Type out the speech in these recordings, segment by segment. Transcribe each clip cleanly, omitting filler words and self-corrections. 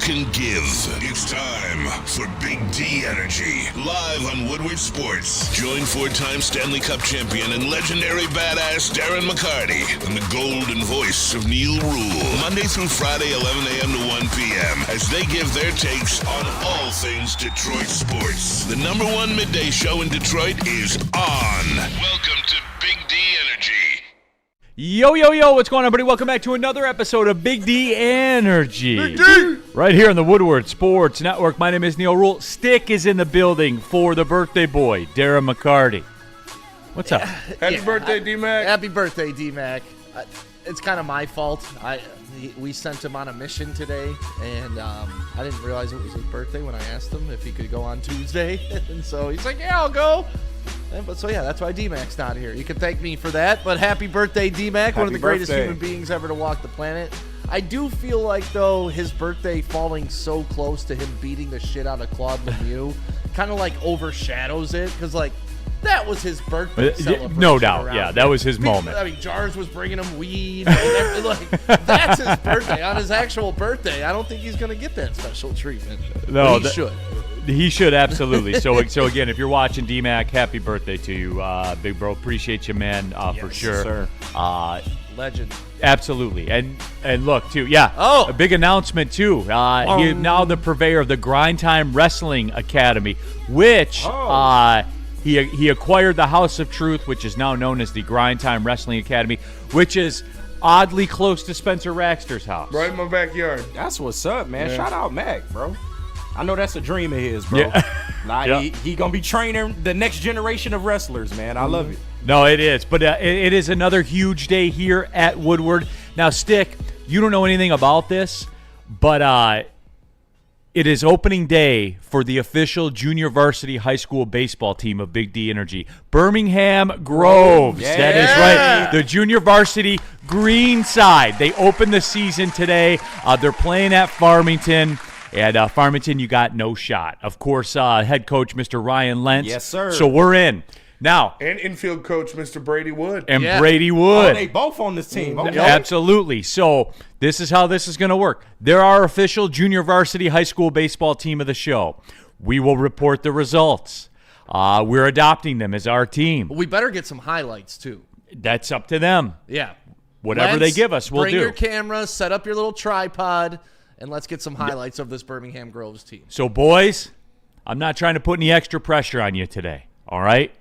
can give. It's time for Big D Energy, live on Woodward Sports. Join four-time Stanley Cup champion and legendary badass Darren McCarty and the golden voice of Neil Rule, Monday through Friday, 11 a.m. to 1 p.m., as they give their takes on all things Detroit sports. The number one midday show in Detroit is on. Welcome to Big D Energy. Yo, yo, yo, what's going on, everybody? Welcome back to another episode of Big D Energy. Big D! Right here on the Woodward Sports Network. My name is Neil Rule. Stick is in the building for the birthday boy, Darren McCarty. What's up? Happy birthday, D-Mac. Happy birthday, D-Mac. It's kind of my fault. We sent him on a mission today, and I didn't realize it was his birthday when I asked him if he could go on Tuesday. And so he's like, yeah, I'll go. That's why D-Mac's not here. You can thank me for that, but happy birthday, D-Mac, one of the greatest human beings ever to walk the planet. I do feel like, though, his birthday falling so close to him beating the shit out of Claude Lemieux kind of, like, overshadows it, because, like, that was his birthday celebration. No doubt, yeah, that was his moment. I mean, Jars was bringing him weed. And that's his birthday. On his actual birthday, I don't think he's going to get that special treatment. No, he should. He should, absolutely. So again, if you're watching D-Mac, happy birthday to you, big bro. Appreciate you, man, for sure. Sir. Legend. Absolutely. And look, too, yeah. Oh. A big announcement, too. He is now the purveyor of the Grind Time Wrestling Academy, which he acquired the House of Truth, which is now known as the Grind Time Wrestling Academy, which is oddly close to Spencer Raxter's house. Right in my backyard. That's what's up, man. Yeah. Shout out Mac, bro. I know that's a dream of his, bro. Yeah. He gonna be training the next generation of wrestlers, man. I love it. No, it is. But it is another huge day here at Woodward. Now, Stick, you don't know anything about this, but it is opening day for the official junior varsity high school baseball team of Big D Energy. Birmingham Groves. Yeah. That is right. The junior varsity green side. They open the season today. They're playing at Farmington. And Farmington, you got no shot. Of course, head coach, Mr. Ryan Lentz. Yes, sir. So we're in. Now. And infield coach, Mr. Brady Wood. And Brady Wood. Oh, they both on this team. Okay. Absolutely. So this is how this is going to work. They're our official junior varsity high school baseball team of the show. We will report the results. We're adopting them as our team. We better get some highlights, too. That's up to them. Yeah. Whatever they give us, we'll do. Bring your camera, set up your little tripod, and let's get some highlights of this Birmingham Groves team. So, boys, I'm not trying to put any extra pressure on you today, all right?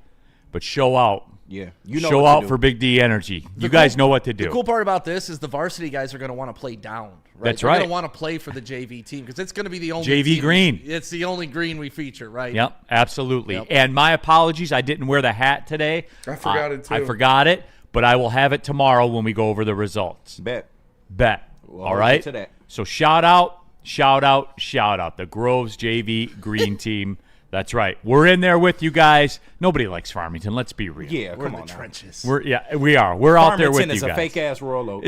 But show out. Yeah. You know show out for Big D Energy. You guys know what to do. The cool part about this is the varsity guys are going to want to play down. Right? That's They're right. going to want to play for the JV team because it's going to be the only JV team. green. It's the only green we feature, right? Yep, absolutely. Yep. And my apologies, I didn't wear the hat today. I forgot it, too. I forgot it, but I will have it tomorrow when we go over the results. Bet. All right? To that. So shout out. The Groves JV green team. That's right. We're in there with you guys. Nobody likes Farmington. Let's be real. Yeah, We're come in on the now. trenches. We are. We're out there with Farmington you guys. is a fake-ass Royal Oak.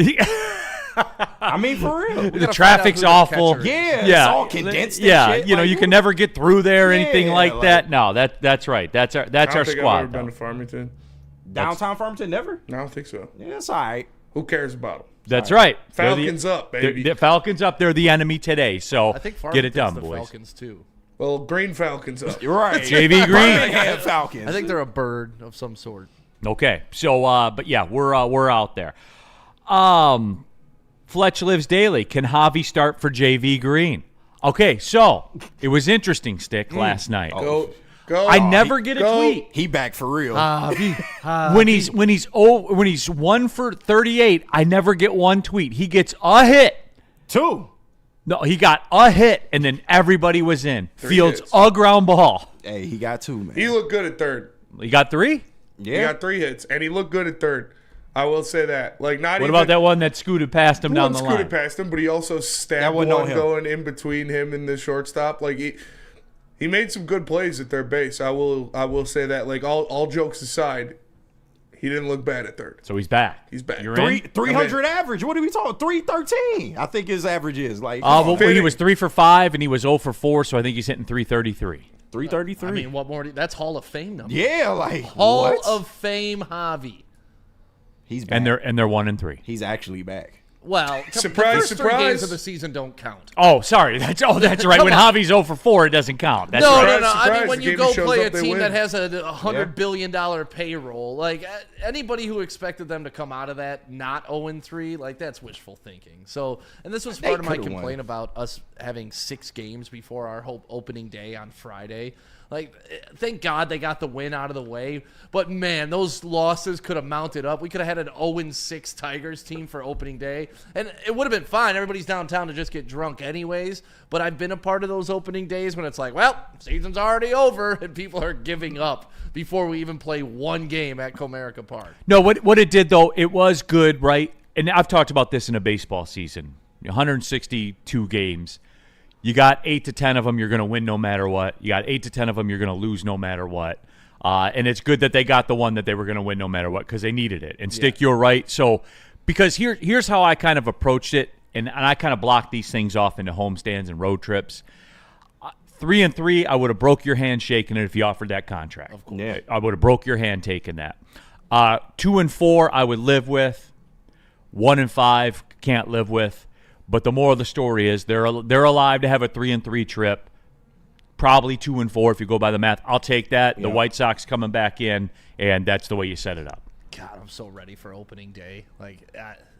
I mean, for real. The traffic's awful. Yeah, Yeah, it's all condensed and shit. You know, Like, you can never get through there or anything Yeah, like like- that. No, that's right. That's our I don't think squad. I've ever been though. to Farmington. Downtown Farmington, never? No, I don't think so. Yeah, it's all right. Who cares about them? That's right. Falcons up, baby. The Falcons up. They're the enemy today. So I think get it Farmington's done, the boys. Falcons, too. Well, green Falcons up. You're right. JV green. Birmingham Falcons. I think they're a bird of some sort. Okay. So, but yeah, we're out there. Fletch lives daily. Can Javi start for JV Green? Okay, so it was interesting, Stick, last night. Go. I never get a tweet He back for real. when he's 1 for 38. I never get one tweet. He gets a hit. 2. No, he got a hit, and then everybody was in. 3 Fields hits. a ground ball. Hey, he got 2, man. He looked good at third. He got 3. Yeah. He got 3 hits, and he looked good at third. I will say that. Like, not What even. about that one that scooted past him down the line? Scooted past him, but he also stabbed wasn't on one him. going in between him and the shortstop. Like he made some good plays at their base. I will say that. Like all jokes aside, he didn't look bad at third. So he's back. He's back. You're in? 300 average. What are we talking? 313. I think his average is like. Well, he was 3 for 5 and he was 0 for 4, so I think he's hitting 333. 333. I mean, what more? That's Hall of Fame number. Yeah, like Hall what? of Fame Javi. He's back. And they're 1 and 3. He's actually back. Well, Surprise, the first 3 surprise. games of the season don't count. Oh, sorry. That's right. When Javi's 0 for 4, it doesn't count. That's No, right. no. I mean, surprise. when The you game go shows play a up, they team win. that has a $100 billion payroll, like anybody who expected them to come out of that not 0-3, like that's wishful thinking. So, and this was part of my could've complaint won. about us having 6 games before our whole opening day on Friday. Like, thank God they got the win out of the way. But, man, those losses could have mounted up. We could have had an 0-6 Tigers team for opening day. And it would have been fine. Everybody's downtown to just get drunk anyways. But I've been a part of those opening days when it's like, well, season's already over. And people are giving up before we even play one game at Comerica Park. No, what it did, though, it was good, right? And I've talked about this in a baseball season. 162 games. You got 8 to 10 of them you're going to win no matter what. You got 8 to 10 of them you're going to lose no matter what. And it's good that they got the one that they were going to win no matter what because they needed it. And Stick, you're right. So because here's how I kind of approached it, and I kind of blocked these things off into homestands and road trips. 3-3, I would have broke your hand shaking it if you offered that contract. Of course. Yeah. I would have broke your hand taking that. 2-4, I would live with. 1-5, can't live with. But the moral of the story is they're alive to have a 3-3 trip. Probably 2-4 if you go by the math. I'll take that. Yeah. The White Sox coming back in, and that's the way you set it up. God, I'm so ready for opening day. Like,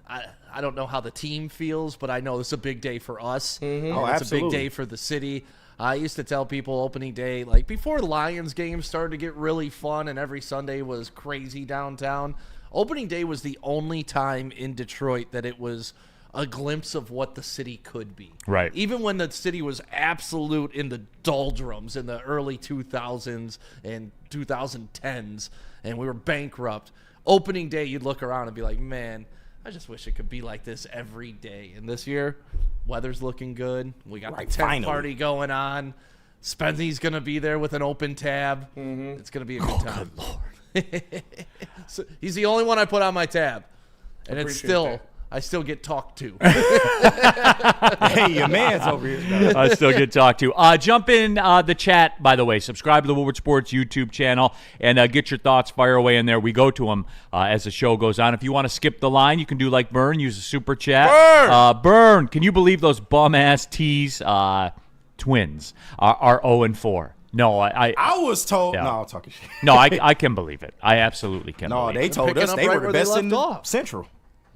I don't know how the team feels, but I know this is a big day for us. And Oh, it's a big absolutely. day for the city. I used to tell people opening day, like before Lions games started to get really fun and every Sunday was crazy downtown, opening day was the only time in Detroit that it was a glimpse of what the city could be. Right. Even when the city was absolute in the doldrums in the early 2000s and 2010s and we were bankrupt, opening day you'd look around and be like, man, I just wish it could be like this every day. And this year, weather's looking good. We got Right, the tent finally. party going on. Spenzy's going to be there with an open tab. It's going to be a good time. Good Lord. So, he's the only one I put on my tab. And it's Appreciate still... that. I still get talked to. Hey, your man's over here. I still get talked to. Jump in the chat, by the way. Subscribe to the Woodward Sports YouTube channel and get your thoughts. Fire away in there. We go to them as the show goes on. If you want to skip the line, you can do like Burn. Use a super chat. Burn! Can you believe those bum-ass T's twins are 0-4? No, I was told. Yeah. No, I'm talking shit. no, I can believe it. I absolutely can No, believe they it. told picking us up they right were the where they best in left the off. Central.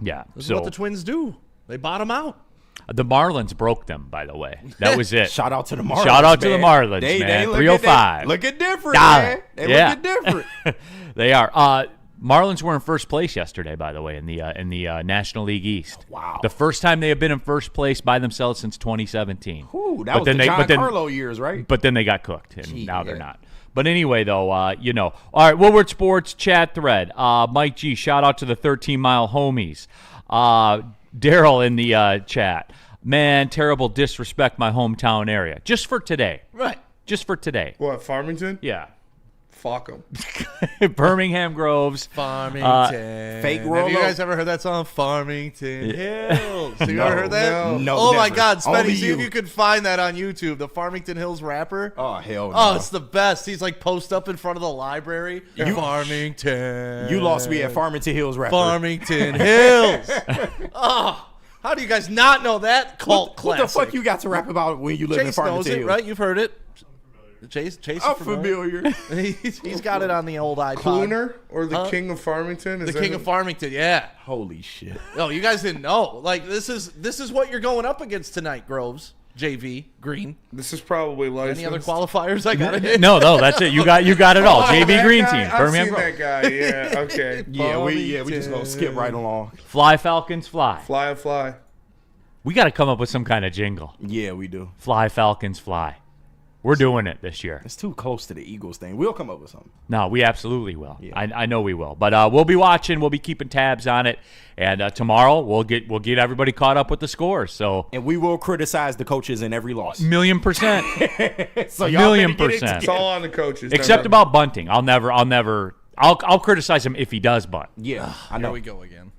Yeah. This is So what the Twins do. They bottom out. the Marlins broke them, by the way. That was it. Shout out to the Marlins. Shout out to the man. Marlins, They man. look 305. Looking different, Dollar. man. They Yeah. looking different. They are. Marlins were in first place yesterday, by the way, in the National League East. Wow. The first time they have been in first place by themselves since 2017. Ooh, that But was then the they- John but then- Carlo years, right? But then they got cooked, and Gee, now they're yeah. not. But anyway, though, All right, Woodward Sports chat thread. Mike G, shout out to the 13-mile homies. Daryl in the chat. Man, terrible disrespect my hometown area. Just for today. Right. Just for today. What, Farmington? Yeah. Fuck them. Birmingham Groves. Farmington. Fake Have Rolo. you guys ever heard that song, Farmington Hills? Have you No. ever heard that? No, Oh, my never. God. Only Spenny, see if you. you could find that on YouTube. The Farmington Hills rapper. Oh, hell no. Oh, it's the best. He's like post up in front of the library. Farmington. You lost me at Farmington Hills rapper. Farmington Hills. Oh, how do you guys not know that cult What classic? the fuck you got to rap about when you live in Chase Farmington knows it, Hills? right? You've heard it. Chase is I'm familiar. He's got it on the old iPod. Clooner or the Huh? King of Farmington? Is The that King who- of Farmington, yeah. Holy shit. No, you guys didn't know. Like this is what you're going up against tonight, Groves. JV, Green. This is probably licensed. Any other qualifiers I got it? No, that's it. You got it all. Oh, JV that Green guy? Team. I've Birmingham seen Groves. that guy. Yeah. Okay. We just gonna skip right along. Fly Falcons fly. Fly a fly. We got to come up with some kind of jingle. Yeah, we do. Fly Falcons fly. We're doing it this year. It's too close to the Eagles thing. We'll come up with something. No, we absolutely will. Yeah. I know we will. But we'll be watching. We'll be keeping tabs on it. And tomorrow we'll get everybody caught up with the scores. So And we will criticize the coaches in every loss. 1,000,000%. So y'all better get %. It's all on the coaches. Except never- about bunting. I'll criticize him if he does bunt. Yeah, I Here know. we go again.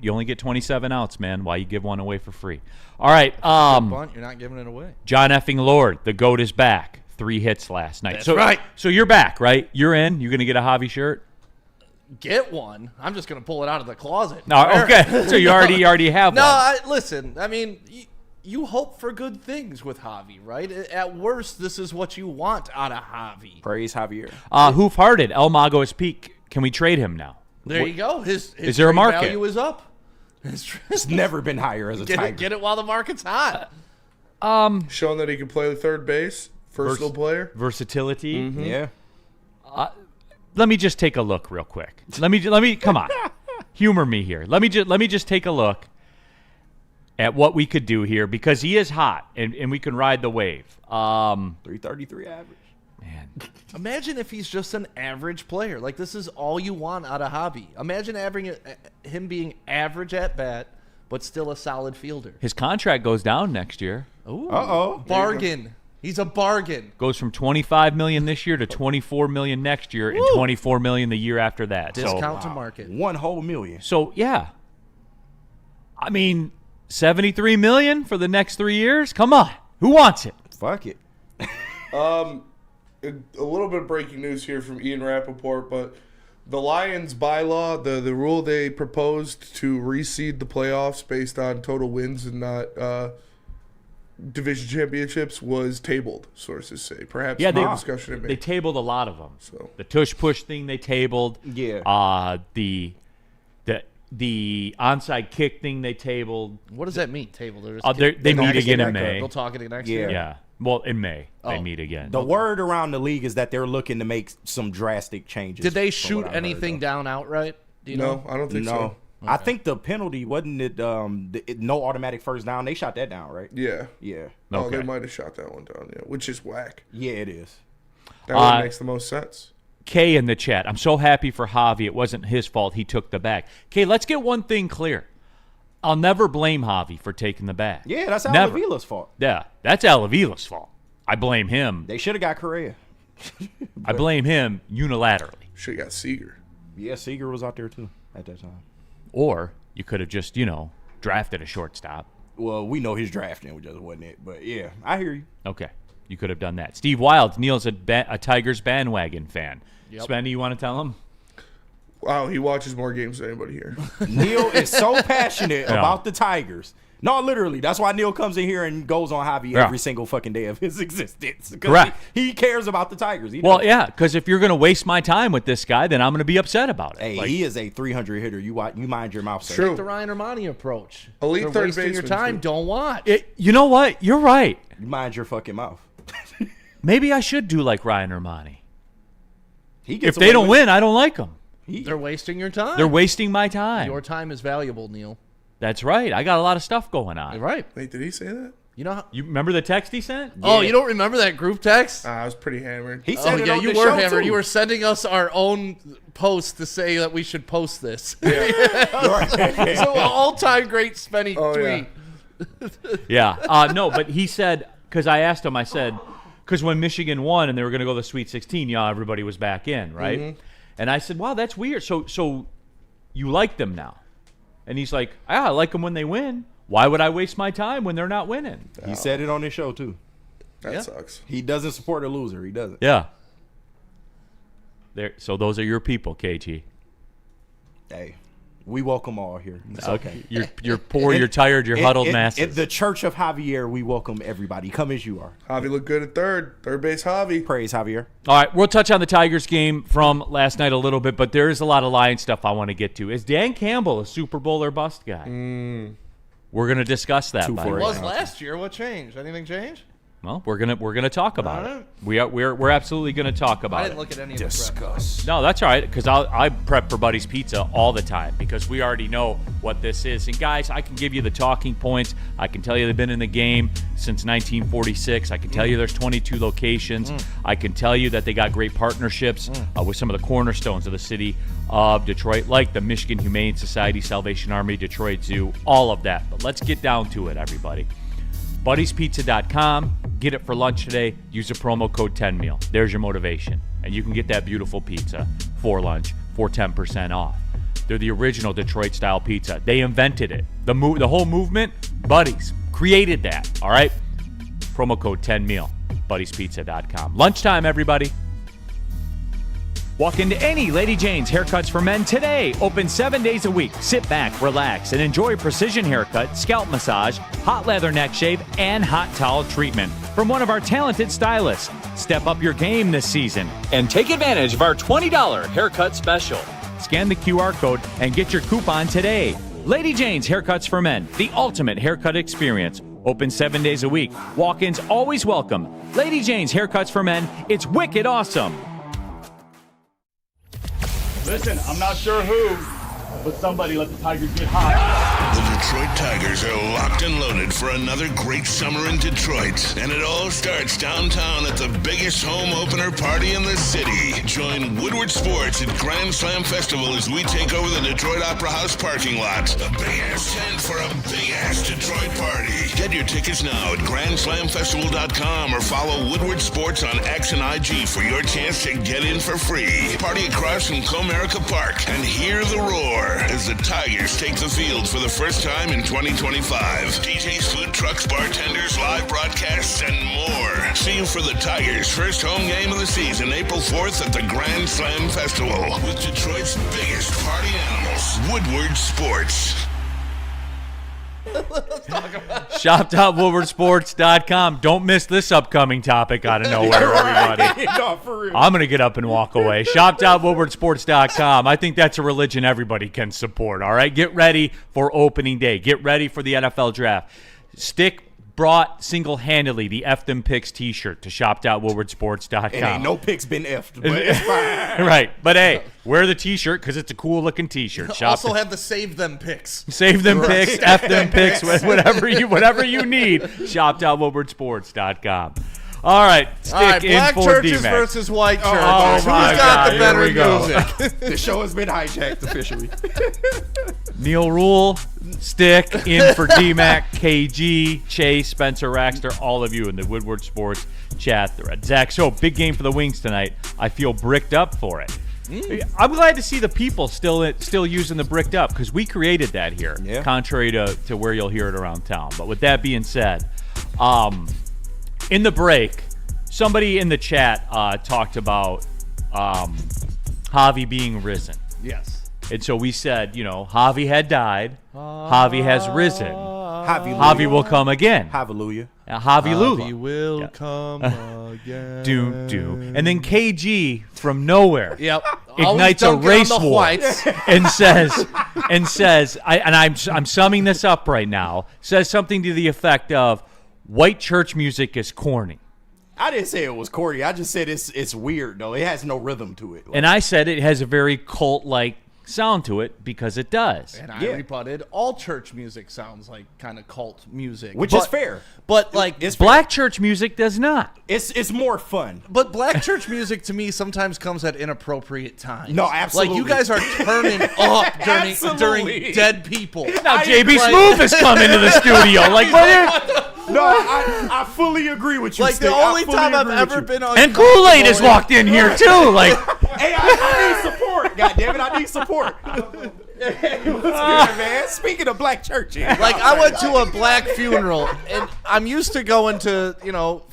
You only get 27 outs, man. Why you give one away for free? All right. Bunt, you're not giving it away. John effing Lord, the GOAT is back. 3 hits last night. That's right. So you're back, right? You're in. You going to get a Javi shirt? get one. I'm just going to pull it out of the closet. No, okay. So you already have No, one. listen. I mean, you hope for good things with Javi, right? At worst, this is what you want out of Javi. Praise Javier. Hoof-hearted. El Mago is peak. Can we trade him now? There you go. His Is there a trade market? value is up. It's never been higher as a Tiger. Get it while the market's hot. Showing that he can play third base, versatile player. Versatility. Yeah. Let me just take a look real quick. Let me come on. Humor me here. Let me just take a look at what we could do here because he is hot and we can ride the wave. 333 average. Man. Imagine if he's just an average player. Like, this is all you want out of Javi. Imagine him being average at bat, but still a solid fielder. His contract goes down next year. Ooh. Uh-oh. Bargain. He's a bargain. Goes from $25 million this year to $24 million next year and $24 million the year after that. Discount to market. $1 whole million. So yeah. I mean, $73 million for the next 3 years? Come on. Who wants it? Fuck it. A little bit of breaking news here from Ian Rappaport, but the Lions bylaw, the rule they proposed to reseed the playoffs based on total wins and not division championships was tabled, sources say. Perhaps Yeah, more discussion it they made. tabled a lot of them. So. The tush-push thing they tabled. Yeah. The onside kick thing they tabled. What does that mean, table? They meet again in May. They'll talk it next Yeah. year? Yeah. Well, in May, they Oh. meet again. The word around the league is that they're looking to make some drastic changes. Did they from shoot what I heard, anything though. down outright? Do you No, know? I don't think No. so. I think the penalty, wasn't it, no automatic first down? They shot that down, right? Yeah. Yeah. Oh, Okay. they might have shot that one down, yeah, which is whack. Yeah, it is. That one makes the most sense. Kay in the chat. I'm so happy for Javi. It wasn't his fault. He took the bag. Kay, let's get one thing clear. I'll never blame Javi for taking the bag. Yeah, that's Al Never. Avila's fault. Yeah, that's Al Avila's fault. I blame him. They should have got Correa. I blame him unilaterally. Should have got Seager. Yeah, Seager was out there, too, at that time. Or you could have just, drafted a shortstop. Well, we know his drafting just wasn't it. But, yeah, I hear you. Okay. You could have done that. Steve Wild, Neil's a Tigers bandwagon fan. Yep. Spendy, you want to tell him? Wow, he watches more games than anybody here. Neil is so passionate about the Tigers. No, literally. That's why Neil comes in here and goes on Javi every single fucking day of his existence. 'Cause Correct. He cares about the Tigers. He Well, does. yeah, because if you're going to waste my time with this guy, then I'm going to be upset about it. Hey, he is a 300 hitter. You mind your mouth, sir. True. The Ryan Ermanni approach. Elite They're third wasting your baseman, time. too. Don't watch. You know what? You're right. You mind your fucking mouth. Maybe I should do like Ryan Ermanni. He If gets they away don't with win, I don't like them. They're wasting your time. They're wasting my time. Your time is valuable, Neil. That's right. I got a lot of stuff going on. You're right. Wait, did he say that? You know how, You remember the text he sent? Oh, you don't remember that group text? I was pretty hammered. He Oh, said it yeah, on you the were show, hammered. too. You were sending us our own post to say that we should post this. Right. So all-time great Spenny Oh, tweet. Yeah. No, but he said, because I asked him, I said, because when Michigan won and they were going to go to the Sweet 16, everybody was back in, right? Mm-hmm. And I said, wow, that's weird. So you like them now? And he's like, I like them when they win. Why would I waste my time when they're not winning? He said it on his show, too. That sucks. He doesn't support a loser. He doesn't. Yeah. There. So those are your people, KG. Hey, we welcome all here. It's okay. You're poor, you're tired, you're huddled masses. At the Church of Javier, we welcome everybody. Come as you are. Javi looked good at third base Javi. Praise Javier. All right, we'll touch on the Tigers game from last night a little bit, but there is a lot of Lions stuff I want to get to. Is Dan Campbell a Super Bowl or bust guy? We're going to discuss that. 2 by for the It way. was last year. What changed? Anything change? Well, we're gonna talk about All it. We're absolutely gonna talk about I it. didn't look at any of the prep. Discuss. No, that's all right, because I prep for Buddy's Pizza all the time because we already know what this is. And guys, I can give you the talking points. I can tell you they've been in the game since 1946. I can tell you there's 22 locations. I can tell you that they got great partnerships with some of the cornerstones of the city of Detroit, like the Michigan Humane Society, Salvation Army, Detroit Zoo, all of that. But let's get down to it, everybody. Buddy'sPizza.com. Get it for lunch today. Use the promo code 10meal. There's your motivation. And you can get that beautiful pizza for lunch for 10% off. They're the original Detroit-style pizza. They invented it. The whole movement, Buddies, created that. All right? Promo code 10meal. Buddy'sPizza.com. Lunchtime, everybody. Walk into any Lady Jane's Haircuts for Men today. Open 7 days a week. Sit back, relax, and enjoy precision haircut, scalp massage, hot leather neck shave, and hot towel treatment from one of our talented stylists. Step up your game this season and take advantage of our $20 haircut special. Scan the QR code and get your coupon today. Lady Jane's Haircuts for Men, the ultimate haircut experience. Open 7 days a week. Walk-ins always welcome. Lady Jane's Haircuts for Men. It's wicked awesome. Listen, I'm not sure who, but somebody let the Tigers get hot. The Detroit Tigers are locked and loaded for another great summer in Detroit. And it all starts downtown at the biggest home opener party in the city. Join Woodward Sports at Grand Slam Festival as we take over the Detroit Opera House parking lot. A big-ass tent for a big-ass Detroit party. Get your tickets now at GrandSlamFestival.com or follow Woodward Sports on X and IG for your chance to get in for free. Party across from Comerica Park and hear the roar as the Tigers take the field for the first time in 2025. DJs, food trucks, bartenders, live broadcasts, and more. See you for the Tigers' first home game of the season, April 4th at the Grand Slam Festival with Detroit's biggest party animals, Woodward Sports. Shop.woodwardsports.com. Don't miss this upcoming topic out of nowhere, everybody. No, for real. I'm going to get up and walk away. Shop.woodwardsports.com. I think that's a religion everybody can support, all right? Get ready for opening day. Get ready for the NFL draft. Stick brought single-handedly the F Them Picks t-shirt to shop.woodwardsports.com. And ain't no picks been effed, but it's fine. Right. But, hey, wear the t-shirt because it's a cool-looking t-shirt. Shop Also have the Save Them Picks. Save them picks, F them picks, whatever you need. Shop.woodwardsports.com. All right, stick in black for churches D-Mac. versus white churches. Oh, Who's my got God, the here better we go. music? The show has been hijacked officially. Neil Rule, stick in for D-Mac, KG, Chase, Spencer Raxter, all of you in the Woodward Sports chat thread. Zach, so big game for the Wings tonight. I feel bricked up for it. I'm glad to see the people still using the bricked up because we created that here, contrary to where you'll hear it around town. But with that being said, in the break, somebody in the chat talked about Javi being risen. Yes. And so we said, Javi had died. Javi has risen. Javi will come again. Hallelujah. Javi will come again. Doom. And then KG from nowhere ignites a Always race dunking on the war whites. and says, I'm summing this up right now, says something to the effect of, white church music is corny. I didn't say it was corny. I just said it's weird, though. It has no rhythm to it. And I said it has a very cult-like sound to it because it does. And I rebutted, all church music sounds like kind of cult music. Which is fair. But like It's Black church music does not. It's more fun. But black church music to me sometimes comes at inappropriate times. No, absolutely. Like you guys are turning up during Absolutely. dead people. Now JB Smoove has come into the studio. Like, what? No, I fully agree with you. Like the Stig. I only fully time I've agree with ever you. been on And Kool-Aid has walked in here too. Like, Hey, I need support. God damn it, I need support. Hey, what's good, man? Speaking of black churches. Like I went to a black funeral, and I'm used to going to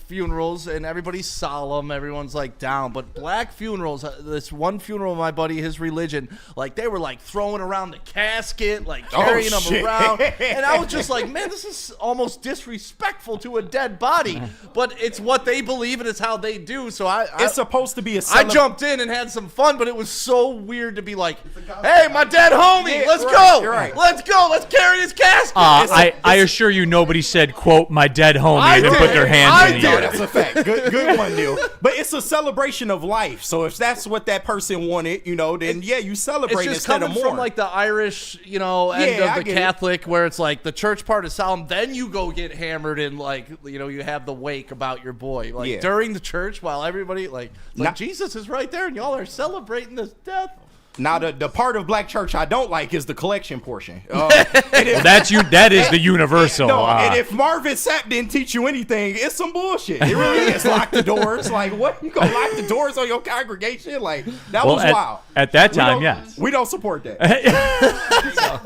funerals, and everybody's solemn, everyone's like down. But black funerals, this one funeral of my buddy, his religion, like they were like throwing around the casket, like carrying them around, and I was just like, man, this is almost disrespectful to a dead body. But it's what they believe and it's how they do. So It's supposed to be a I jumped in and had some fun, but it was so weird to be like, hey, my dead homie, let's go. You're right. Let's go. Let's carry his casket. I assure you nobody said, quote, my dead homie, and then put their hands in the air. That's a fact. Good one, Neil. But it's a celebration of life. So if that's what that person wanted, then you celebrate it's just instead of coming more. from like the Irish, end I of the get Catholic, where it's like the church part is solemn, then you go get hammered and like you have the wake about your boy. Like during the church while everybody like Jesus is right there and y'all are celebrating this death. Now the part of Black Church I don't like is the collection portion. That is the universal. No, and if Marvin Sapp didn't teach you anything, it's some bullshit. It really is. Lock the doors. Like, what? You gonna lock the doors on your congregation? Like, that was wild. At that time, yes. We don't support that.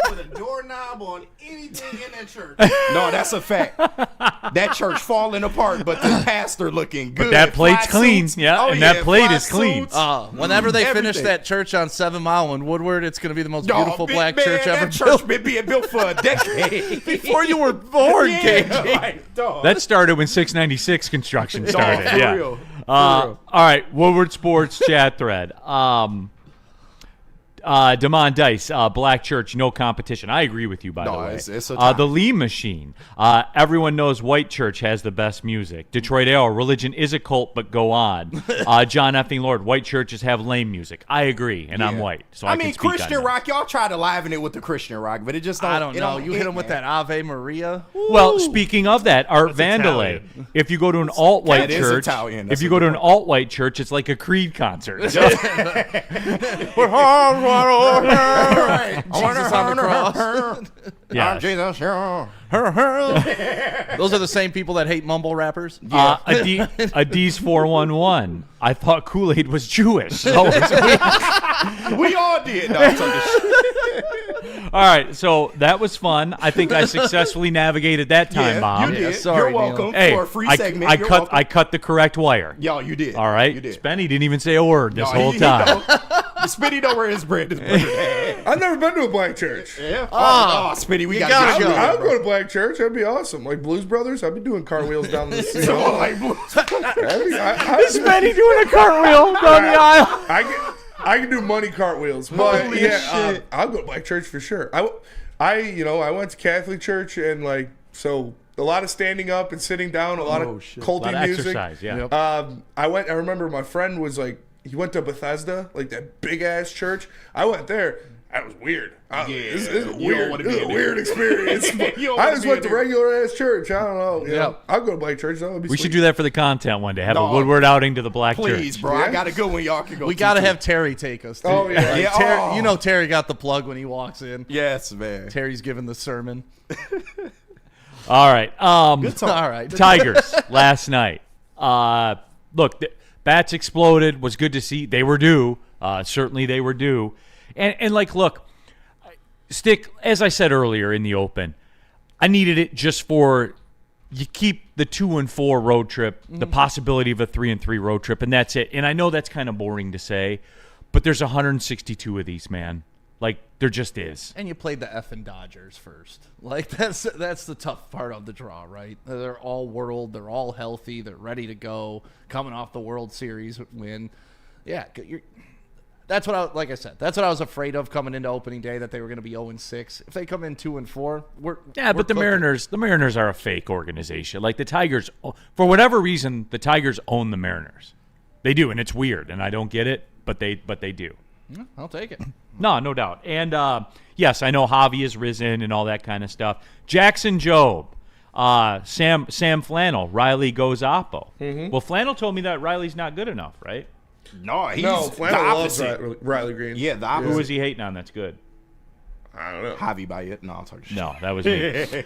Put a doorknob on anything in that church. No, that's a fact. That church falling apart, but the pastor looking good. But that plate's Fly clean. suits. Yeah, Oh, and that plate fly is clean. suits. Whenever they finish Everything. that church on 7 Mile in Woodward, it's going to be the most Dog, beautiful big black man, church ever that church built. been being built for a decade. Before you were born, Yeah, KJ. like, dog. That started when 696 construction started. for Yeah. real. All right, Woodward Sports chat thread. Damon Dice, Black Church, no competition. I agree with you, by the way. It's a tie. The Lee Machine. Everyone knows White Church has the best music. Detroit Arrow, religion is a cult, but go on. John Effing Lord, white churches have lame music. I agree, and I'm white, so I mean, can speak Christian on that. rock, y'all try to liven it with the Christian rock, but it just don't. I don't it know. You hit him with man. that Ave Maria. Well, speaking of that, Art Vandalay. If you go to an alt-white That is church, Italian. if That's you a go to good an alt-white church, it's like a Creed concert. Right. Jesus on the cross. Yeah. Jesus, yeah. Those are the same people that hate mumble rappers. Ad's 411. I thought Kool-Aid was Jewish. We all did. No, I'm talking All right, so that was fun. I think I successfully navigated that time Yeah, bomb. you did. sorry, You're Neil. welcome Hey, for a free I segment. You're cut. welcome. I cut the correct wire. Yo, you did. All right, You did. Spenny didn't even say a word this No, whole he time. know. Spitty know where his bread is buttered at. I've never been to a black church. Yeah. Oh, Spitty, we got gotta to go. I would go to black church. That'd be awesome. Like Blues Brothers, I'd be doing cartwheels down the street. Spenny doing a cartwheel down the aisle. I can do money cartwheels, but Holy yeah, shit. I'll go to black church for sure. I went to Catholic church and like so a lot of standing up and sitting down, a lot of culty A lot of music. exercise, yeah. Yep. I remember my friend was like, he went to Bethesda, like that big ass church. I went there. That was weird. This is a you don't weird, wanna this be is a in there. weird experience. You don't I wanna just be went in to there. regular ass church. I don't know. You Yeah. know, I'll go to black church. That would be We sweet. should do that for the content one day. Have a No. Woodward outing to the Black Please, Church. bro. Yeah. I got a good one. Y'all can go. We to, got to too. have Terry take us. Too. Oh, yeah. Yeah, Terry, oh. you know Terry got the plug when he walks in. Yes, man. Terry's giving the sermon. All right. Good talk. All right. Tigers last night. Look, the bats exploded. Was good to see. They were due. Certainly they were due. And like, look, Stick, as I said earlier in the open, I needed it just for you keep the 2-4 road trip, the possibility of a 3-3 road trip, and that's it. And I know that's kind of boring to say, but there's 162 of these, man. Like, there just is. And you played the effing Dodgers first. Like, that's the tough part of the draw, right? They're all world. They're all healthy. They're ready to go. Coming off the World Series win. Yeah, that's what like I said, that's what I was afraid of coming into opening day, that they were going to be 0-6. If they come in 2-4, we're Yeah, we're but the cooking. Mariners are a fake organization. Like the Tigers, for whatever reason, the Tigers own the Mariners. They do, and it's weird, and I don't get it, but they do. I'll take it. No doubt. And yes, I know Javi has risen and all that kind of stuff. Jackson Jobe, Sam Flannel, Riley goes Oppo. Mm-hmm. Well, Flannel told me that Riley's not good enough, right? No, he's No, the Flannel loves opposite. Riley Green. Yeah, the opposite. Who is he hating on that's good? I don't know. Javi by it. No, I'm talking shit. No, that was me.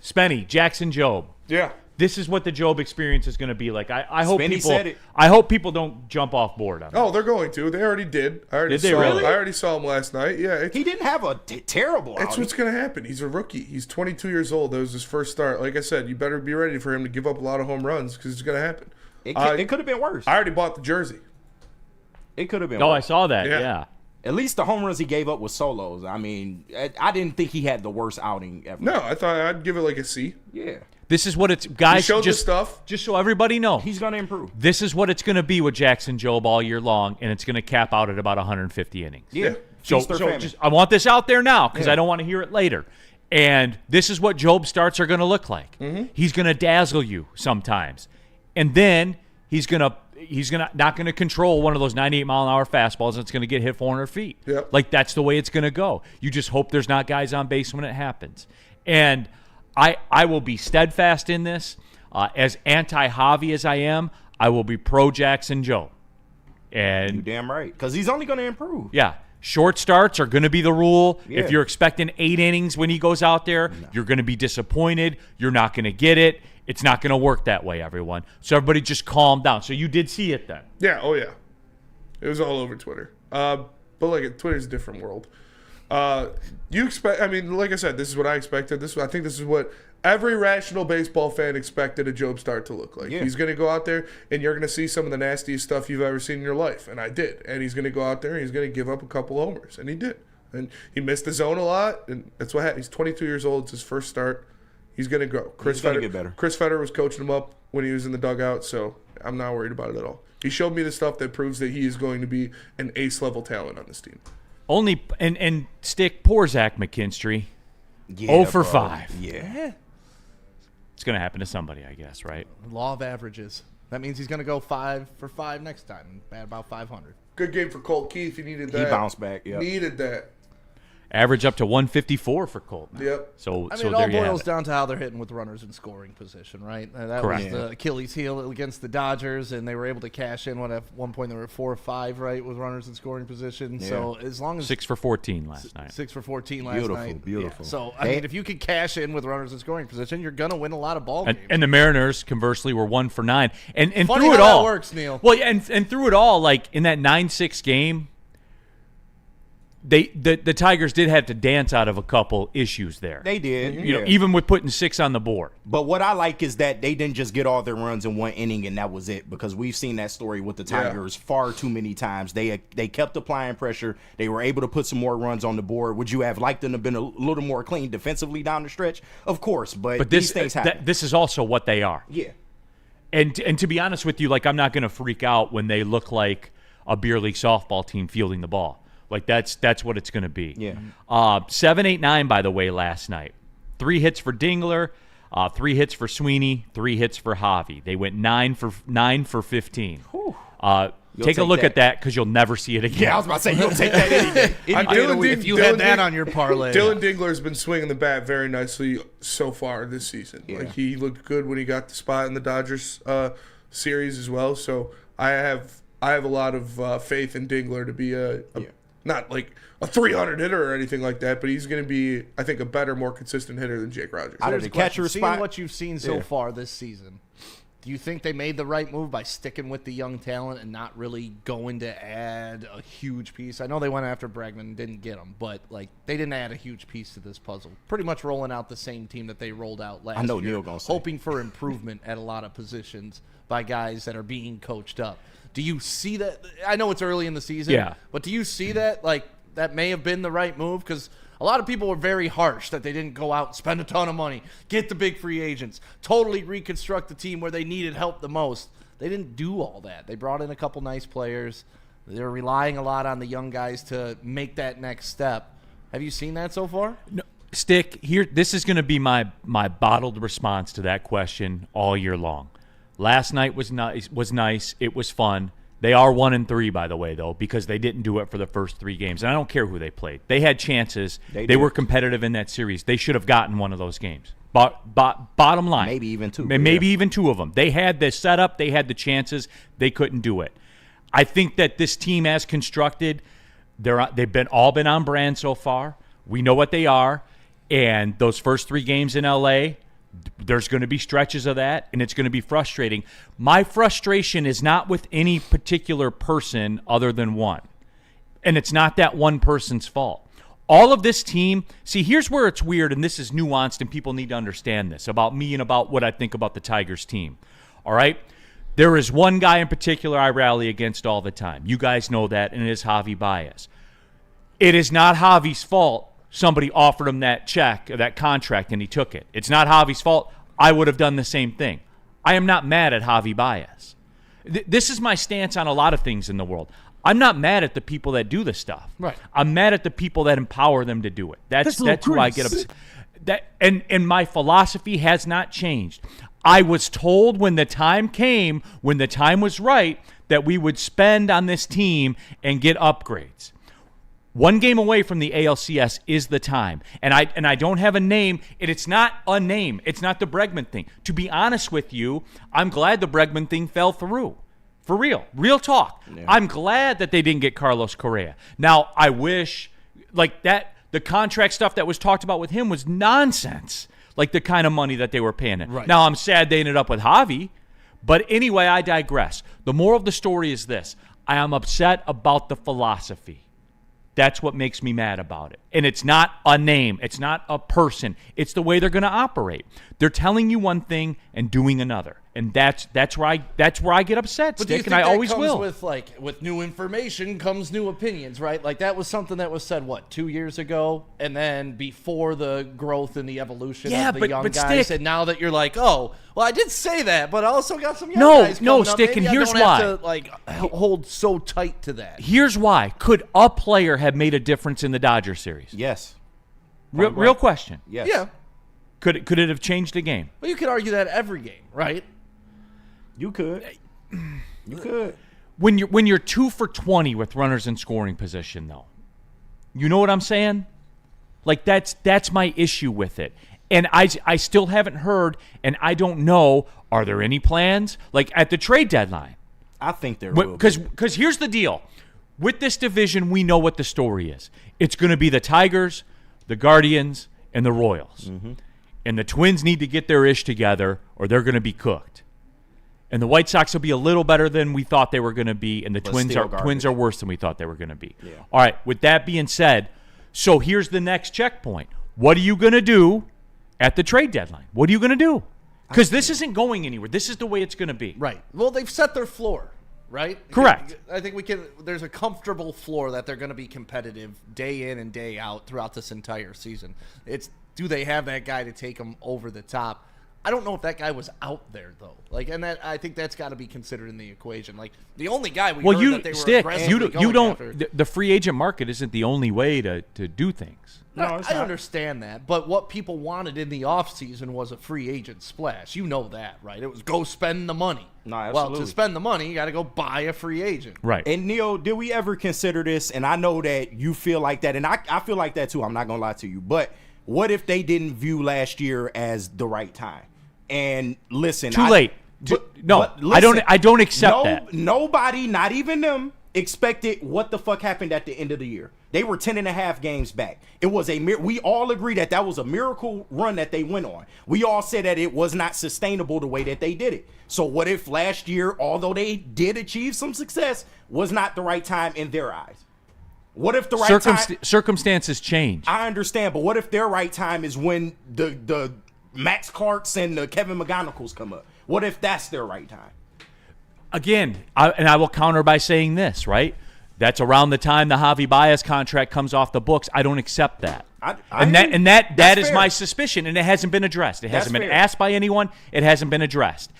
Spenny, Jackson Jobe. Yeah. This is what the Jobe experience is going to be like. I hope Spenny people. said it. I hope people don't jump off board on it. Oh, they're going to. They already did. I already Did they saw really? I already saw him last night. Yeah. It's, He didn't have a terrible That's outing. what's going to happen. He's a rookie. He's 22 years old. That was his first start. Like I said, you better be ready for him to give up a lot of home runs because it's going to happen. It could have been worse. I already bought the jersey. It could have been Oh, I worse. saw that. Yeah. Yeah. At least the home runs he gave up was solos. I mean, I didn't think he had the worst outing ever. No, I thought I'd give it like a C. Yeah. This is what it's guys. He showed just the stuff. Just so everybody know, He's going to improve. this is what it's going to be with Jackson Jobe all year long, and it's going to cap out at about 150 innings. Yeah. So, Feast or famine. just I want this out there now because Yeah. I don't want to hear it later. And this is what Jobe starts are going to look like. Mm-hmm. He's going to dazzle you sometimes, and then he's not going to control one of those 98-mile-an-hour fastballs that's going to get hit 400 feet. Yep. Like that's the way it's going to go. You just hope there's not guys on base when it happens. And I will be steadfast in this. As anti-Javi as I am, I will be pro Jackson Jobe. You're And damn right. Because he's only going to improve. yeah, Short starts are going to be the rule. Yeah. If you're expecting 8 innings when he goes out there, you're going to be disappointed. You're not going to get it. It's not going to work that way, everyone. So everybody just calm down. So you did see it then. Yeah, oh yeah. It was all over Twitter. But like Twitter's a different world. You expect, I mean, like I said, this is what I expected. I think this is what every rational baseball fan expected a Job start to look like. Yeah. He's going to go out there and you're going to see some of the nastiest stuff you've ever seen in your life. And I did. And he's going to go out there and he's going to give up a couple homers. And he did. And he missed the zone a lot. And that's what happened. He's 22 years old. It's his first start. He's going to grow. He's going to get better. Chris Federer was coaching him up when he was in the dugout. So I'm not worried about it at all. He showed me the stuff that proves that he is going to be an ace-level talent on this team. Only and stick poor Zach McKinstry. Yeah, 0 for bro. 5. Yeah. It's going to happen to somebody, I guess, right? Law of averages. That means he's going to go 5 for 5 next time, at about 500. Good game for Colt Keith. He needed that. He bounced back. Yeah. Needed that. Average up to 154 for Colton. Yep. So, I so mean, it there all you have boils it. down to how they're hitting with runners in scoring position, right? That Correct. was the Achilles heel against the Dodgers, and they were able to cash in. At one point they were 4 or 5, right, with runners in scoring position. Yeah. So as long as 6 for 14 last night. 6 for 14 last night. Beautiful. So I mean, if you can cash in with runners in scoring position, you're gonna win a lot of ball games. And the Mariners, conversely, were 1 for 9. And Funny through how it that all, works, Neil. Well, and through it all, like in that 9-6 game, the Tigers did have to dance out of a couple issues there. They did. You know, even with putting 6 on the board. But what I like is that they didn't just get all their runs in one inning and that was it, because we've seen that story with the Tigers far too many times. They kept applying pressure. They were able to put some more runs on the board. Would you have liked them to have been a little more clean defensively down the stretch? Of course, but these things happen. This is also what they are. Yeah. And to be honest with you, like, I'm not going to freak out when they look like a beer league softball team fielding the ball. Like, that's what it's going to be. Yeah. 7, 8, 9, by the way, last night. 3 hits for Dingler, 3 hits for Sweeney, 3 hits for Javi. They went 9 for 15. Take a look at that, because you'll never see it again. Yeah, I was about to say, you'll take that any day. If you had that on your parlay. Dylan Dingler's been swinging the bat very nicely so far this season. Yeah. Like, he looked good when he got the spot in the Dodgers series as well. So I have a lot of faith in Dingler to be not like a 300 hitter or anything like that, but he's going to be, I think, a better, more consistent hitter than Jake Rogers. Out of the catcher Seeing spot. what you've seen so far this season, do you think they made the right move by sticking with the young talent and not really going to add a huge piece? I know they went after Bregman and didn't get him, but like, they didn't add a huge piece to this puzzle. Pretty much rolling out the same team that they rolled out last year. I know Neil gonna say. Hoping for improvement at a lot of positions by guys that are being coached up. Do you see that? I know it's early in the season, but do you see that, like, that may have been the right move? Because a lot of people were very harsh that they didn't go out and spend a ton of money, get the big free agents, totally reconstruct the team where they needed help the most. They didn't do all that. They brought in a couple nice players. They're relying a lot on the young guys to make that next step. Have you seen that so far? No, Stick, here, this is going to be my bottled response to that question all year long. Last night was nice. It was fun. They are 1-3, by the way, though, because they didn't do it for the first 3 games. And I don't care who they played. They had chances. They were competitive in that series. They should have gotten one of those games. Bottom line. Maybe even 2. Maybe even 2 of them. They had the setup. They had the chances. They couldn't do it. I think that this team, as constructed, they've all been on brand so far. We know what they are. And those first 3 games in L.A., there's going to be stretches of that, and it's going to be frustrating. My frustration is not with any particular person other than one. And it's not that one person's fault. All of this team, see, here's where it's weird, and this is nuanced, and people need to understand this about me and about what I think about the Tigers team. All right? There is one guy in particular I rally against all the time. You guys know that, and it is Javi Baez. It is not Javi's fault somebody offered him that check, that contract, and he took it. It's not Javi's fault. I would have done the same thing. I am not mad at Javi Baez. This is my stance on a lot of things in the world. I'm not mad at the people that do this stuff. Right. I'm mad at the people that empower them to do it. That's who I get upset. And my philosophy has not changed. I was told when the time came, when the time was right, that we would spend on this team and get upgrades. 1 game away from the ALCS is the time. And I don't have a name, and it's not a name. It's not the Bregman thing. To be honest with you, I'm glad the Bregman thing fell through. For real. Real talk. Yeah. I'm glad that they didn't get Carlos Correa. Now, I wish, like that, the contract stuff that was talked about with him was nonsense. Like the kind of money that they were paying him. Right. Now, I'm sad they ended up with Javi. But anyway, I digress. The moral of the story is this. I am upset about the philosophy. That's what makes me mad about it. And it's not a name. It's not a person. It's the way they're going to operate. They're telling you one thing and doing another. And that's where I get upset, But do you Stick, think and I that always comes will. with new information comes new opinions, right? Like that was something that was said 2 years ago, and then before the growth and the evolution of the young guys, Stick, and now that you're like, oh, well, I did say that, but I also got some young guys coming up. Stick, Maybe and here's I don't why. have to hold so tight to that. Here's why. Could a player have made a difference in the Dodger series? Yes. Real question. Yes. Yeah. Could it have changed the game? Well, you could argue that every game, right? You could. You could. When you're 2 for 20 with runners in scoring position, though, you know what I'm saying? Like that's my issue with it. And I still haven't heard, and I don't know, are there any plans like at the trade deadline? I think there will. Because here's the deal. With this division, we know what the story is. It's going to be the Tigers, the Guardians, and the Royals. Mm-hmm. And the Twins need to get their ish together or they're going to be cooked. And the White Sox will be a little better than we thought they were going to be, and the Twins are worse than we thought they were going to be. Yeah. All right, with that being said, so here's the next checkpoint. What are you going to do at the trade deadline? What are you going to do? Because this isn't going anywhere. This is the way it's going to be. Right. Well, they've set their floor, right? Correct. I think there's a comfortable floor that they're going to be competitive day in and day out throughout this entire season. Do they have that guy to take them over the top? I don't know if that guy was out there though. I think that's got to be considered in the equation. Like the only guy heard that they were aggressively going after. The free agent market isn't the only way to do things. No, I understand that, but what people wanted in the offseason was a free agent splash. You know that, right? It was go spend the money. No, absolutely. Well, to spend the money, you got to go buy a free agent. Right. And Neil, did we ever consider this? And I know that you feel like that, and I feel like that too. I'm not gonna lie to you, but what if they didn't view last year as the right time? And listen, too late. Listen, I don't accept that. Nobody, not even them, expected what the fuck happened at the end of the year. They were 10.5 games back. It was we all agree that was a miracle run that they went on. We all said that it was not sustainable the way that they did it. So what if last year, although they did achieve some success, was not the right time in their eyes? What if the right time... Circumstances change. I understand, but what if their right time is when the Max Clarks and the Kevin McGonagalls come up? What if that's their right time? Again, I will counter by saying this, right? That's around the time the Javi Baez contract comes off the books. I don't accept that. That is my suspicion, and it hasn't been addressed. It hasn't been asked by anyone. It hasn't been addressed.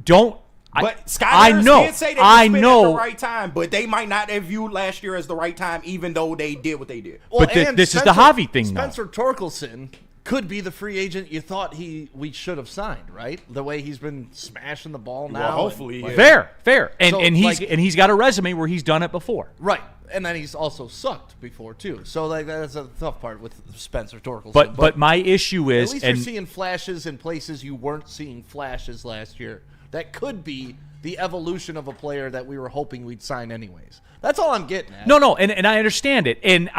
I know did say they at the right time, but they might not have viewed last year as the right time, even though they did what they did. Well, but this is the Javi thing, Spencer Torkelson could be the free agent you thought we should have signed, right? The way he's been smashing the ball now. Well, hopefully, fair, and he's got a resume where he's done it before, right? And then he's also sucked before too. So that's a tough part with Spencer Torkelson. But my issue is, at least you're seeing flashes in places you weren't seeing flashes last year. That could be the evolution of a player that we were hoping we'd sign anyways. That's all I'm getting at. No, and I understand it, and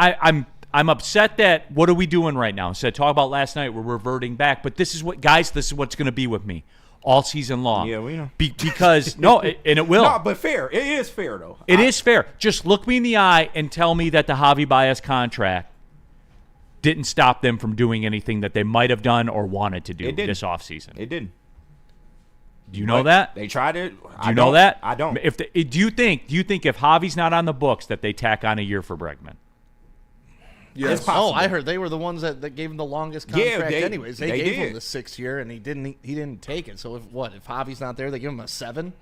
I'm upset that what are we doing right now? Instead of talking about last night, we're reverting back. But this is what's going to be with me all season long. Yeah, we know. Because and it will. No, but fair. It is fair though. It is fair. Just look me in the eye and tell me that the Javi Baez contract didn't stop them from doing anything that they might have done or wanted to do this offseason. It didn't. Do you know that? They tried it. Do you know that? I don't. Do you think if Javi's not on the books that they tack on a year for Bregman? Yes. It's possible. I heard they were the ones that gave him the longest contract. Anyways, they gave him the 6 year, and he didn't take it. So if Javi's not there, they give him a 7.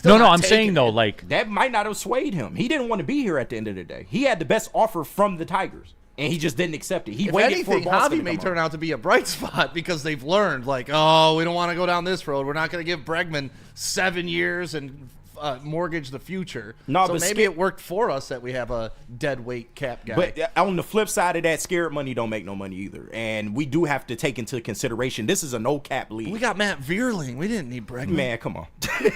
I'm saying though, like that might not have swayed him. He didn't want to be here at the end of the day. He had the best offer from the Tigers, and he just didn't accept it. He waited for Boston. Javi may turn out to be a bright spot because they've learned, like, we don't want to go down this road. We're not going to give Bregman 7 years and mortgage the future. No, so but maybe it worked for us that we have a dead weight cap guy. But on the flip side of that, scared money don't make no money either. And we do have to take into consideration this is a no cap league. We got Matt Vierling. We didn't need Bregman. Man, come on.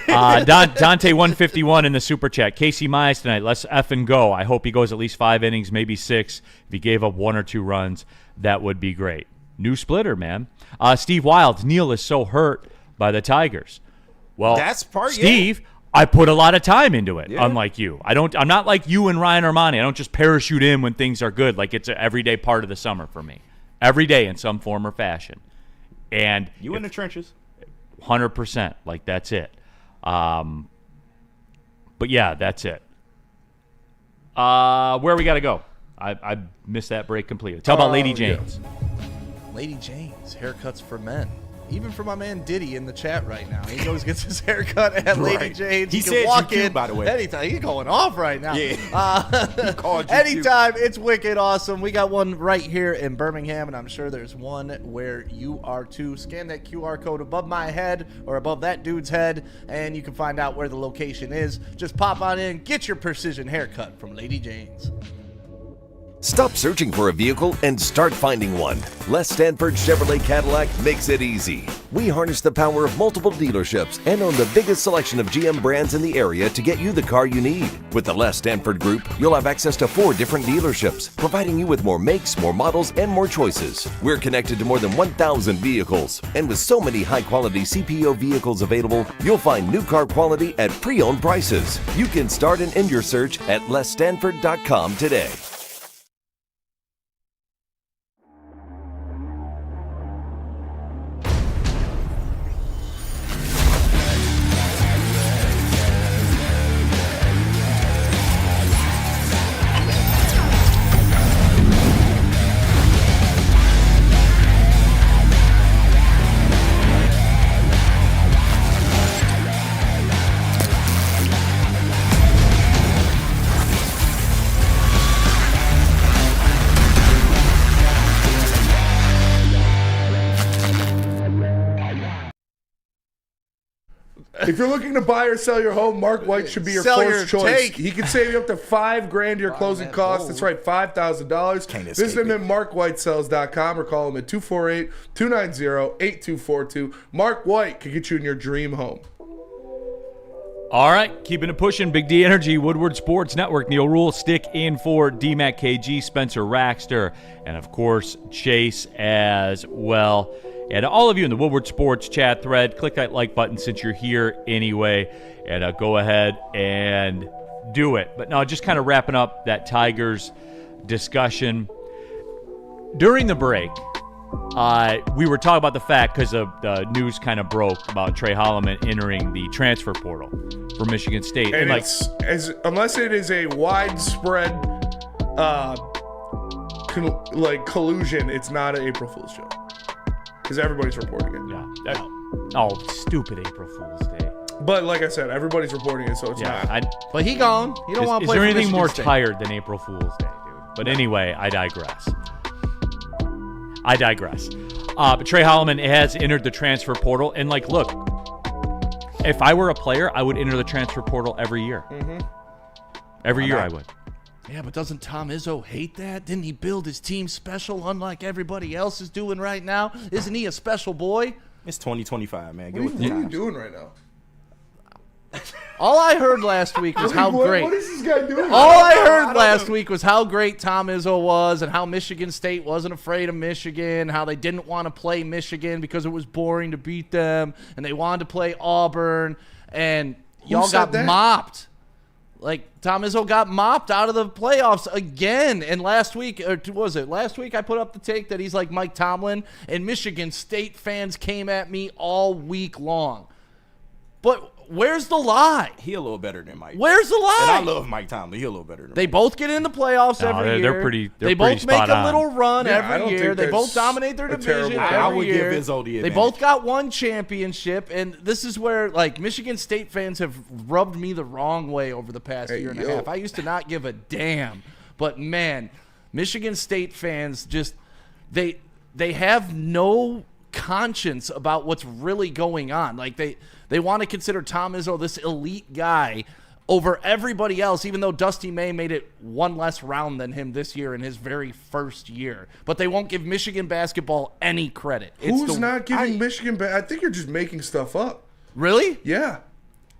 Dante 151 in the super chat. Casey Mize tonight. Let's effing go. I hope he goes at least 5 innings, maybe 6. If he gave up 1 or 2 runs, that would be great. New splitter, man. Steve Wild. Neil is so hurt by the Tigers. Well, That's part. Steve, I put a lot of time into it. Yeah. Unlike you, I'm not like you and Ryan Ermanni. I don't just parachute in when things are good. Like it's an everyday part of the summer for me. Every day in some form or fashion. And You in the trenches. 100%. Like that's it. But yeah, that's it. Where we got to go? I missed that break completely. Tell about Lady Jane's. Lady Jane's, haircuts for men. Even for my man Diddy in the chat right now. He always gets his haircut at Lady Right. Jane's. He You can said walk you cute, in by the way. anytime. He's going off right now. Yeah. He called you Anytime. It's wicked awesome. We got one right here in Birmingham, and I'm sure there's one where you are too. Scan that QR code above my head or above that dude's head, and you can find out where the location is. Just pop on in, get your precision haircut from Lady Jane's. Stop searching for a vehicle and start finding one. Les Stanford Chevrolet Cadillac makes it easy. We harness the power of multiple dealerships and own the biggest selection of GM brands in the area to get you the car you need. With the Les Stanford Group, you'll have access to 4 different dealerships, providing you with more makes, more models, and more choices. We're connected to more than 1,000 vehicles, and with so many high-quality CPO vehicles available, you'll find new car quality at pre-owned prices. You can start and end your search at lesstanford.com today. If you're looking to buy or sell your home, Mark White should be your Sell first your choice. take. He can save you up to $5,000 your closing man, costs. bold. That's right, $5,000. Can't Visit escape him it. at markwhitesells.com or call him at 248-290-8242. Mark White can get you in your dream home. All right, keeping it pushing. Big D Energy, Woodward Sports Network. Neil Rule, stick in for DMAC KG, Spencer Raxter, and of course Chase as well. And all of you in the Woodward Sports chat thread, click that like button since you're here anyway, and go ahead and do it. But now, just kind of wrapping up that Tigers discussion. During the break, we were talking about the fact, because the news kind of broke about Trey Holloman entering the transfer portal for Michigan State. And like, it's, unless it is a widespread collusion, it's not an April Fool's joke. Because everybody's reporting it. oh, stupid April Fool's Day. But like I said, everybody's reporting it, so it's not. But he gone. He don't want to Is play there for anything Michigan more State. tired than April Fool's Day, dude? But anyway, I digress. But Trey Holloman has entered the transfer portal. And, like, look, if I were a player, I would enter the transfer portal every year. Every year I would. Yeah, but doesn't Tom Izzo hate that? Didn't he build his team special unlike everybody else is doing right now? Isn't he a special boy? It's 2025, man. Get What with are the you times. doing right now? All I heard last week was how great. What is this guy doing? All I heard last week was how great Tom Izzo was and how Michigan State wasn't afraid of Michigan, how they didn't want to play Michigan because it was boring to beat them, and they wanted to play Auburn, and y'all said got that? mopped. Like, Tom Izzo got mopped out of the playoffs again. And last week, or was it last week, I put up the take that he's like Mike Tomlin, and Michigan State fans came at me all week long. But where's the lie? He a little better than Mike. Where's the lie? And I love Mike Tomlin. He a little better than They Mike. both get in the playoffs No, every they're year. pretty- they're they pretty both make spot a on. little run Yeah, I don't every year. think They both that's dominate their a division terrible- every I would give year. Izzo the They advantage. both got one championship, and this is where, like, Michigan State fans have rubbed me the wrong way over the past year and a half. I used to not give a damn, but man, Michigan State fans just they have no conscience about what's really going on. Like, they want to consider Tom Izzo this elite guy over everybody else, even though Dusty May made it one less round than him this year in his very first year. But they won't give Michigan basketball any credit. Who's not giving Michigan I think you're just making stuff up. Really? Yeah.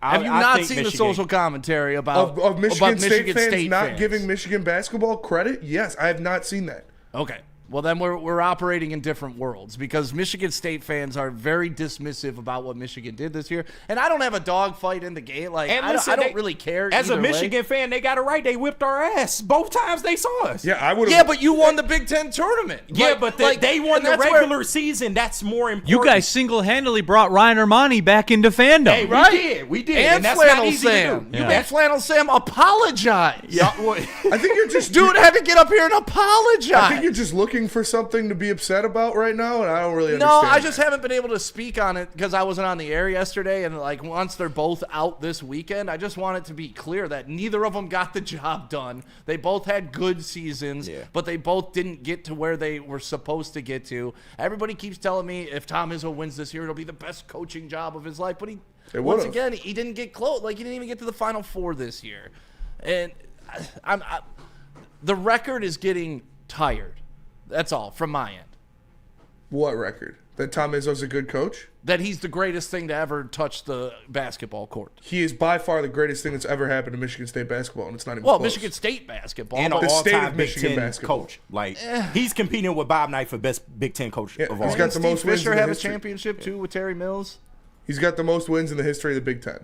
Have you not seen the social commentary about Michigan State fans State not fans? giving Michigan basketball credit? Yes, I have not seen that. Okay. Well, then we're operating in different worlds because Michigan State fans are very dismissive about what Michigan did this year. And I don't have a dogfight in the game. Like, And I listen, don't they- really care. As a either way. Michigan fan, they got it right. They whipped our ass both times they saw us. Yeah, I would have. Yeah, but you won the Big Ten tournament. Yeah, Like- but like, they won and the that's regular where- season. That's more important. You guys single-handedly brought Ryan Ermanni back into fandom. Hey, Right? we did. And that's not Flannel easy Sam. to do. You made Flannel Sam apologize. Yeah. I think you're just Dude had to get up here and apologize. I think you're just looking for something to be upset about right now, and I don't really No, understand. I just haven't been able to speak on it because I wasn't on the air yesterday. And like once they're both out this weekend, I just want it to be clear that neither of them got the job done. They both had good seasons, but they both didn't get to where they were supposed to get to. Everybody keeps telling me if Tom Izzo wins this year, it'll be the best coaching job of his life. But once again, he didn't get close. Like he didn't even get to the Final Four this year. And the record is getting tired. That's all from my end. What record? That Tom Izzo's a good coach? That he's the greatest thing to ever touch the basketball court. He is by far the greatest thing that's ever happened to Michigan State basketball, and it's not even Well, close. Michigan State basketball. And but an The state all-time of Big Michigan Ten basketball. coach. Like, he's competing with Bob Knight for best Big Ten coach Yeah, of all he's time. got the Steve most wins Fisher in the have a history. championship too with Terry Mills. He's got the most wins in the history of the Big Ten.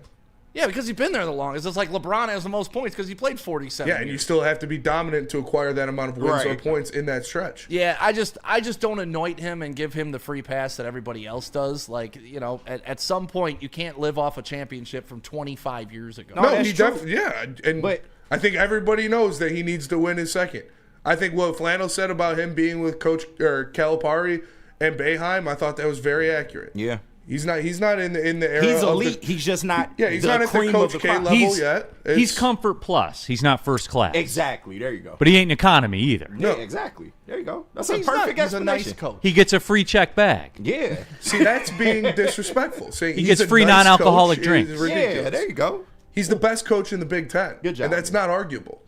Yeah, because he's been there the longest. It's like LeBron has the most points because he played 47 Yeah, and you years. still have to be dominant to acquire that amount of wins or Right. points in that stretch. Yeah, I just don't anoint him and give him the free pass that everybody else does. Like, you know, at some point you can't live off a championship from 25 years ago. No, that's he true. definitely, yeah. And But- I think everybody knows that he needs to win his second. I think what Flannel said about him being with Coach Calipari and Boeheim, I thought that was very accurate. Yeah. He's not in the era He's of elite. the, He's just not yeah, he's the not at the cream Coach of the K crop. level yet. He's It's- comfort plus. He's not first class. Exactly. There you go. But he ain't an economy either. Yeah, exactly. There you go. That's a He's perfect not. He's a nice explanation. coach. He gets a free check bag. Yeah. See, that's being disrespectful. Saying He he's gets a free nice non-alcoholic coach drinks. is ridiculous. Yeah, there you go. He's the best coach in the Big Ten. Good job, And that's not arguable.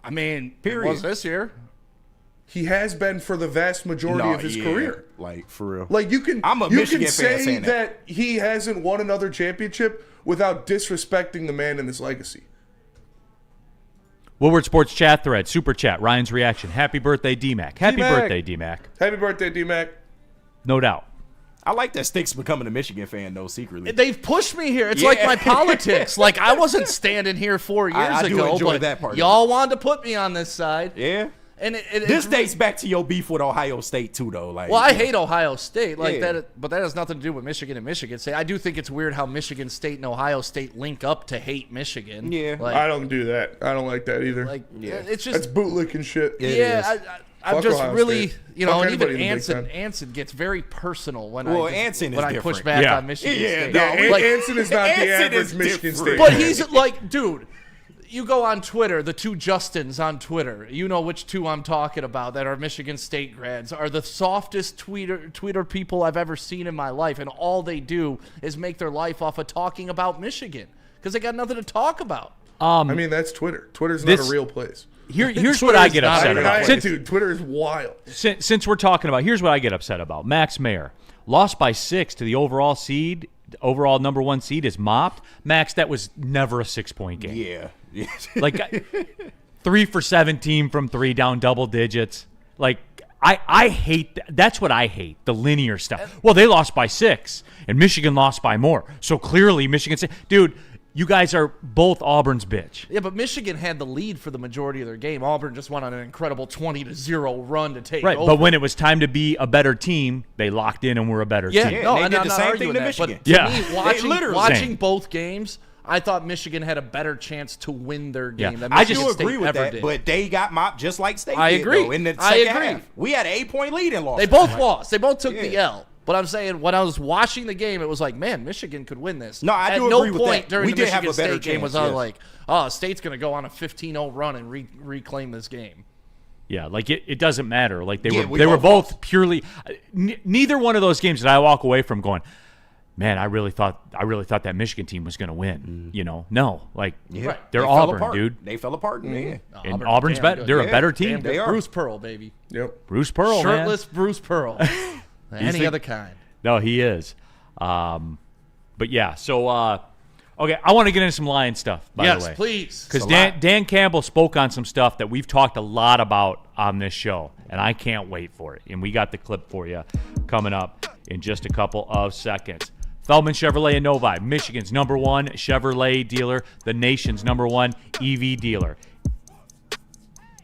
I mean, Period. it was this year. He has been for the vast majority of his career. Like, for real. Like you can, I'm a you Michigan can fan say saying that. he hasn't won another championship without disrespecting the man and his legacy. Woodward Sports chat thread, super chat, Ryan's reaction. Happy birthday, D-Mac. Happy D-Mac. birthday, D-Mac. Happy birthday, D-Mac. No doubt. I like that Stick's becoming a Michigan fan, though, secretly. They've pushed me here. It's Yeah. like my politics. Like I wasn't standing here 4 years I do ago, enjoy but that part of y'all wanted to put me on this side. Yeah. And This dates back to your beef with Ohio State, too, though. Like, Well, I hate Ohio State, like Yeah. that, but that has nothing to do with Michigan and Michigan State. I do think it's weird how Michigan State and Ohio State link up to hate Michigan. Yeah. like, I don't do that. I don't like that either. it's That's just bootlicking shit. yeah. I'm Fuck just Ohio really, State. you know, Fuck and even anybody in the Big Anson gets very personal when Well, I Anson when is I push different. back Yeah. on Michigan Yeah, State. no, Yeah, like, Anson is not the Anson average is Michigan different. State. but fan. he's like, dude, you go on Twitter, the two Justins on Twitter, you know which two I'm talking about that are Michigan State grads, are the softest tweeter people I've ever seen in my life, and all they do is make their life off of talking about Michigan because they got nothing to talk about. I mean, that's Twitter. Twitter's not This- a real place. Here's what I get upset about. Dude, Twitter is wild. Since we're talking about, here's what I get upset about. Max Mayer lost by 6 to the overall seed. Overall number 1 seed is mopped. Max, that was never a 6-point game. Yeah. Like 3 for 17 from 3, down double digits. Like I hate that. That's what I hate, the linear stuff. Well, they lost by 6 and Michigan lost by more. So clearly Michigan State, dude, you guys are both Auburn's bitch. Yeah, but Michigan had the lead for the majority of their game. Auburn just went on an incredible 20-0 run to take Right, over. but when it was time to be a better team, they locked in and were a better Yeah, team. no, they and did I'm the not same arguing thing to that, but Michigan. to Yeah. me, watching, literally watching same. both games, I thought Michigan had a better chance to win their game Yeah. than I Michigan just State agree with ever that, did. but they got mopped just like State I did, agree. though, in the I second agree. half. We had an 8-point lead and lost. They both lost. They both took the Yeah. L. But I'm saying when I was watching the game, it was like, man, Michigan could win this. No, I At do no agree with point that. during We the did have Michigan a better State game was chance, I yes. like, oh, State's going to go on a 15-0 run and reclaim this game. Yeah, like it doesn't matter. Like they Yeah, were we they were both both purely neither one of those games did I walk away from going, man, I really thought that Michigan team was going to win. You know, no, like Yeah. they're They fell Auburn, apart. dude. They fell apart in the end. And Auburn's damn better. good. They're a Yeah, better team. Damn good. They are. Bruce Pearl, baby. Yep. Bruce Pearl, Shirtless man. Bruce Pearl. Any the- other kind. No, he is. But yeah, so all Okay, I want to get into some Lion stuff, by the way. Yes, please. Because Dan Campbell spoke on some stuff that we've talked a lot about on this show, and I can't wait for it. And we got the clip for you coming up in just a couple of seconds. Feldman Chevrolet in Novi, Michigan's #1 Chevrolet dealer, the nation's #1 EV dealer.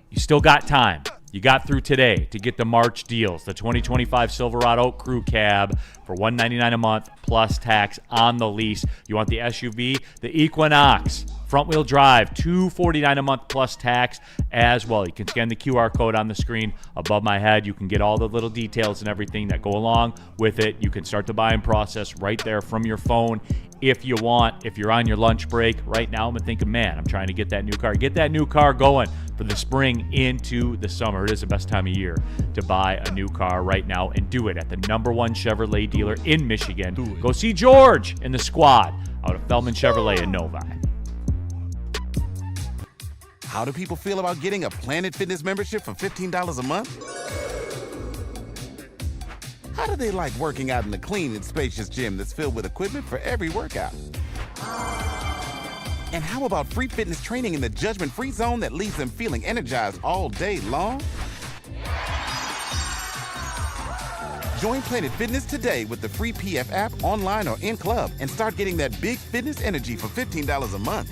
You still got time. You got through today to get the March deals. The 2025 Silverado Crew Cab for $199 a month plus tax on the lease. You want the SUV, the Equinox front-wheel drive, $249 a month plus tax as well. You can scan the QR code on the screen above my head. You can get all the little details and everything that go along with it. You can start the buying process right there from your phone if you want. If you're on your lunch break right now, I'm thinking, man, I'm trying to get that new car. Get that new car going for the spring into the summer. It is the best time of year to buy a new car right now, and do it at the #1 Chevrolet dealer in Michigan. Go see George and the squad out of Feldman Chevrolet in Novi. How do people feel about getting a Planet Fitness membership for $15 a month? How do they like working out in a clean and spacious gym that's filled with equipment for every workout? And how about free fitness training in the judgment-free zone that leaves them feeling energized all day long? Join Planet Fitness today with the free PF app, online or in club, and start getting that big fitness energy for $15 a month.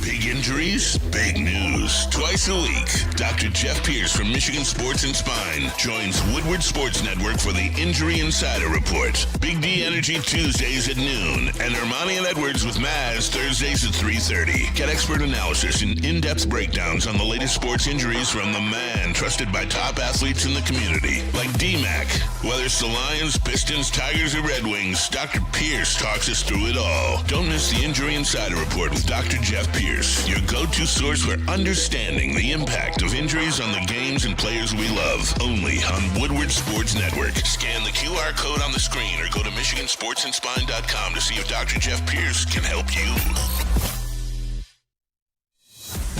Big injuries, big news. Twice a week, Dr. Jeff Pierce from Michigan Sports and Spine joins Woodward Sports Network for the Injury Insider Report. Big D Energy Tuesdays at noon, and Ermanni and Edwards with Maz Thursdays at 3:30. Get expert analysis and in-depth breakdowns on the latest sports injuries from the man trusted by top athletes in the community, like D-Mac. Whether it's the Lions, Pistons, Tigers, or Red Wings, Dr. Pierce talks us through it all. Don't miss the Injury Insider Report with Dr. Jeff Pierce, your go-to source for understanding the impact of injuries on the games and players we love. Only on Woodward Sports Network. Scan the QR code on the screen or go to MichiganSportsandSpine.com to see if Dr. Jeff Pierce can help you.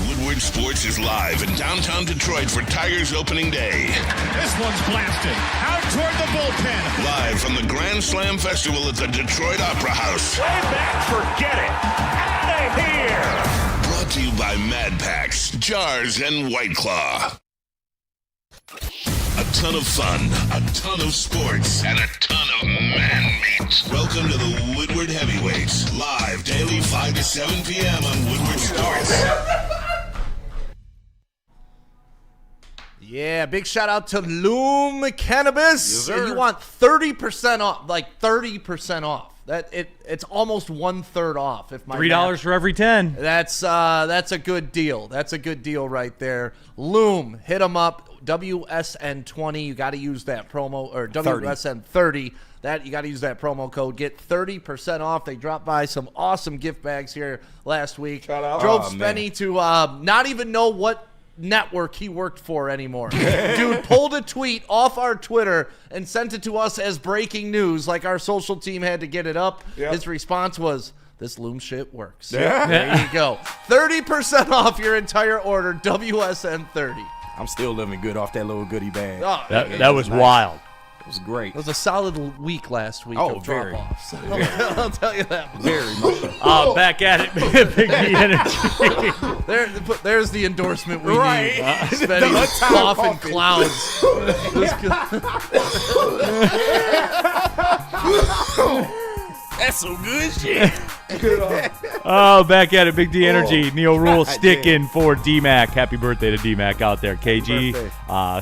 Woodward Sports is live in downtown Detroit for Tigers opening day. This one's blasted out toward the bullpen. Live from the Grand Slam Festival at the Detroit Opera House. Way back, forget it. Out of here. Brought to you by Mad Packs, Jars, and White Claw. A ton of fun, a ton of sports, and a ton of man meat. Welcome to the Woodward Heavyweights, live daily 5 to 7 p.m. on Woodward Sports. Yeah, big shout out to Loom Cannabis. If you want 30% off, like 30% off. It's almost 1/3 off. If my $3 for every 10. That's a good deal. That's a good deal right there. Loom, hit them up. WSN20. You got to use that promo, or WSN30. That you got to use that promo code. Get 30% off. They dropped by some awesome gift bags here last week. Shout out. Drove Spenny to not even know what network he worked for anymore. Dude pulled a tweet off our Twitter and sent it to us as breaking news, like our social team had to get it up. Yep. His response was, "This Loom shit works." Yeah. There you go. 30% off your entire order, WSN30. I'm still living good off that little goodie bag. Oh, That was nice. wild. It was great. it was a solid week last week of very. drop-offs. I'll tell you that. Very much. Back at it, Big D Energy. There's the endorsement we Right. need. Spenny's coughing clouds. That's some good shit. Back at it, Big D Energy. Neil Rule sticking for D-Mac. Happy birthday to D-Mac out there. KG,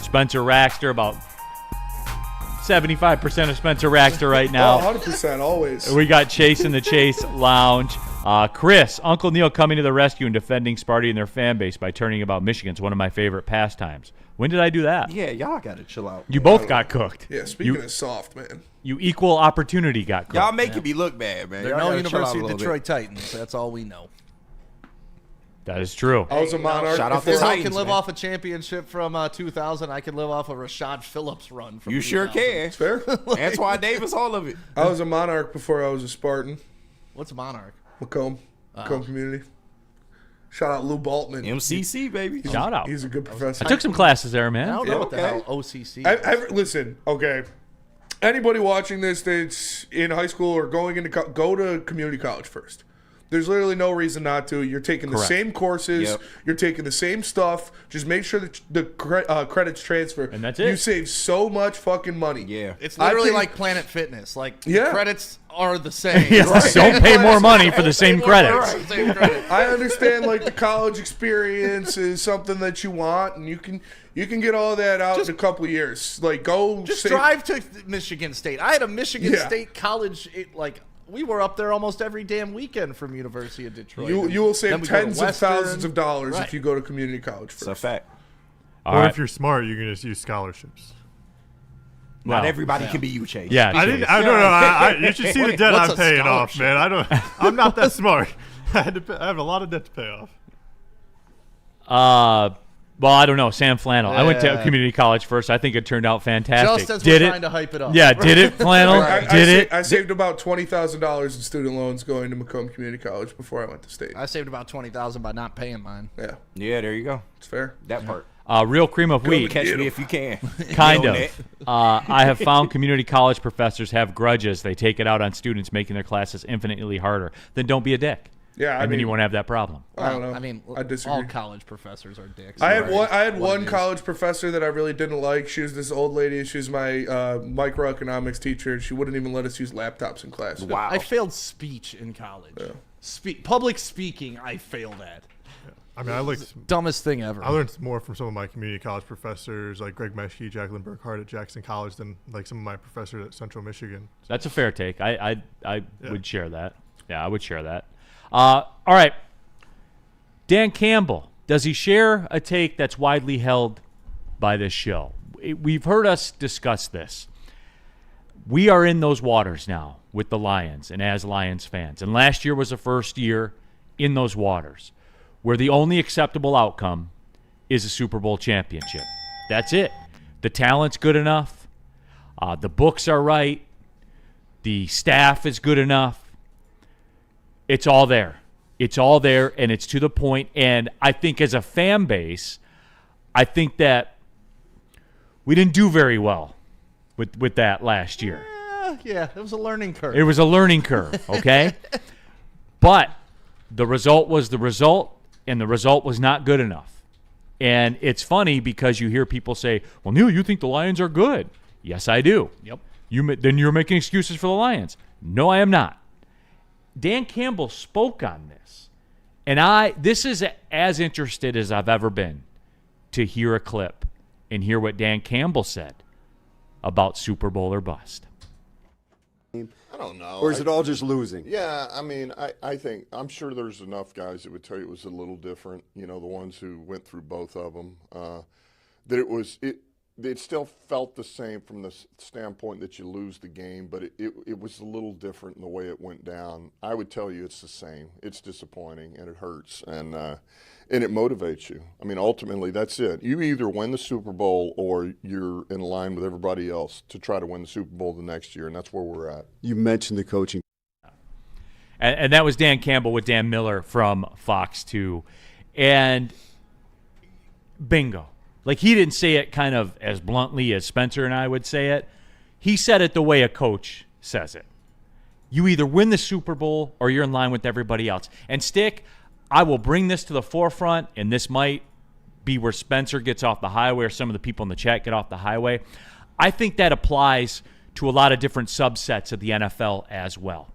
Spencer Raxter, about 75% of Spencer Raxter right now. 100%, always. We got Chase in the Chase Lounge. Chris, Uncle Neil coming to the rescue and defending Sparty and their fan base by turning about Michigan's one of my favorite pastimes. When did I do that? Yeah, y'all got to chill out. You both got cooked. Yeah, speaking of soft, man. You equal opportunity got cooked. Y'all making me look bad, man. They're Y'all no gotta chill out University a of little Detroit bit. Titans. That's all we know. That is true. I was a Monarch. Shout out before- to If I Titans, can live man. off a championship from 2000, I can live off a Rashad Phillips run from You sure 2000. can. Fair. Antoine Davis, all of it. I was a Monarch before I was a Spartan. What's Monarch? Macomb community. Shout out Lou Baltman. MCC, baby. Shout out. He's a good professor. I took some classes there, man. I don't know what the okay. hell OCC is. Listen, okay. anybody watching this that's in high school or going into go to community college first. There's literally no reason not to. You're taking the same courses. Yep. You're taking the same stuff. Just make sure that the credits transfer. And that's it. You save so much fucking money. Yeah. It's literally like Planet Fitness. Like, Yeah. credits are the same. Yes, don't pay more money for the same credits. Right, same credit. I understand like the college experience is something that you want, and you can get all that out in a couple of years. Like Just drive to Michigan State. I had a Michigan State college, we were up there almost every damn weekend from University of Detroit. You will save tens of Western. thousands of dollars Right. if you go to community college first. It's a fact. Or if you're smart, you can just use scholarships. Not Well, everybody can be you, Chase. Yeah. You should see the debt What's I'm a paying off, scholarship? man. I'm not that smart. I have a lot of debt to pay off. Well, I don't know. Sam Flannel. I went to Yeah. community college first. I think it turned out fantastic. Just as did we're it? trying to hype it up. Yeah, did it, Flannel? I saved about $20,000 in student loans going to Macomb Community College before I went to state. I saved about $20,000 by not paying mine. Yeah, Yeah, there you go. it's fair. That part. Real cream of wheat. Catch me if you can. Kind Get on of. it. I have found community college professors have grudges. They take it out on students, making their classes infinitely harder. Then don't be a dick. Yeah, And then you won't have that problem. I don't know. I mean, I disagree. all college professors are dicks. I had Right. one it is. college professor that I really didn't like. She was this old lady. She was my microeconomics teacher. She wouldn't even let us use laptops in class. Wow. I failed speech in college. Public speaking, I failed at. I mean, Dumbest thing ever. I learned more from some of my community college professors, like Greg Meschke, Jacqueline Burkhart at Jackson College, than like some of my professors at Central Michigan. That's a fair take. I would share that. Yeah, I would share that. All right. Dan Campbell, does he share a take that's widely held by this show? We've heard us discuss this. We are in those waters now with the Lions and as Lions fans. And last year was the first year in those waters where the only acceptable outcome is a Super Bowl championship. That's it. The talent's good enough. The books are right. The staff is good enough. It's all there. It's all there, and it's to the point. And I think as a fan base, I think that we didn't do very well with that last year. Yeah, it was a learning curve. It was a learning curve, okay? But the result was the result, and the result was not good enough. And it's funny because you hear people say, well, Neil, you think the Lions are good. Yes, I do. Yep. Then you're making excuses for the Lions. No, I am not. Dan Campbell spoke on this. And this is as interested as I've ever been to hear a clip and hear what Dan Campbell said about Super Bowl or bust. I don't know. Or is it all just losing? Yeah, I mean, I think, I'm sure there's enough guys that would tell you it was a little different, you know, the ones who went through both of them, that it still felt the same from the standpoint that you lose the game, but it was a little different in the way it went down. I would tell you it's the same. It's disappointing, and it hurts, and it motivates you. I mean, ultimately, that's it. You either win the Super Bowl or you're in line with everybody else to try to win the Super Bowl the next year, and that's where we're at. You mentioned the coaching. And that was Dan Campbell with Dan Miller from Fox 2. And bingo. Like, he didn't say it kind of as bluntly as Spencer and I would say it. He said it the way a coach says it. You either win the Super Bowl or you're in line with everybody else. And Stick, I will bring this to the forefront, and this might be where Spencer gets off the highway or some of the people in the chat get off the highway. I think that applies to a lot of different subsets of the NFL as well.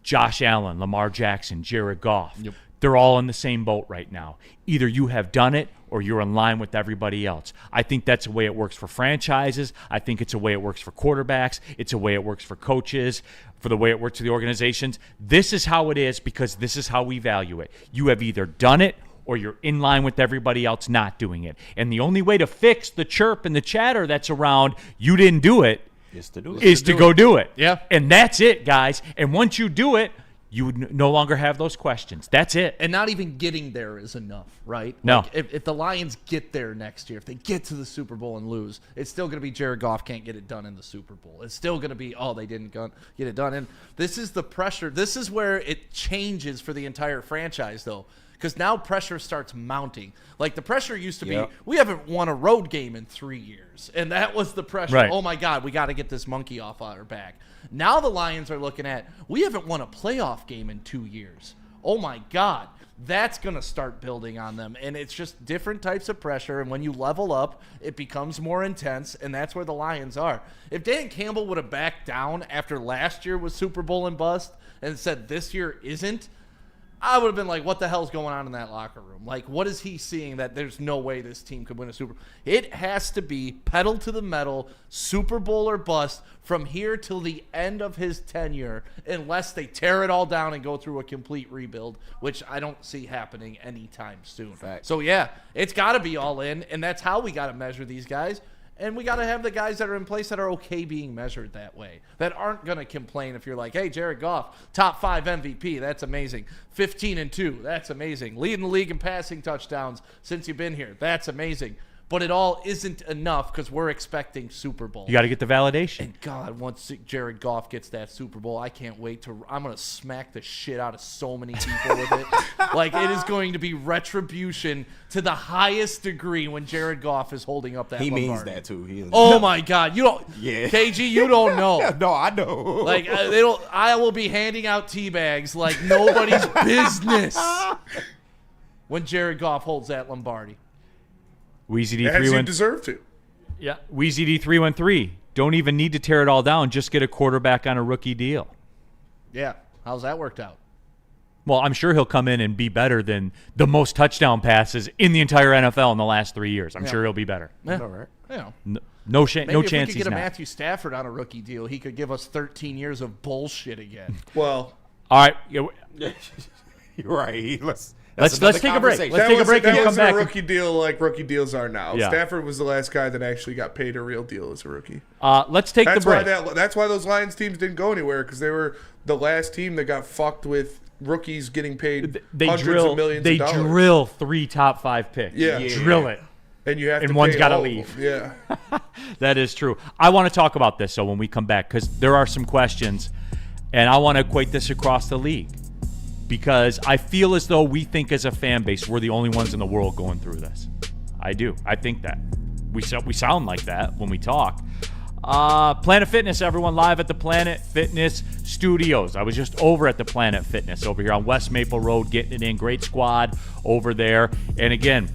Josh Allen, Lamar Jackson, Jared Goff. Yep. They're all in the same boat right now. Either you have done it or you're in line with everybody else. I think that's the way it works for franchises. I think it's the way it works for quarterbacks. It's the way it works for coaches, for the way it works for the organizations. This is how it is because this is how we value it. You have either done it or you're in line with everybody else not doing it. And the only way to fix the chirp and the chatter that's around you didn't do it is to do it. Is to go do it. Yeah. And that's it, guys. And once you do it, you would no longer have those questions. That's it. And not even getting there is enough, right? No. Like if the Lions get there next year, if they get to the Super Bowl and lose, it's still going to be Jared Goff can't get it done in the Super Bowl. It's still going to be, they didn't get it done. And this is the pressure. This is where it changes for the entire franchise, though. because now pressure starts mounting. Like the pressure used to be, we haven't won a road game in 3 years, and that was the pressure. Right. Oh my God, we got to get this monkey off our back. Now the Lions are looking at, we haven't won a playoff game in 2 years. Oh my God. That's going to start building on them, and it's just different types of pressure, and when you level up, it becomes more intense, and that's where the Lions are. If Dan Campbell would have backed down after last year was Super Bowl and bust and said this year isn't, I would have been like, what the hell's going on in that locker room? Like, what is he seeing that there's no way this team could win a Super Bowl? It has to be pedal to the metal, Super Bowl or bust from here till the end of his tenure, unless they tear it all down and go through a complete rebuild, which I don't see happening anytime soon. Fact. So, yeah, it's got to be all in, and that's how we got to measure these guys. And we got to have the guys that are in place that are okay being measured that way, that aren't going to complain if you're like, hey, Jared Goff, top 5 MVP. That's amazing. 15-2. That's amazing. Leading the league in passing touchdowns since you've been here. That's amazing. But it all isn't enough because we're expecting Super Bowl. You got to get the validation. And God, once Jared Goff gets that Super Bowl, I can't wait to. I'm going to smack the shit out of so many people with it. Like, it is going to be retribution to the highest degree when Jared Goff is holding up that. He Lombardi. means that too. He is. Oh my God, you don't. Yeah. KG, you don't know. No, I know. Like I will be handing out tea bags like nobody's business when Jared Goff holds that Lombardi. Weezy As you D313. deserve to. Yeah. Weezy D313. Don't even need to tear it all down. Just get a quarterback on a rookie deal. Yeah. How's that worked out? Well, I'm sure he'll come in and be better than the most touchdown passes in the entire NFL in the last 3 years. I'm sure he'll be better. Yeah. All right. Yeah. No Maybe chance if we could he's get a not. Matthew Stafford on a rookie deal, he could give us 13 years of bullshit again. Well, All right. You're right. Let's take a break. Let's that take a break and that come wasn't back. a rookie deal like rookie deals are now. Yeah. Stafford was the last guy that actually got paid a real deal as a rookie. Let's take the break. That's why those Lions teams didn't go anywhere, because they were the last team that got fucked with rookies getting paid hundreds of millions of dollars. They drill 3 top 5 picks. Yeah. Drill it. And you have and to one's pay got to all of leave. them. Yeah. That is true. I want to talk about this, though, when we come back, because there are some questions, and I want to equate this across the league, because I feel as though we think as a fan base we're the only ones in the world going through this. I do. I think that. We sound like that when we talk. Planet Fitness, everyone, live at the Planet Fitness Studios. I was just over at the Planet Fitness over here on West Maple Road, getting it in. Great squad over there. And again,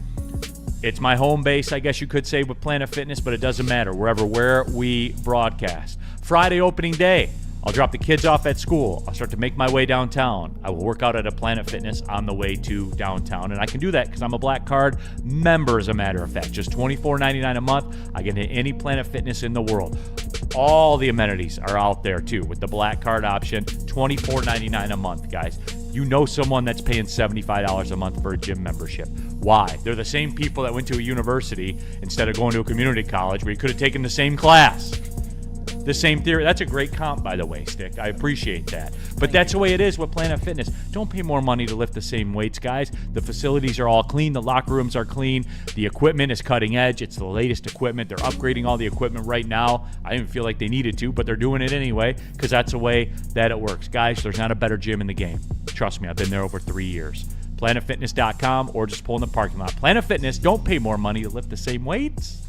it's my home base, I guess you could say, with Planet Fitness, but it doesn't matter, where we broadcast. Friday opening day, I'll drop the kids off at school. I'll start to make my way downtown. I will work out at a Planet Fitness on the way to downtown, and I can do that because I'm a Black Card member, as a matter of fact. Just $24.99 a month. I get into any Planet Fitness in the world. All the amenities are out there, too, with the Black Card option. $24.99 a month, guys. You know someone that's paying $75 a month for a gym membership. Why? They're the same people that went to a university instead of going to a community college where you could have taken the same class. The same theory. That's a great comp, by the way, Stick. I appreciate that. But that's the way it is with Planet Fitness. Don't pay more money to lift the same weights, guys. The facilities are all clean. The locker rooms are clean. The equipment is cutting edge. It's the latest equipment. They're upgrading all the equipment right now. I didn't feel like they needed to, but they're doing it anyway because that's the way that it works. Guys, there's not a better gym in the game. Trust me, I've been there over 3 years. PlanetFitness.com or just pull in the parking lot. Planet Fitness, don't pay more money to lift the same weights.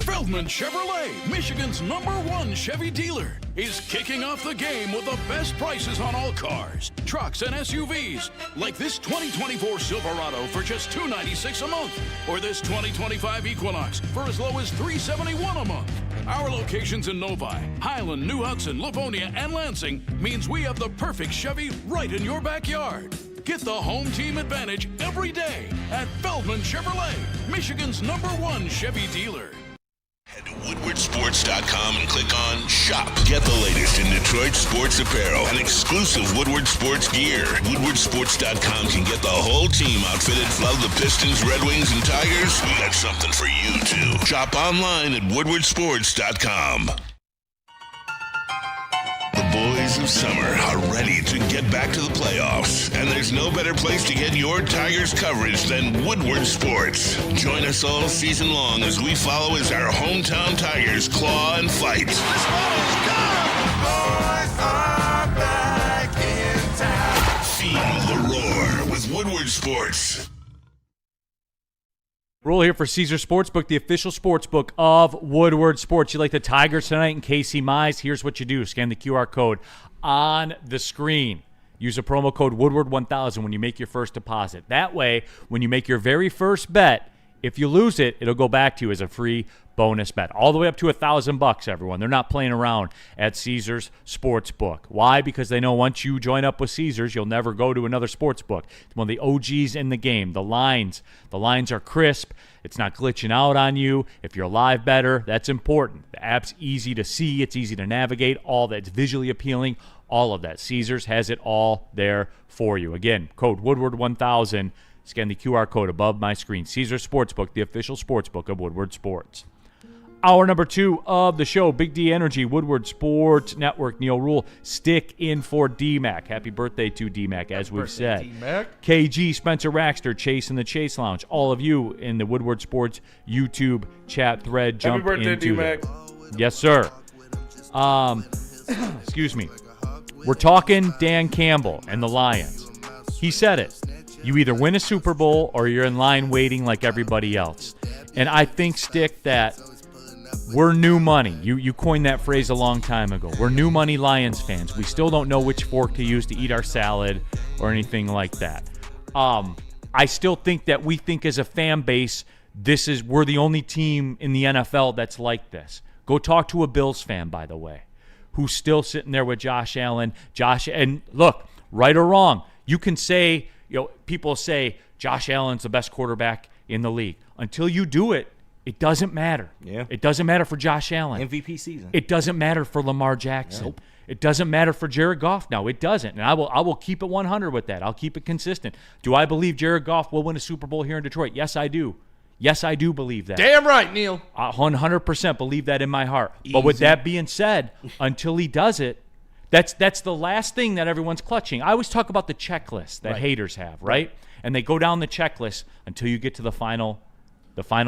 Feldman Chevrolet, Michigan's #1 Chevy dealer, is kicking off the game with the best prices on all cars, trucks, and SUVs, like this 2024 Silverado for just $296 a month, or this 2025 Equinox for as low as $371 a month. Our locations in Novi, Highland, New Hudson, Livonia, and Lansing means we have the perfect Chevy right in your backyard. Get the home team advantage every day at Feldman Chevrolet, Michigan's #1 Chevy dealer. Head to WoodwardSports.com and click on Shop. Get the latest in Detroit sports apparel and exclusive Woodward sports gear. WoodwardSports.com can get the whole team outfitted. Love the Pistons, Red Wings, and Tigers? We got something for you, too. Shop online at WoodwardSports.com. The boys of summer are ready to get back to the playoffs, and there's no better place to get your Tigers coverage than Woodward Sports. Join us all season long as we follow as our hometown Tigers claw and fight. This ball is gone! The boys are back in town. Feel the roar with Woodward Woodward Sports. Rule here for Caesar Sportsbook, the official sportsbook of Woodward Sports. You like the Tigers tonight and Casey Mize? Here's what you do. Scan the QR code on the screen. Use a promo code Woodward1000 when you make your first deposit. That way, when you make your very first bet, if you lose it, it'll go back to you as a free bonus bet. All the way up to $1,000, everyone. They're not playing around at Caesars Sportsbook. Why? Because they know once you join up with Caesars, you'll never go to another sportsbook. It's one of the OGs in the game. The lines are crisp. It's not glitching out on you. If you're a live bettor, that's important. The app's easy to see. It's easy to navigate. All that's visually appealing. All of that. Caesars has it all there for you. Again, code Woodward1000. Scan the QR code above my screen. Caesars Sportsbook, the official sportsbook of Woodward Sports. Hour number 2 of the show, Big D Energy, Woodward Sports Network. Neil Rule, stick in for D-Mac. Happy birthday to D-Mac, as we've said. D-Mac. KG, Spencer Raxter, Chase in the Chase Lounge. All of you in the Woodward Sports YouTube chat thread, jump Happy birthday, into D-Mac. it. Yes, sir. Excuse me. We're talking Dan Campbell and the Lions. He said it. You either win a Super Bowl or you're in line waiting like everybody else. And I think, Stick, that we're new money. You coined that phrase a long time ago. We're new money Lions fans. We still don't know which fork to use to eat our salad or anything like that. I still think that we think as a fan base, we're the only team in the NFL that's like this. Go talk to a Bills fan, by the way, who's still sitting there with Josh Allen. And look, right or wrong, you can say, people say Josh Allen's the best quarterback in the league. Until you do it, it doesn't matter. Yeah. It doesn't matter for Josh Allen. MVP season. It doesn't matter for Lamar Jackson. Nope. It doesn't matter for Jared Goff now. It doesn't. And I will keep it 100 with that. I'll keep it consistent. Do I believe Jared Goff will win a Super Bowl here in Detroit? Yes, I do. Yes, I do believe that. Damn right, Neil. I 100% believe that in my heart. Easy. But with that being said, until he does it, that's the last thing that everyone's clutching. I always talk about the checklist that haters have, right? And they go down the checklist until you get to the final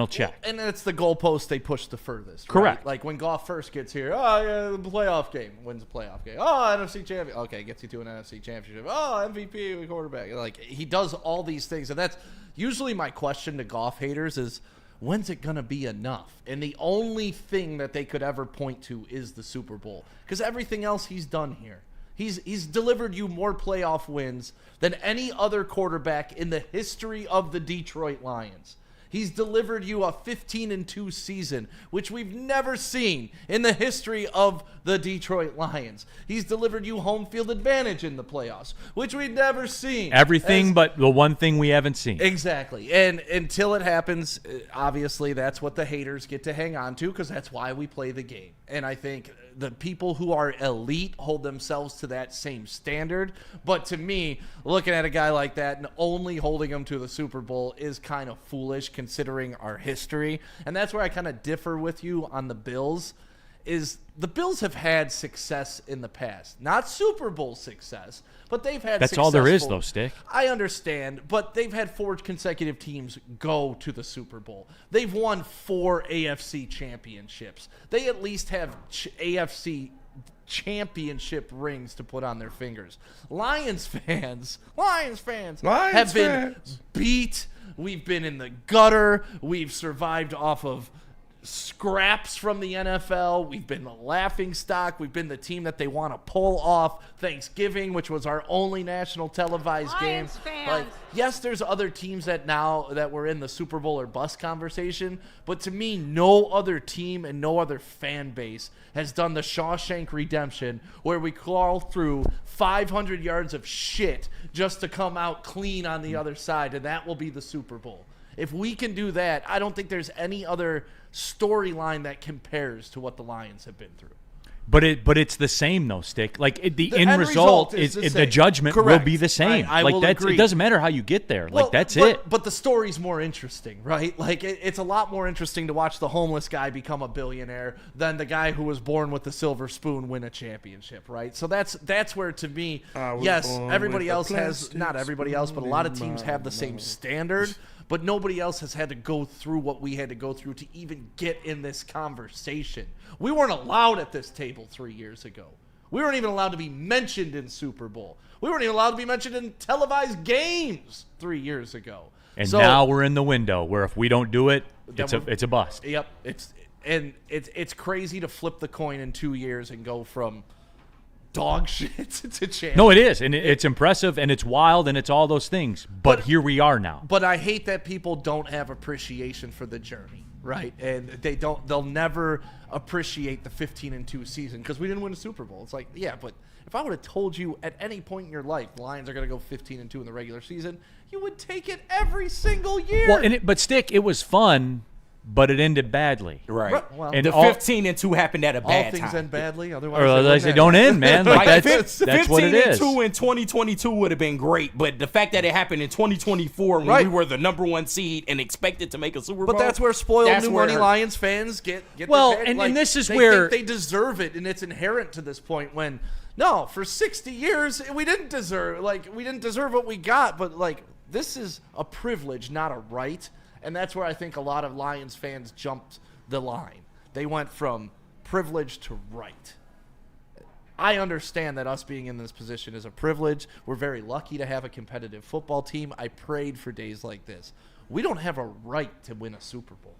check. And it's the goalpost they push the furthest. Right? Correct. Like when Goff first gets here, the playoff game, wins the playoff game. Oh, NFC champion. Okay, gets you to an NFC championship. Oh, MVP quarterback. Like he does all these things, and that's usually my question to Goff haters is, when's it going to be enough? And the only thing that they could ever point to is the Super Bowl. Because everything else he's done here. He's delivered you more playoff wins than any other quarterback in the history of the Detroit Lions. He's delivered you a 15-2 season, which we've never seen in the history of the Detroit Lions. He's delivered you home field advantage in the playoffs, which we've never seen. Everything but the one thing we haven't seen. Exactly. And until it happens, obviously that's what the haters get to hang on to because that's why we play the game. And I think the people who are elite hold themselves to that same standard. But to me, looking at a guy like that and only holding him to the Super Bowl is kind of foolish considering our history. And that's where I kind of differ with you on the Bills. Is the Bills have had success in the past. Not Super Bowl success, but they've had That's all there is, though, Stick. I understand, but they've had 4 consecutive teams go to the Super Bowl. They've won 4 AFC championships. They at least have AFC championship rings to put on their fingers. Lions fans have been beat. We've been in the gutter. We've survived off of scraps from the NFL. We've been the laughing stock. We've been the team that they want to pull off Thanksgiving, which was our only national televised game. Like, yes, there's other teams that were in the Super Bowl or bust conversation, but to me, no other team and no other fan base has done the Shawshank Redemption where we crawl through 500 yards of shit just to come out clean on the other side, and that will be the Super Bowl. If we can do that, I don't think there's any other storyline that compares to what the Lions have been through. But it's the same though, Stick. Like the end result is the judgment will be the same. I will agree. It doesn't matter how you get there. Well, that's it. But the story's more interesting, right? Like it's a lot more interesting to watch the homeless guy become a billionaire than the guy who was born with the silver spoon win a championship, right? So that's where, to me, yes, everybody else has, not everybody else, but a lot of teams have the same standard. But nobody else has had to go through what we had to go through to even get in this conversation. We weren't allowed at this table 3 years ago. We weren't even allowed to be mentioned in Super Bowl. We weren't even allowed to be mentioned in televised games 3 years ago. And now we're in the window where if we don't do it, it's a bust. Yep. It's crazy to flip the coin in 2 years and go from dog shit to champion. No, it is. And it's impressive and it's wild and it's all those things. But here we are now. But I hate that people don't have appreciation for the journey, right? And they'll never appreciate the 15-2 season because we didn't win a Super Bowl. It's like, yeah, but if I would have told you at any point in your life the Lions are going to go 15-2 in the regular season, you would take it every single year. Well, but Stick, it was fun, but it ended badly. Right. Well, and the 15-2 happened at a bad all things time. end badly. Otherwise, or they don't end, man. Like that's what it is. 15-2 in 2022 would have been great, but the fact that it happened in 2024 when we were the number 1 seed and expected to make a Super Bowl. But that's where spoiled new money Lions fans get well, their and this is they where think they deserve it, and it's inherent to this point when no, for 60 years we didn't deserve what we got, but this is a privilege, not a right. And that's where I think a lot of Lions fans jumped the line. They went from privilege to right. I understand that us being in this position is a privilege. We're very lucky to have a competitive football team. I prayed for days like this. We don't have a right to win a Super Bowl.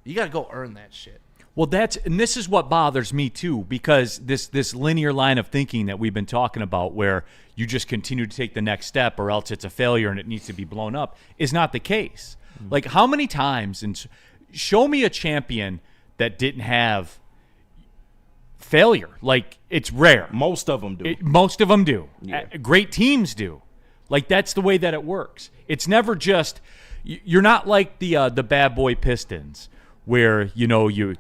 You got to go earn that shit. Well, this is what bothers me too, because this linear line of thinking that we've been talking about, where you just continue to take the next step, or else it's a failure and it needs to be blown up, is not the case. Like, how many times, and show me a champion that didn't have failure. Like, it's rare. Most of them do. Most of them do. Yeah. Great teams do. Like, that's the way that it works. It's never just you're not like the bad boy Pistons, where you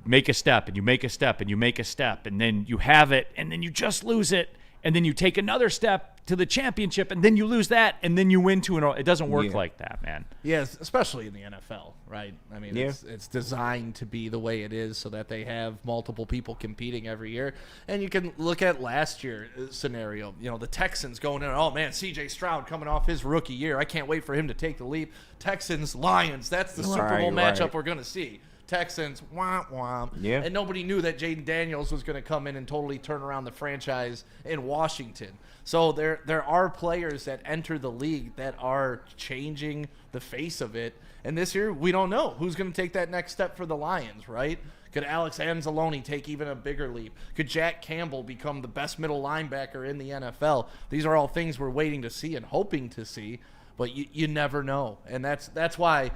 make a step and you make a step and you make a step and then you have it and then you just lose it and then you take another step to the championship and then you lose that and then you win 2-0. It doesn't work like that, man. Yes, especially in the NFL, right? I mean, it's designed to be the way it is so that they have multiple people competing every year. And you can look at last year's scenario. The Texans going in, oh man, C.J. Stroud coming off his rookie year. I can't wait for him to take the leap. Texans, Lions, that's the Super Bowl matchup we're going to see. Texans, womp womp. Yeah. And nobody knew that Jaden Daniels was going to come in and totally turn around the franchise in Washington. So there are players that enter the league that are changing the face of it. And this year, we don't know who's going to take that next step for the Lions, right? Could Alex Anzalone take even a bigger leap? Could Jack Campbell become the best middle linebacker in the NFL? These are all things we're waiting to see and hoping to see, but you never know. And that's why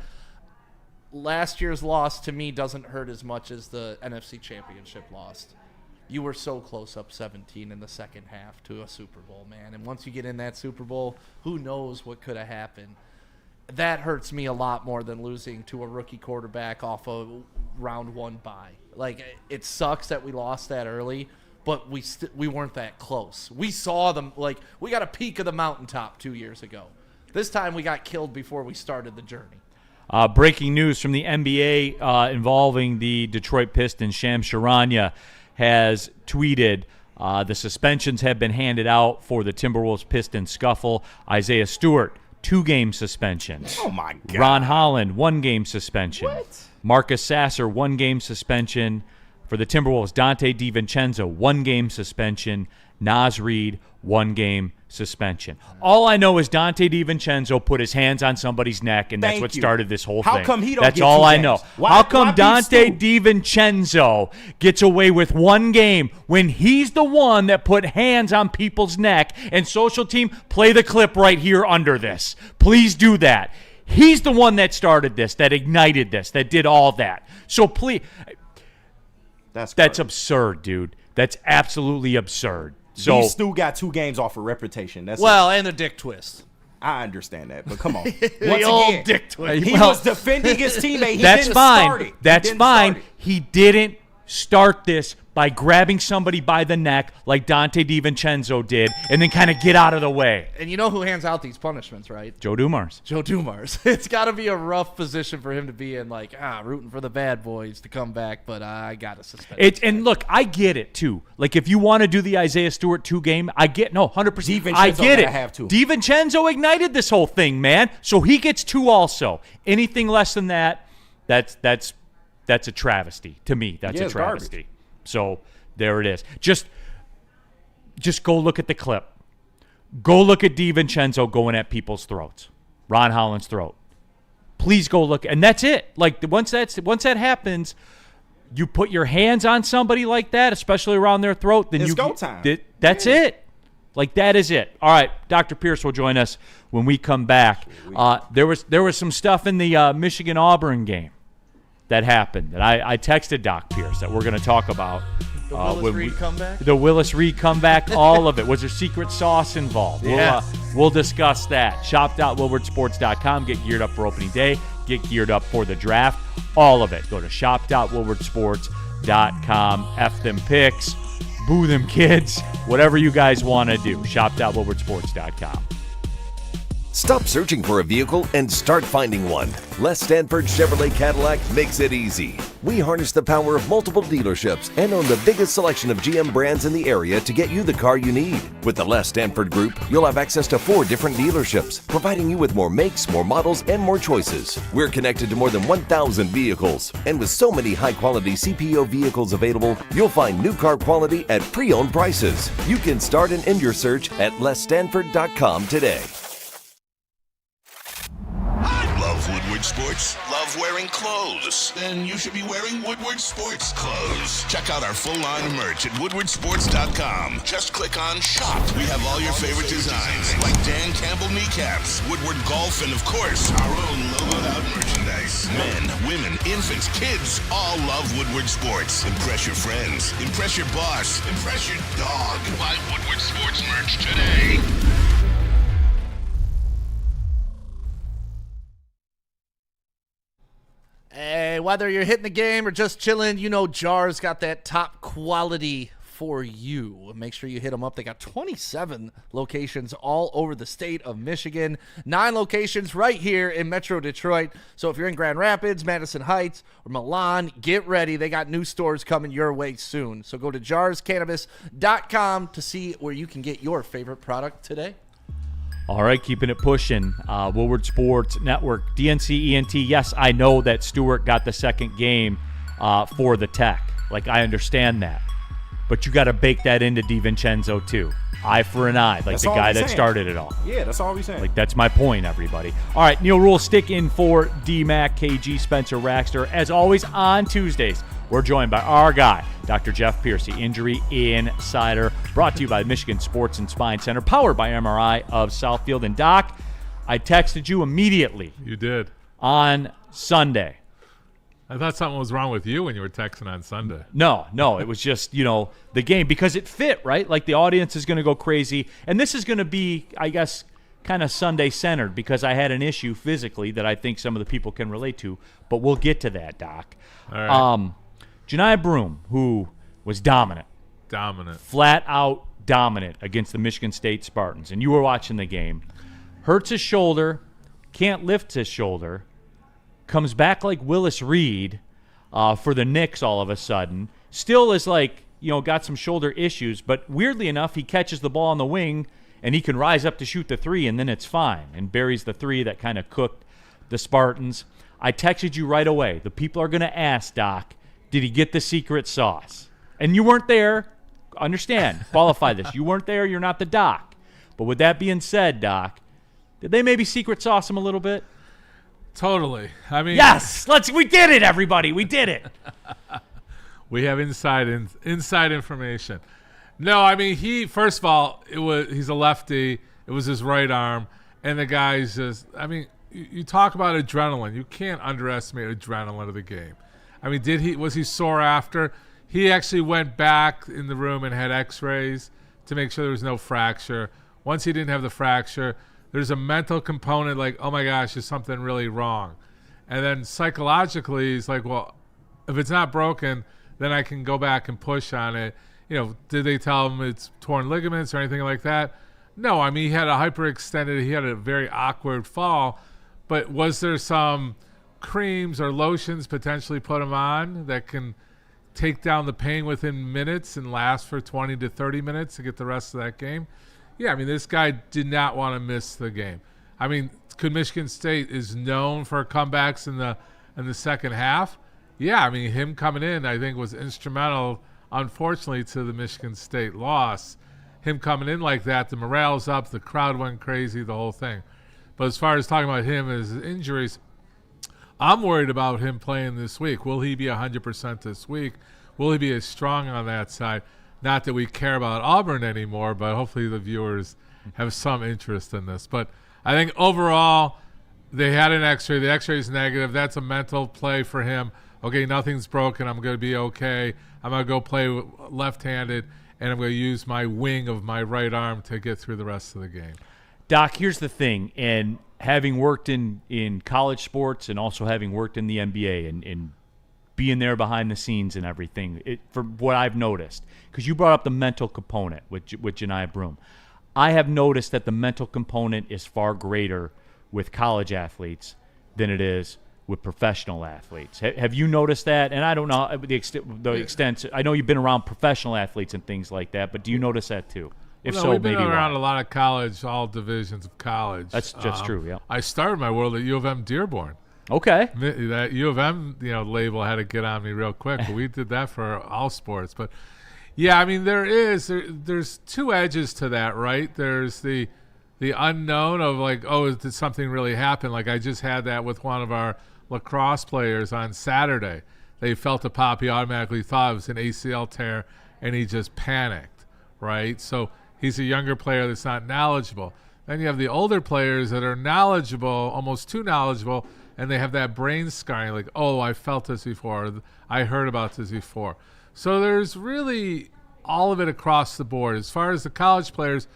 last year's loss to me doesn't hurt as much as the NFC Championship loss. You were so close up 17 in the second half to a Super Bowl, man. And once you get in that Super Bowl, who knows what could have happened. That hurts me a lot more than losing to a rookie quarterback off a round 1 bye. Like, it sucks that we lost that early, but we weren't that close. We saw them, we got a peak of the mountaintop 2 years ago. This time we got killed before we started the journey. Breaking news from the NBA involving the Detroit Pistons. Shams Charania has tweeted the suspensions have been handed out for the Timberwolves-Pistons scuffle. Isaiah Stewart, 2-game suspension. Oh, my God. Ron Holland, 1-game suspension. What? Marcus Sasser, 1-game suspension. For the Timberwolves, Dante DiVincenzo, 1-game suspension. Naz Reid, 1-game suspension. All I know is Dante DiVincenzo put his hands on somebody's neck, and that's what started this whole thing. How come he don't That's get all 2 I games? know. Why- How come why be Dante Stu? DiVincenzo gets away with 1 game when he's the one that put hands on people's neck? And social team, play the clip right here under this. Please do that. He's the one that started this, that ignited this, that did all that. So please, that's absurd, dude. That's absolutely absurd. So Stu got 2 games off of reputation. That's and the dick twist. I understand that, but come on. The old dick twist. He was defending his teammate. He that's didn't fine. start it. That's fine. He didn't start this by grabbing somebody by the neck like Dante DiVincenzo did and then kind of get out of the way. And you know who hands out these punishments, right? Joe Dumars. Joe Dumars. It's got to be a rough position for him to be in, rooting for the bad boys to come back, but I got to suspend it. And look, I get it, too. Like, if you want to do the Isaiah Stewart 2-game, 100%. I get it. Have to. DiVincenzo ignited this whole thing, man. So he gets 2 also. Anything less than that, that's a travesty to me. That's a travesty. Garbage. So there it is. Just just go look at the clip. Go look at DiVincenzo going at people's throats, Ron Holland's throat. Please go look, and that's it. Like once that happens, you put your hands on somebody like that, especially around their throat, then it's go time. That's it. Like that is it. All right, Dr. Pierce will join us when we come back. There was some stuff in the Michigan-Auburn game that happened that I texted Doc Pierce that we're going to talk about. The Willis Reed comeback? The Willis Reed comeback, all of it. Was there secret sauce involved? Yes. We'll discuss that. Shop.woodwardsports.com. Get geared up for opening day. Get geared up for the draft. All of it. Go to shop.woodwardsports.com. F them picks. Boo them kids. Whatever you guys want to do. Shop.woodwardsports.com. Stop searching for a vehicle and start finding one. Les Stanford Chevrolet Cadillac makes it easy. We harness the power of multiple dealerships and own the biggest selection of GM brands in the area to get you the car you need. With the Les Stanford Group, you'll have access to 4 different dealerships, providing you with more makes, more models, and more choices. We're connected to more than 1,000 vehicles. And with so many high-quality CPO vehicles available, you'll find new car quality at pre-owned prices. You can start and end your search at lesstanford.com today. Love Woodward Sports? Love wearing clothes? Then you should be wearing Woodward Sports clothes. Check out our full line of merch at woodwardsports.com. Just click on Shop. We have all your favorite designs, like Dan Campbell kneecaps, Woodward Golf, and of course, our own logoed out merchandise. Men, women, infants, kids all love Woodward Sports. Impress your friends. Impress your boss. Impress your dog. Buy Woodward Sports merch today. Hey, whether you're hitting the game or just chilling, you know Jars got that top quality for you. Make sure you hit them up. They got 27 locations all over the state of Michigan, 9 locations right here in Metro Detroit. So if you're in Grand Rapids, Madison Heights, or Milan, get ready. They got new stores coming your way soon. So go to jarscannabis.com to see where you can get your favorite product today. All right, keeping it pushing. Woodward Sports Network, DNC ENT. Yes, I know that Stewart got the second game for the Tech. Like, I understand that. But you got to bake that into DiVincenzo, too. Eye for an eye, like that's the guy that started it all. Yeah, that's all we're saying. Like, that's my point, everybody. All right, Neil Rule, stick in for D-Mac, KG, Spencer Raxter. As always, on Tuesdays, we're joined by our guy, Dr. Jeff Pierce, the Injury Insider, brought to you by Michigan Sports and Spine Center, powered by Amon-Ra of Southfield. And, Doc, I texted you immediately. You did. On Sunday. I thought something was wrong with you when you were texting on Sunday. No, it was just, the game, because it fit, right? Like, the audience is going to go crazy. And this is going to be, I guess, kind of Sunday-centered, because I had an issue physically that I think some of the people can relate to. But we'll get to that, Doc. All right. Janai Broom, who was dominant. Flat out dominant against the Michigan State Spartans. And you were watching the game. Hurts his shoulder, can't lift his shoulder, comes back like Willis Reed for the Knicks all of a sudden. Still is got some shoulder issues, but weirdly enough, he catches the ball on the wing and he can rise up to shoot the three, and then it's fine, and buries the three that kind of cooked the Spartans. I texted you right away. The people are going to ask, Doc, did he get the secret sauce? And you weren't there. Understand. Qualify this. You weren't there. You're not the doc. But with that being said, Doc, did they maybe secret sauce him a little bit? Totally. I mean, yes. We did it, everybody. We did it. We have inside information. No, I mean, first of all, he's a lefty. It was his right arm, and the guy's just. I mean, you talk about adrenaline. You can't underestimate adrenaline of the game. I mean, was he sore after? He actually went back in the room and had x-rays to make sure there was no fracture. Once he didn't have the fracture, there's a mental component like, oh my gosh, is something really wrong? And then psychologically, he's like, well, if it's not broken, then I can go back and push on it. Did they tell him it's torn ligaments or anything like that? No, I mean, he had a very awkward fall, but was there some creams or lotions potentially put him on that can take down the pain within minutes and last for 20 to 30 minutes to get the rest of that game? Yeah, I mean, this guy did not want to miss the game. I mean, Michigan State is known for comebacks in the second half. Yeah, I mean, him coming in, I think, was instrumental, unfortunately, to the Michigan State loss. him coming in like that, the morale's up, the crowd went crazy, the whole thing. But as far as talking about him and his injuries, I'm worried about him playing this week. Will he be 100% this week? Will he be as strong on that side? Not that we care about Auburn anymore, but hopefully the viewers have some interest in this. But I think overall, they had an x-ray. The x-ray is negative. That's a mental play for him. Okay, nothing's broken. I'm going to be okay. I'm going to go play left-handed, and I'm going to use my wing of my right arm to get through the rest of the game. Doc, here's the thing, and having worked in college sports and also having worked in the NBA and being there behind the scenes and everything, from what I've noticed, because you brought up the mental component with Janiyah Broome, I have noticed that the mental component is far greater with college athletes than it is with professional athletes. Have you noticed that? And I don't know the extent. I know you've been around professional athletes and things like that, but do you notice that too? If Well, so, we've been maybe around why? a lot of college, all divisions of college. That's just true, yeah. I started my world at U of M Dearborn. Okay. That U of M, label had to get on me real quick, but we did that for all sports. But yeah, I mean, there's two edges to that, right? There's the unknown of like, oh, did something really happen? Like I just had that with one of our lacrosse players on Saturday. They felt a pop. He automatically thought it was an ACL tear, and he just panicked, right? So he's a younger player that's not knowledgeable. Then you have the older players that are knowledgeable, almost too knowledgeable, and they have that brain scarring, like, oh, I felt this before. I heard about this before. So there's really all of it across the board. As far as the college players,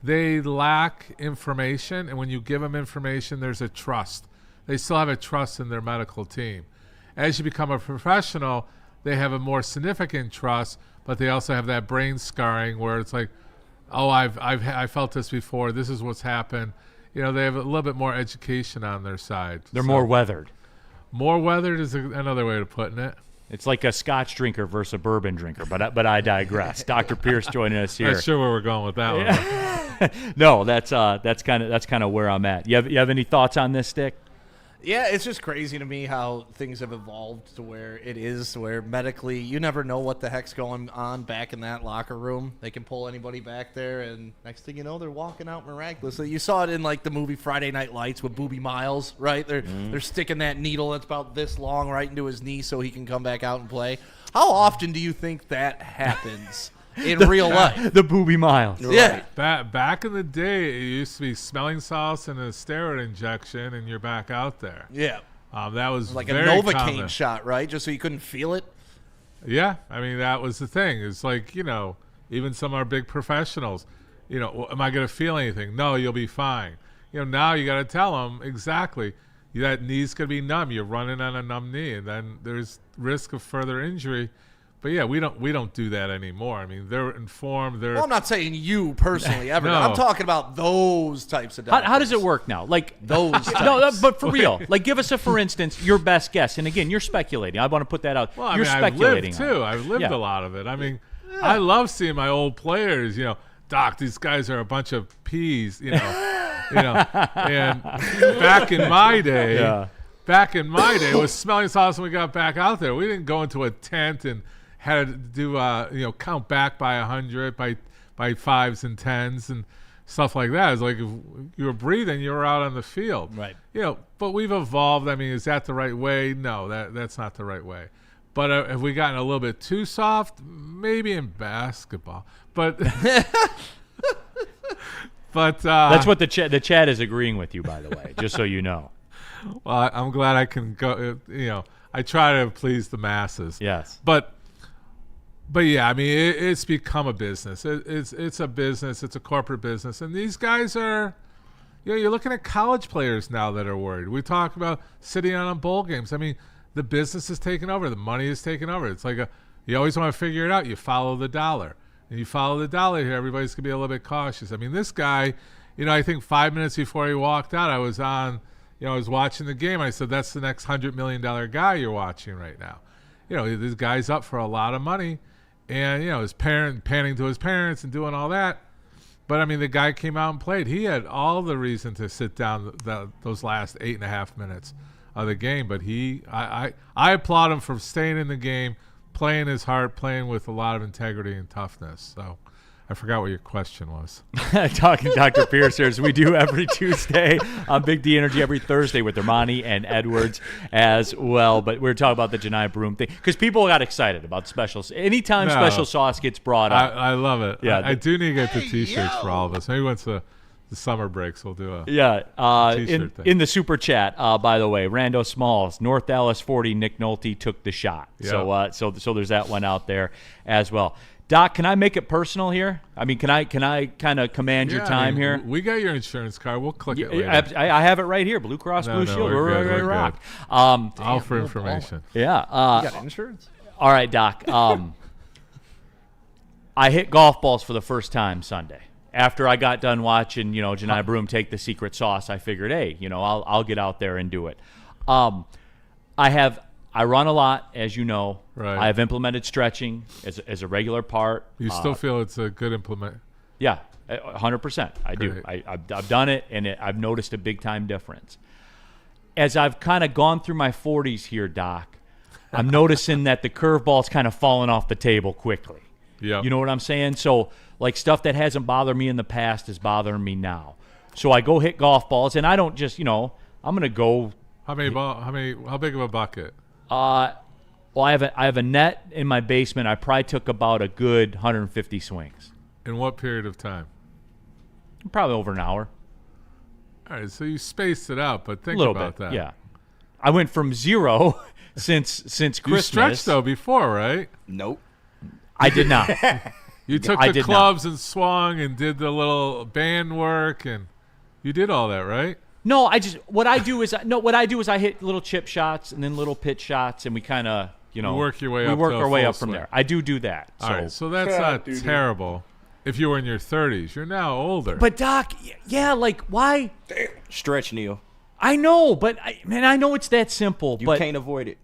they lack information, and when you give them information, there's a trust. They still have a trust in their medical team. As you become a professional, they have a more significant trust, but they also have that brain scarring where it's like, oh, I felt this before. This is what's happened. They have a little bit more education on their side. They're more weathered. More weathered is another way of putting it. It's like a Scotch drinker versus a bourbon drinker, but I digress. Dr. Pierce joining us here. Not sure where we're going with that one. No, that's kind of where I'm at. You have any thoughts on this, Stick? Yeah, it's just crazy to me how things have evolved to where medically you never know what the heck's going on back in that locker room. They can pull anybody back there, and next thing you know, they're walking out miraculously. You saw it in like the movie Friday Night Lights with Boobie Miles, right? They're sticking that needle that's about this long right into his knee so he can come back out and play. How often do you think that happens? In real life. The Boobie Miles. Yeah. Back in the day, it used to be smelling sauce and a steroid injection, and you're back out there. Yeah. That was like very a Novocaine common. shot, right? Just so you couldn't feel it. Yeah. I mean, that was the thing. It's like, even some of our big professionals, am I going to feel anything? No, you'll be fine. Now you got to tell them exactly. That knee's going to be numb. You're running on a numb knee, and then there's risk of further injury. But yeah, we don't do that anymore. I mean, they're informed. Well, I'm not saying you personally ever. No. I'm talking about those types of doctors. How does it work now? Like those types. No, but for real. Like, give us for instance, your best guess. And again, you're speculating. I want to put that out. Well, you're speculating. I've lived a lot of it. I mean, I love seeing my old players. Doc, these guys are a bunch of peas. And back in my day, it was smelling sauce when we got back out there. We didn't go into a tent and had to do count back by 100 by fives and tens and stuff like that. It's like if you were breathing, you were out on the field, right? But we've evolved. I mean, is that the right way? No, that's not the right way. But have we gotten a little bit too soft? Maybe in basketball, but that's what the chat is agreeing with you, by the way. Just so you know. Well, I'm glad I can go. I try to please the masses. Yes, But yeah, I mean, it's become a business. It's a business. It's a corporate business, and these guys are, you're looking at college players now that are worried. We talk about sitting on bowl games. I mean, the business is taking over. The money is taking over. It's like you always want to figure it out. You follow the dollar, and you follow the dollar here. Everybody's gonna be a little bit cautious. I mean, this guy, I think 5 minutes before he walked out, I was on, I was watching the game. I said, that's the next $100 million guy you're watching right now. This guy's up for a lot of money. And, his parent panning to his parents and doing all that. But, I mean, the guy came out and played. He had all the reason to sit down those last 8.5 minutes of the game. But I applaud him for staying in the game, playing his heart, playing with a lot of integrity and toughness. So, I forgot what your question was. Talking Dr. Pierce here, as we do every Tuesday on Big D Energy, every Thursday with Ermanni and Edwards as well. But we're talking about the Janai Broom thing because people got excited about specials. Anytime special sauce gets brought up. I love it. Yeah, I do need to get the T-shirts for all of us. Maybe once the summer breaks, we'll do a T-shirt thing. In the super chat, by the way, Rando Smalls, North Dallas 40, Nick Nolte took the shot. Yeah. So there's that one out there as well. Doc, can I make it personal here? I mean, can I kind of command your time here? We got your insurance card. We'll click it later. I have it right here. Blue Cross Blue Shield. We're We're good, ready to we're rock. All for information. Yeah. You got insurance? All right, Doc. I hit golf balls for the first time Sunday. After I got done watching, Janai Broom take the secret sauce, I figured, hey, I'll get out there and do it. I run a lot, as you know. Right. I have implemented stretching as a regular part. You still feel it's a good implement? Yeah, 100%. I do. I've done it, and I've noticed a big-time difference. As I've kind of gone through my 40s here, Doc, I'm noticing that the curveball's kind of falling off the table quickly. Yeah. You know what I'm saying? So, like, stuff that hasn't bothered me in the past is bothering me now. So I go hit golf balls, and I don't just, I'm going to go. How big of a bucket? Well, I have a net in my basement. I probably took about a good 150 swings. In what period of time? Probably over an hour. All right, so you spaced it out, but think a little about bit, that. Yeah, I went from 0 since Christmas. You stretched though before, right? Nope. I did not. You took the clubs and swung and did the little band work, and you did all that, right? No, what I do is I hit little chip shots and then little pitch shots, and we kind of work your way we up. work to our way full up from swing. there. I do that. All right, so that's not terrible. If you were in your 30s, you're now older. But Doc, yeah, like why? Damn. Stretch, Neil. I know, but I know it's that simple. You but can't avoid it.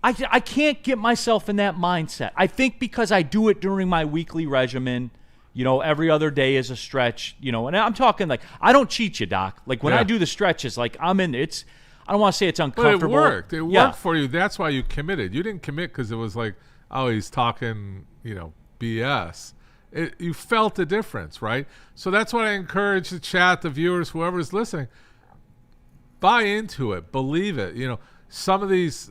I can't get myself in that mindset. I think because I do it during my weekly regimen. Every other day is a stretch, and I'm talking like, I don't cheat you, Doc. Like when I do the stretches, like I don't want to say it's uncomfortable. But it worked. It worked for you. That's why you committed. You didn't commit because it was like, oh, he's talking, BS. You felt the difference, right? So that's what I encourage the chat, the viewers, whoever's listening. Buy into it. Believe it. Some of these,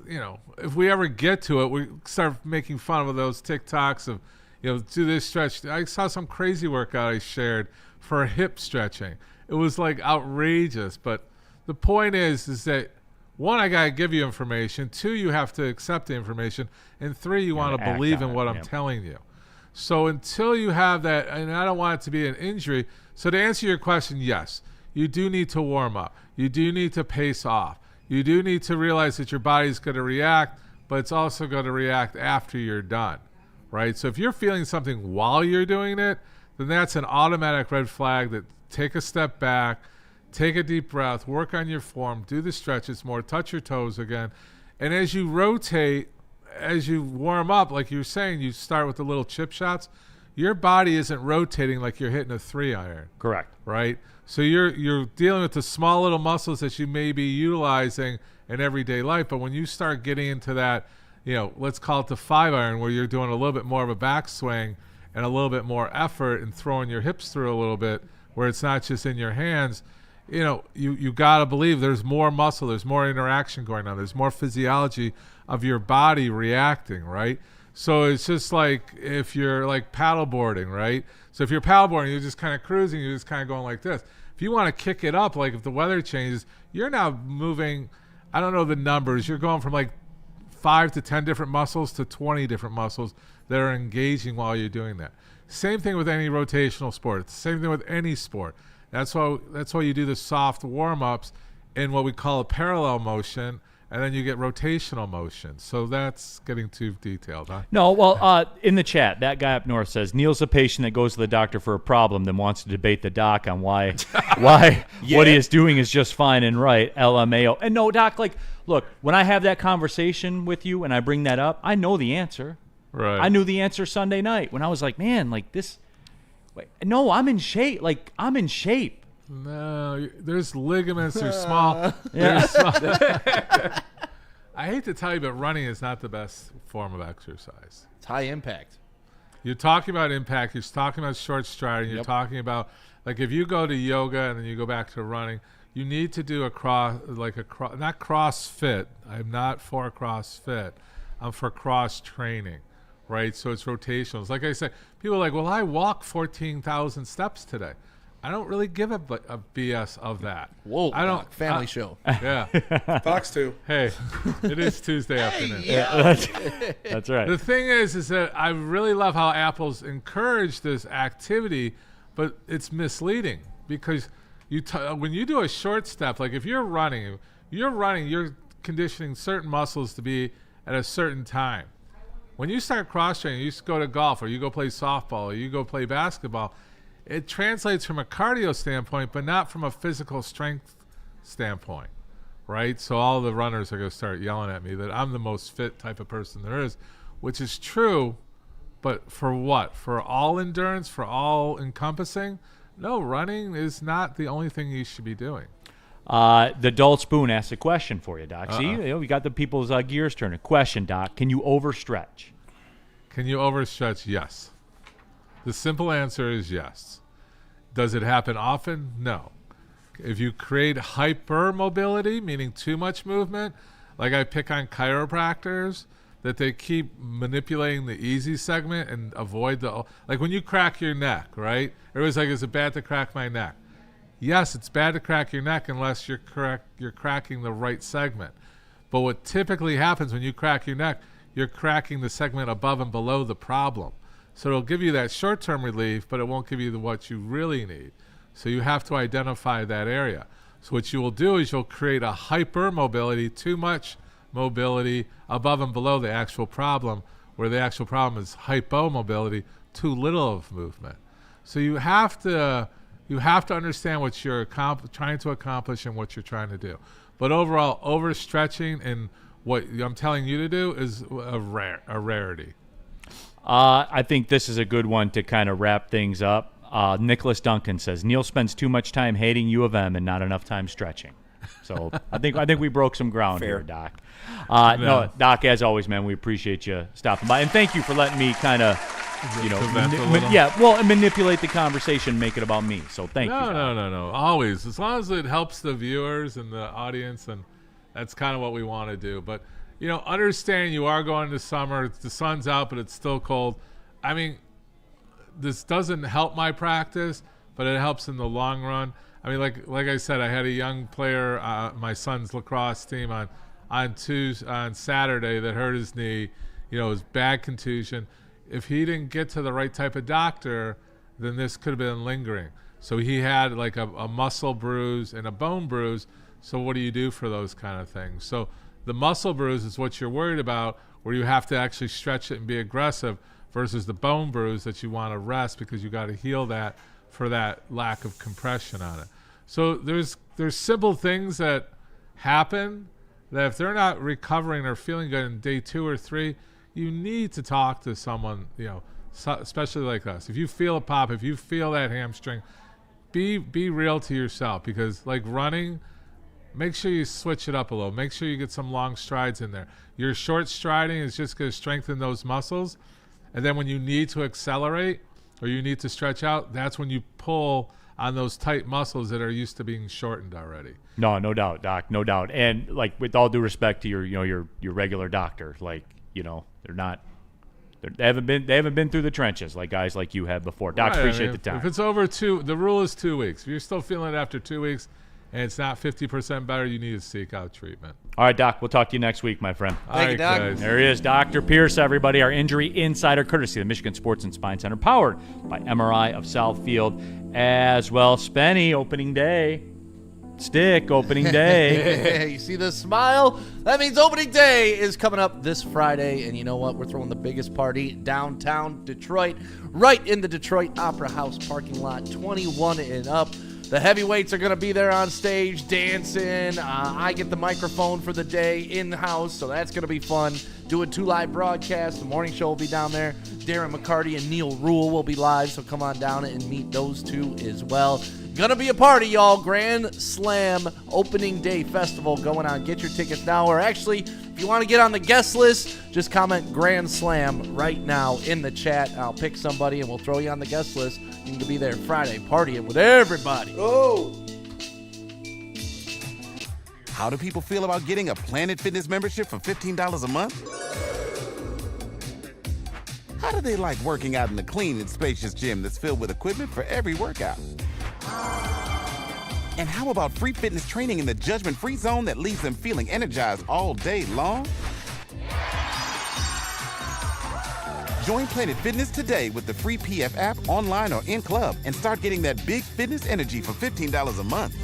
if we ever get to it, we start making fun of those TikToks of, do this stretch. I saw some crazy workout I shared for hip stretching. It was like outrageous. But the point is that one, I got to give you information. Two, you have to accept the information. And three, you want to believe in what I'm telling you. So until you have that, and I don't want it to be an injury. So to answer your question, yes, you do need to warm up. You do need to pace off. You do need to realize that your body's going to react, but it's also going to react after you're done. Right? So if you're feeling something while you're doing it, then that's an automatic red flag that take a step back, take a deep breath, work on your form, do the stretches more, touch your toes again. And as you rotate, as you warm up, like you were saying, you start with the little chip shots, your body isn't rotating like you're hitting a 3-iron. Correct. Right? So you're dealing with the small little muscles that you may be utilizing in everyday life, but when you start getting into that, let's call it the 5-iron, where you're doing a little bit more of a backswing and a little bit more effort and throwing your hips through a little bit, where it's not just in your hands. You got to believe there's more muscle, there's more interaction going on, there's more physiology of your body reacting, right? So it's just like if you're like paddleboarding, right? So if you're paddleboarding, you're just kind of cruising, you're just kind of going like this. If you want to kick it up, like if the weather changes, you're now moving, I don't know the numbers, you're going from like 5 to 10 different muscles to 20 different muscles that are engaging while you're doing that. Same thing with any rotational sport. Same thing with any sport. That's why you do the soft warm-ups in what we call a parallel motion, and then you get rotational motion. So that's getting too detailed, huh? No, well, in the chat, that guy up north says, Neil's a patient that goes to the doctor for a problem, then wants to debate the doc on why what he is doing is just fine and right, LMAO. And no, Doc, like, look, when I have that conversation with you and I bring that up, I know the answer. Right. I knew the answer Sunday night when I was like, man, like this. Wait, no, I'm in shape. Like, I'm in shape. No, there's ligaments. They're small. They're small. I hate to tell you, but running is not the best form of exercise. It's high impact. You're talking about impact. You're talking about short striding. You're talking about, like, if you go to yoga and then you go back to running, you need to do not CrossFit. I'm not for CrossFit. I'm for cross training, right? So it's rotationals. Like I said, people are like, well, I walk 14,000 steps today. I don't really give a BS of that. Whoa, I don't. Family show. Yeah. Fox 2. Hey, it is Tuesday afternoon. Yeah. That's right. The thing is that I really love how Apple's encouraged this activity, but it's misleading because when you do a short step, like if you're running, you're conditioning certain muscles to be at a certain time. When you start cross-training, you go to golf or you go play softball or you go play basketball, it translates from a cardio standpoint, but not from a physical strength standpoint, right? So all the runners are going to start yelling at me that I'm the most fit type of person there is, which is true, but for what? For all endurance, for all encompassing? No, running is not the only thing you should be doing. The Dull Spoon asks a question for you, Doc. See, we got the people's gears turning. Question, Doc. Can you overstretch? Can you overstretch? Yes. The simple answer is yes. Does it happen often? No. If you create hypermobility, meaning too much movement, like I pick on chiropractors, that they keep manipulating the easy segment and avoid like when you crack your neck, right? Everybody's like, is it bad to crack my neck? Yes, it's bad to crack your neck unless you're cracking the right segment. But what typically happens when you crack your neck, you're cracking the segment above and below the problem. So it'll give you that short-term relief, but it won't give you what you really need. So you have to identify that area. So what you will do is you'll create a hypermobility, too much mobility above and below the actual problem, where the actual problem is hypomobility, too little of movement. So you have to understand what you're trying to accomplish and what you're trying to do. But overall, overstretching and what I'm telling you to do is a rarity. I think this is a good one to kind of wrap things up. Nicholas Duncan says, Neil spends too much time hating U of M and not enough time stretching. So I think we broke some ground here, Doc. No, Doc, as always, man, we appreciate you stopping by. And thank you for letting me kind of, manipulate the conversation, make it about me. So thank you. No. Always. As long as it helps the viewers and the audience, and that's kind of what we want to do. But, understand you are going to summer. The sun's out, but it's still cold. I mean, this doesn't help my practice, but it helps in the long run. I mean, like I said, I had a young player, my son's lacrosse team on Saturday that hurt his knee. It was bad contusion. If he didn't get to the right type of doctor, then this could have been lingering. So he had like a muscle bruise and a bone bruise. So what do you do for those kind of things? So the muscle bruise is what you're worried about, where you have to actually stretch it and be aggressive, versus the bone bruise that you want to rest because you got to heal that for that lack of compression on it. So there's simple things that happen that if they're not recovering or feeling good in day 2 or 3, you need to talk to someone, especially like us. If you feel a pop, if you feel that hamstring, be real to yourself, because like running, make sure you switch it up a little. Make sure you get some long strides in there. Your short striding is just going to strengthen those muscles. And then when you need to accelerate or you need to stretch out, that's when you pull on those tight muscles that are used to being shortened already. No doubt, Doc, no doubt. And like, with all due respect to your regular doctor, like, they haven't been through the trenches like guys like you have before. Doc, appreciate the time. If it's over the rule is 2 weeks. If you're still feeling it after 2 weeks and it's not 50% better, you need to seek out treatment. All right, Doc, we'll talk to you next week, my friend. Thank you, Doc. Guys. There he is, Dr. Pierce, everybody, our injury insider, courtesy of the Michigan Sports and Spine Center, powered by Amon-Ra of Southfield as well. Spenny, opening day. Stick, opening day. You see the smile? That means opening day is coming up this Friday. And you know what? We're throwing the biggest party downtown Detroit, right in the Detroit Opera House parking lot, 21 and up. The heavyweights are going to be there on stage dancing. I get the microphone for the day in-house, so that's going to be fun. Doing 2 live broadcasts. The morning show will be down there. Darren McCarty and Neil Rule will be live, so come on down and meet those two as well. Gonna be a party, y'all. Grand Slam opening day festival going on. Get your tickets now, or actually, if you want to get on the guest list, just comment Grand Slam right now in the chat. I'll pick somebody and we'll throw you on the guest list. You can be there Friday partying with everybody. Oh! How do people feel about getting a Planet Fitness membership for $15 a month? How do they like working out in the clean and spacious gym that's filled with equipment for every workout? And how about free fitness training in the judgment-free zone that leaves them feeling energized all day long? Join Planet Fitness today with the free PF app online or in club and start getting that big fitness energy for $15 a month.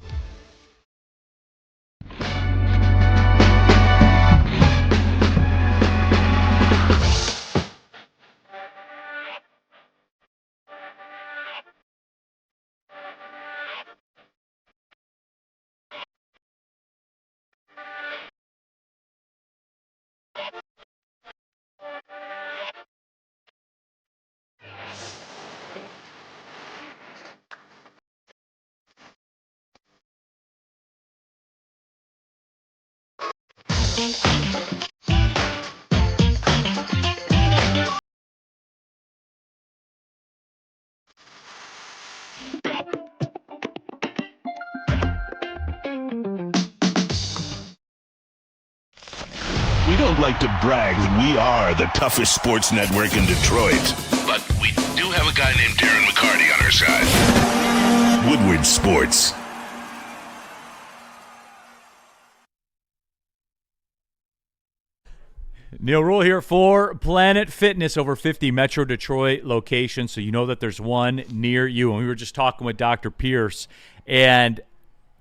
We don't like to brag that we are the toughest sports network in Detroit, but we do have a guy named Darren McCarty on our side. Woodward Sports. Neil Rule here for Planet Fitness, over 50 Metro Detroit locations, so you know that there's one near you. And we were just talking with Dr. Pierce, and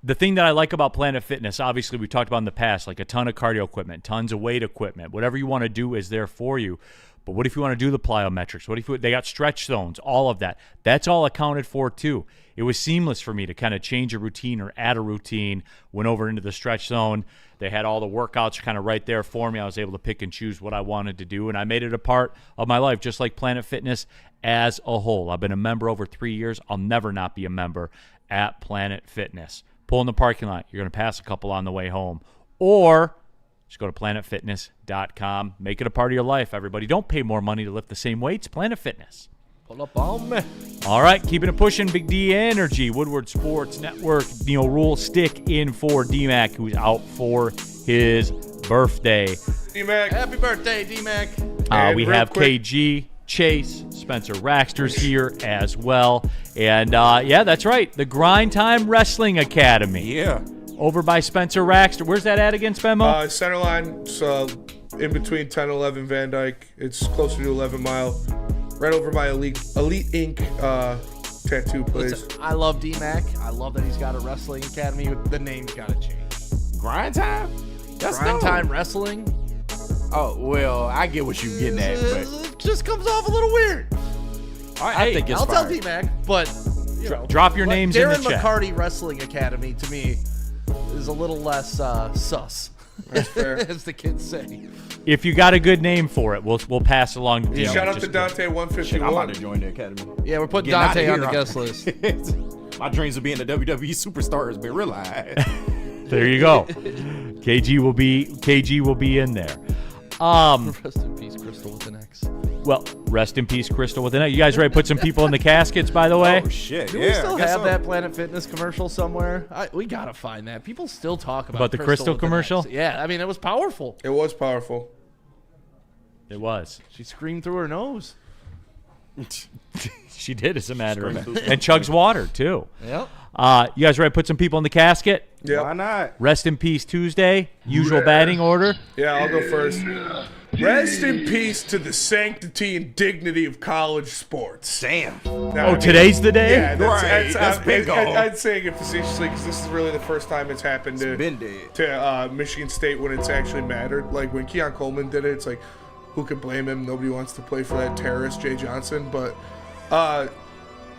the thing that I like about Planet Fitness, obviously we talked about in the past, like a ton of cardio equipment, tons of weight equipment, whatever you want to do is there for you. But what if you want to do the plyometrics? What if they got stretch zones, all of that? That's all accounted for too. It was seamless for me to kind of change a routine or add a routine. Went over into the stretch zone. They had all the workouts kind of right there for me. I was able to pick and choose what I wanted to do, and I made it a part of my life, just like Planet Fitness as a whole. I've been a member over 3 years. I'll never not be a member at Planet Fitness. Pull in the parking lot. You're going to pass a couple on the way home. Or just go to planetfitness.com. Make it a part of your life, everybody. Don't pay more money to lift the same weights. Planet Fitness. Pull up on me. All right, keeping it pushing. Big D Energy, Woodward Sports Network. Neil Rule, stick in for D-Mac, who's out for his birthday. D-Mac. Happy birthday, D-Mac. We have KG, Chase, Spencer Raxter's here as well. And, yeah, that's right, the Grind Time Wrestling Academy. Yeah. Over by Spencer Raxter. Where's that at again, Spenmo? Center line, in between 10 and 11 Van Dyke. It's closer to 11 Mile. Right over by Elite Ink tattoo place. Listen, I love D-Mac. I love that he's got a wrestling academy. The name's got to change. Grind Time? That's Grind dope. Time Wrestling? Oh, well, I get what you're getting at, but It just comes off a little weird. I think it's I'll fire. tell D-Mac, but you know, drop your names in the Darren chat. McCarty Wrestling Academy, to me, is a little less sus. That's fair. As the kids say. If you got a good name for it, we'll pass along. To Shout out to Dante 151. I'm about to join the academy. Yeah, we're putting Getting Dante outta on the here. guest list. My dreams of being a WWE superstar has been realized. There you go. KG will be in there. Rest in peace, Crystal with an X. Well, rest in peace, Crystal with an X. You guys ready to put some people in the caskets, by the way? Oh, shit. Do we still have that Planet Fitness commercial somewhere? We got to find that. People still talk about the Crystal with an commercial? X. Yeah, I mean, it was powerful. It was powerful. It was. She screamed through her nose. She did, as a matter of fact. And chugs water, too. Yep. You guys ready to put some people in the casket? Yeah. Why not? Rest in peace Tuesday. Usual batting order. Yeah, I'll go first. Rest in peace to the sanctity and dignity of college sports. Damn. Now, Today's the day? Yeah, That's bingo. I'd say it facetiously because this is really the first time it's happened to Michigan State when it's actually mattered. Like when Keon Coleman did it, it's like, who could blame him? Nobody wants to play for that terrorist Jay Johnson. But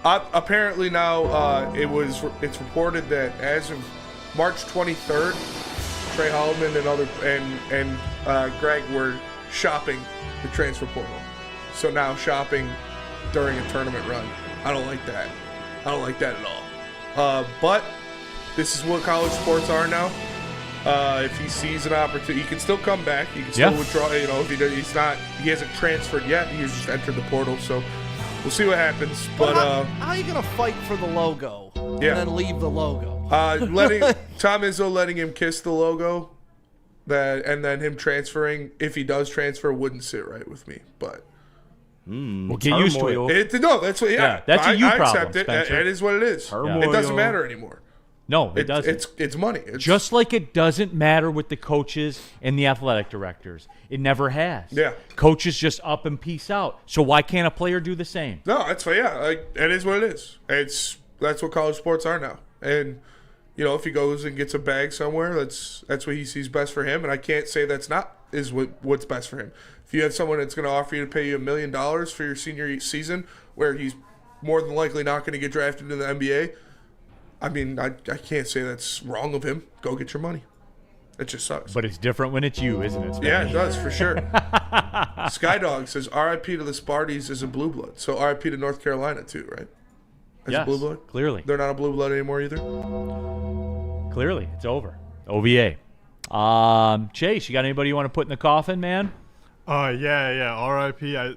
apparently now it's reported that as of March 23rd, Trey Holloman and Greg were shopping the transfer portal. So now shopping during a tournament run. I don't like that. I don't like that at all. But this is what college sports are now. If he sees an opportunity, he can still come back. He can still withdraw. You know, if he hasn't transferred yet. He's just entered the portal. So we'll see what happens. But how are you gonna fight for the logo and Yeah. then leave the logo? letting Tom Izzo letting him kiss the logo, and then him transferring, if he does transfer, wouldn't sit right with me. But we'll get used to it. No, that's what. Yeah, that's a you I problem, accept it. Spencer. It is what it is. It doesn't matter anymore. No, it doesn't. It's money. Just like it doesn't matter with the coaches and the athletic directors. It never has. Yeah. Coaches just up and peace out. So why can't a player do the same? No, that's fine. Yeah, like, it is what it is. That's what college sports are now. And you know, if he goes and gets a bag somewhere, that's what he sees best for him. And I can't say that's not what's best for him. If you have someone that's going to offer you to pay you $1 million for your senior season, where he's more than likely not going to get drafted in the NBA, I mean, I can't say that's wrong of him. Go get your money. It just sucks. But it's different when it's you, isn't it, Spencer? Yeah, it does, for sure. Skydog says, RIP to the Sparties is a blue blood. So RIP to North Carolina, too, right? As Yes, a blue blood? clearly. They're not a blue blood anymore either? Clearly, it's over. OVA. Chase, you got anybody you want to put in the coffin, man? Yeah. R.I.P.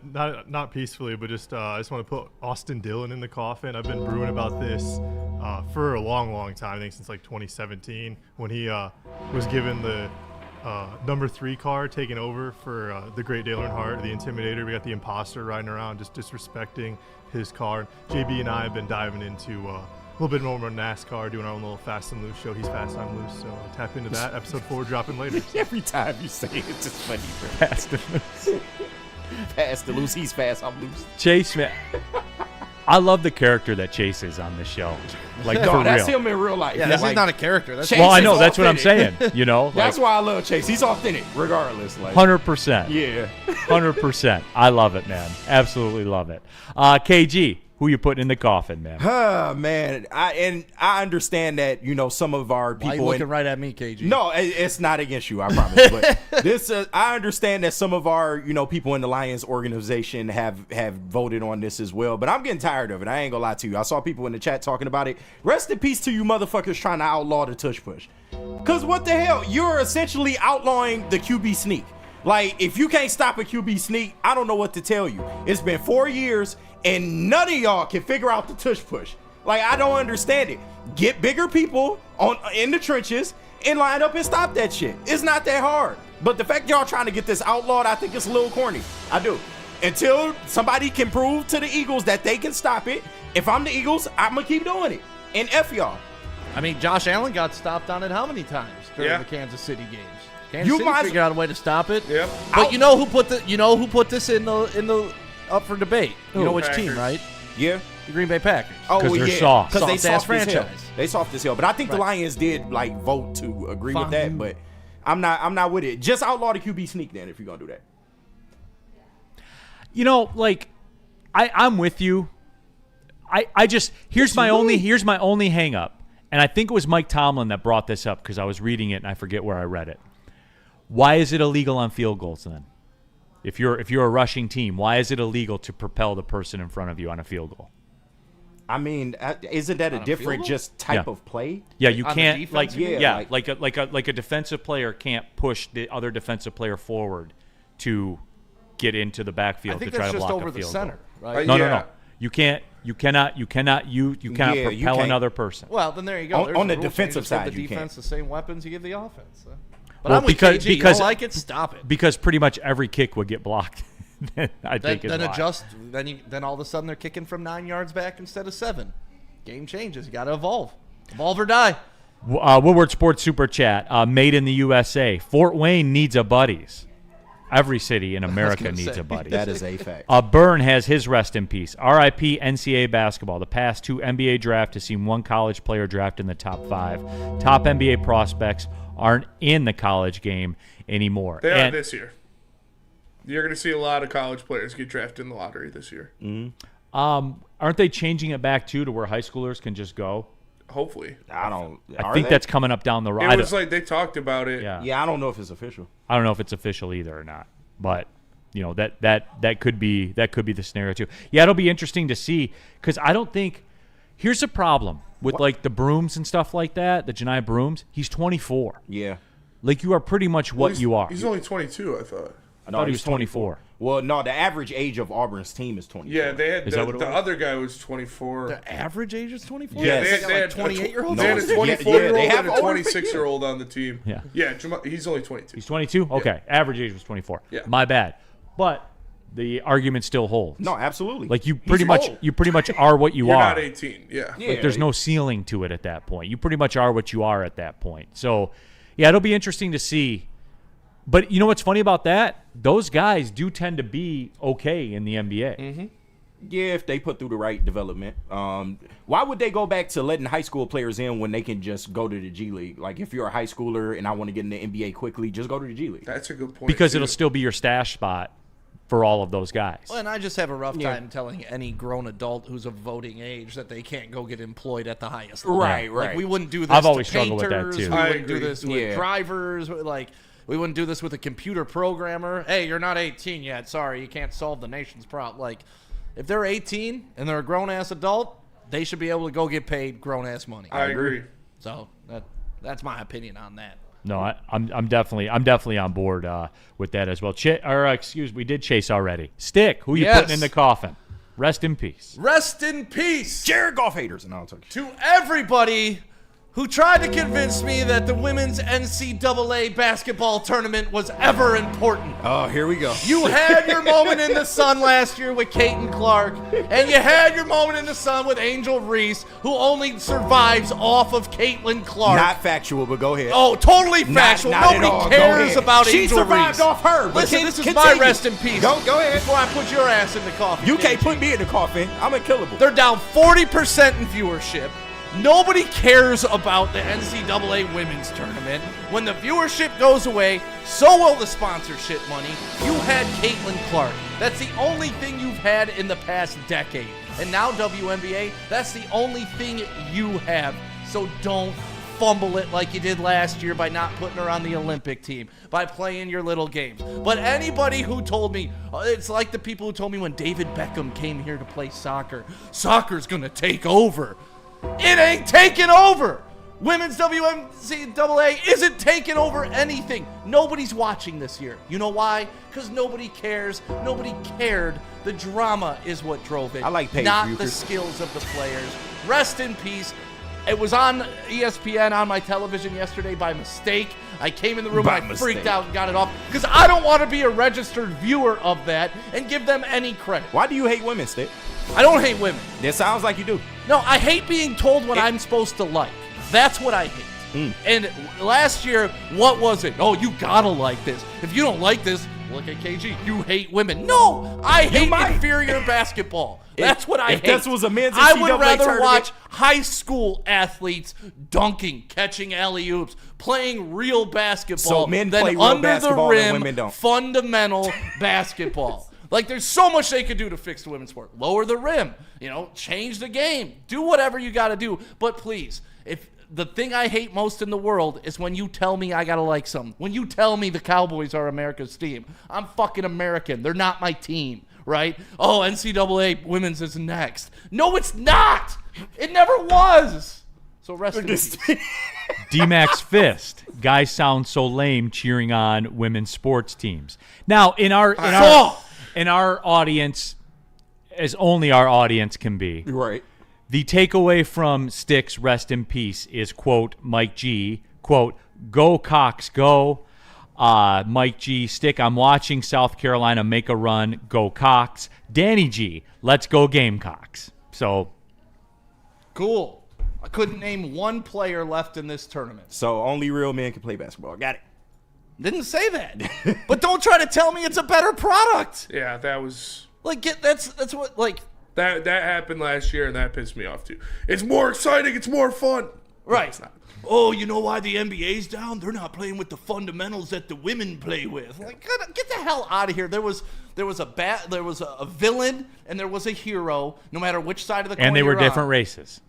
Not peacefully, but just I just want to put Austin Dillon in the coffin. I've been brewing about this for a long time. I think since like 2017 when he was given the number 3 card taken over for the great Dale Earnhardt, the Intimidator. We got the Imposter riding around just disrespecting his card. JB and I have been diving into a little bit more NASCAR, doing our own little Fast and Loose show. He's Fast, I'm Loose, so tap into that. Episode 4 dropping later. Every time you say it, it's just funny. Fast and Loose. Fast and Loose. He's fast, I'm loose. Chase, man. I love the character that Chase is on this show. Like, no, for that's real. him in real life. Yeah, Like, he's not a character. That's Well, I know. That's authentic. what I'm saying. You know? That's why I love Chase. He's authentic, regardless. Like 100%. Yeah. 100%. I love it, man. Absolutely love it. KG, who you putting in the coffin, man? Man, I understand that, you know, some of our people. Why are you looking right at me, KG? No, it's not against you, I promise. But this, I understand that some of our, you know, people in the Lions organization have voted on this as well. But I'm getting tired of it. I ain't gonna lie to you. I saw people in the chat talking about it. Rest in peace to you motherfuckers trying to outlaw the tush push. Cause what the hell? You're essentially outlawing the QB sneak. Like, if you can't stop a QB sneak, I don't know what to tell you. It's been 4 years. And none of y'all can figure out the tush push. Like, I don't understand it. Get bigger people in the trenches and line up and stop that shit. It's not that hard. But the fact y'all trying to get this outlawed, I think it's a little corny. I do. Until somebody can prove to the Eagles that they can stop it, if I'm the Eagles, I'm going to keep doing it. And F y'all. I mean, Josh Allen got stopped on it how many times during the Kansas City games? Kansas You City might- figured out a way to stop it. Yep. But you know who put this in the up for debate? You know which Packers. team, right? Yeah. The Green Bay Packers. Oh, 'Cause they're yeah. soft. Because they Soft-ass soft as hell. franchise. They soft as hell. But I think the Right. Lions did, like, vote to agree with Fine. that. But I'm not with it. Just outlaw the QB sneak then if you're going to do that. You know, like, I'm with you. I just here's my only hang up. And I think it was Mike Tomlin that brought this up because I was reading it and I forget where I read it. Why is it illegal on field goals then? If you're a rushing team, why is it illegal to propel the person in front of you on a field goal? I mean, isn't that a different just type of play? Yeah, you On the can't defense, like a defensive player can't push the other defensive player forward to get into the backfield I think to try that's to just block over a the field center, goal. right? No. You cannot Yeah, you propel can't. another person. Well, then there you go. On- There's on the rule defensive changes. Give side, the you defense can't. the same weapons you give the offense. But Well, I'm with KG. You don't like it? Stop it. Because pretty much every kick would get blocked. I think Then is why. adjust. Then all of a sudden they're kicking from 9 yards back instead of 7. Game changes. You got to evolve or die. Woodward Sports Super Chat, made in the USA. Fort Wayne needs a Buddies. Every city in America needs a Buddies. That is a fact. Byrne has his rest in peace. RIP NCAA basketball. The past 2 NBA drafts have seen 1 college player drafted in the top 5. Top NBA prospects aren't in the college game anymore. They are this year. You're going to see a lot of college players get drafted in the lottery this year. Aren't they changing it back, too, to where high schoolers can just go? Hopefully. I think that's coming up down the road. It was like they talked about it. Yeah, I don't know if it's official. I don't know if it's official either or not, but you know that could be the scenario too. Yeah, it'll be interesting to see because I don't think Here's the problem with like the brooms and stuff like that, the Janai brooms. He's 24. Yeah. Like you are pretty much what you are. He's only 22, I thought. I thought he was 24. Well, no, the average age of Auburn's team is 24. Yeah, they had Is that what it the was? other guy was 24. The average age is 24? Yeah, Yes. they had 28-year-olds? They had a No, 24-year-old they have and a older 26-year-old on the team. Yeah. Yeah, he's only 22. He's 22? Okay. Average age was 24. Yeah. My bad. But the argument still holds. No, absolutely. Like you He's pretty much old. are what you You're are. not 18. Yeah. Yeah. Like there's no ceiling to it at that point. You pretty much are what you are at that point. So, yeah, it'll be interesting to see. But you know what's funny about that? Those guys do tend to be okay in the NBA. Mm-hmm. Yeah, if they put through the right development. Why would they go back to letting high school players in when they can just go to the G League? Like, if you're a high schooler and I want to get in the NBA quickly, just go to the G League. That's a good point. Because too. it'll still be your stash spot for all of those guys. Well, and I just have a rough time telling any grown adult who's of voting age that they can't go get employed at the highest level. Right. Like, we wouldn't do this I've to always struggled with that, painters, too. We I wouldn't do agree. this with drivers. Like, we wouldn't do this with a computer programmer. Hey, you're not 18 yet. Sorry, you can't solve the nation's problem. Like, if they're 18 and they're a grown-ass adult, they should be able to go get paid grown-ass money. I agree. So that's my opinion on that. No, I'm definitely on board with that as well. We did Chase already. Stick, who you Yes. putting in the coffin? Rest in peace. Rest in peace Jared Goff haters. And I'll talk to everybody who tried to convince me that the women's NCAA basketball tournament was ever important. Oh, here we go. You had your moment in the sun last year with Caitlin Clark, and you had your moment in the sun with Angel Reese, who only survives off of Caitlin Clark. Not factual, but go ahead. Oh, totally factual. Not at Nobody all. Go cares ahead. about She Angel survived Reese. off her. But Listen, this is my continue. rest in peace. Go ahead. Before I put your ass in the coffin. You can't KG. put me in the coffin. I'm unkillable. They're down 40% in viewership. Nobody cares about the NCAA women's tournament. When the viewership goes away, so will the sponsorship money. You had Caitlin Clark. That's the only thing you've had in the past decade. And now WNBA, that's the only thing you have. So don't fumble it like you did last year by not putting her on the Olympic team, by playing your little games. But anybody who told me, it's like the people who told me when David Beckham came here to play soccer, soccer's gonna take over. It ain't taking over. Women's WNCAA isn't taking over anything. Nobody's watching this year. You know why? Because nobody cares. Nobody cared. The drama is what drove it. I like Paige not Buchert. the skills of the players. Rest in peace. It was on ESPN on my television yesterday by mistake. I came in the room and I freaked out and got it off because I don't want to be a registered viewer of that and give them any credit. Why do you hate women, Stick? I don't hate women. It sounds like you do. No, I hate being told what I'm supposed to like. That's what I hate. And last year, what was it? Oh, you gotta like this. If you don't like this, look at KG. You hate women. No, I hate inferior basketball. That's what I hate. If this was a men's I would NCAA rather tournament- watch high school athletes dunking, catching alley-oops, playing real basketball So men than play real under the basketball and rim women don't. fundamental basketball. Like, there's so much they could do to fix the women's sport. Lower the rim, change the game, do whatever you got to do. But please, if the thing I hate most in the world is when you tell me I got to like something. When you tell me the Cowboys are America's team. I'm fucking American. They're not my team, right? Oh, NCAA women's is next. No, it's not. It never was. So rest in peace. D-Max Fist. Guys sound so lame cheering on women's sports teams. Now, in our audience, as only our audience can be, right? The takeaway from Stick's rest in peace is, quote, Mike G, quote, go Cox, go. Mike G, Stick, I'm watching South Carolina make a run, go Cox. Danny G, let's go Gamecocks. So, cool. I couldn't name one player left in this tournament. So only real men can play basketball. Got it. Didn't say that. But don't try to tell me it's a better product. Yeah, that was that's what that happened last year, and that pissed me off too. It's more exciting. It's more fun. Right. It's not. Oh, you know why the NBA's down? They're not playing with the fundamentals that the women play with. Like, get the hell out of here. There was a villain and there was a hero. No matter which side of the coin and they were you're different on. races.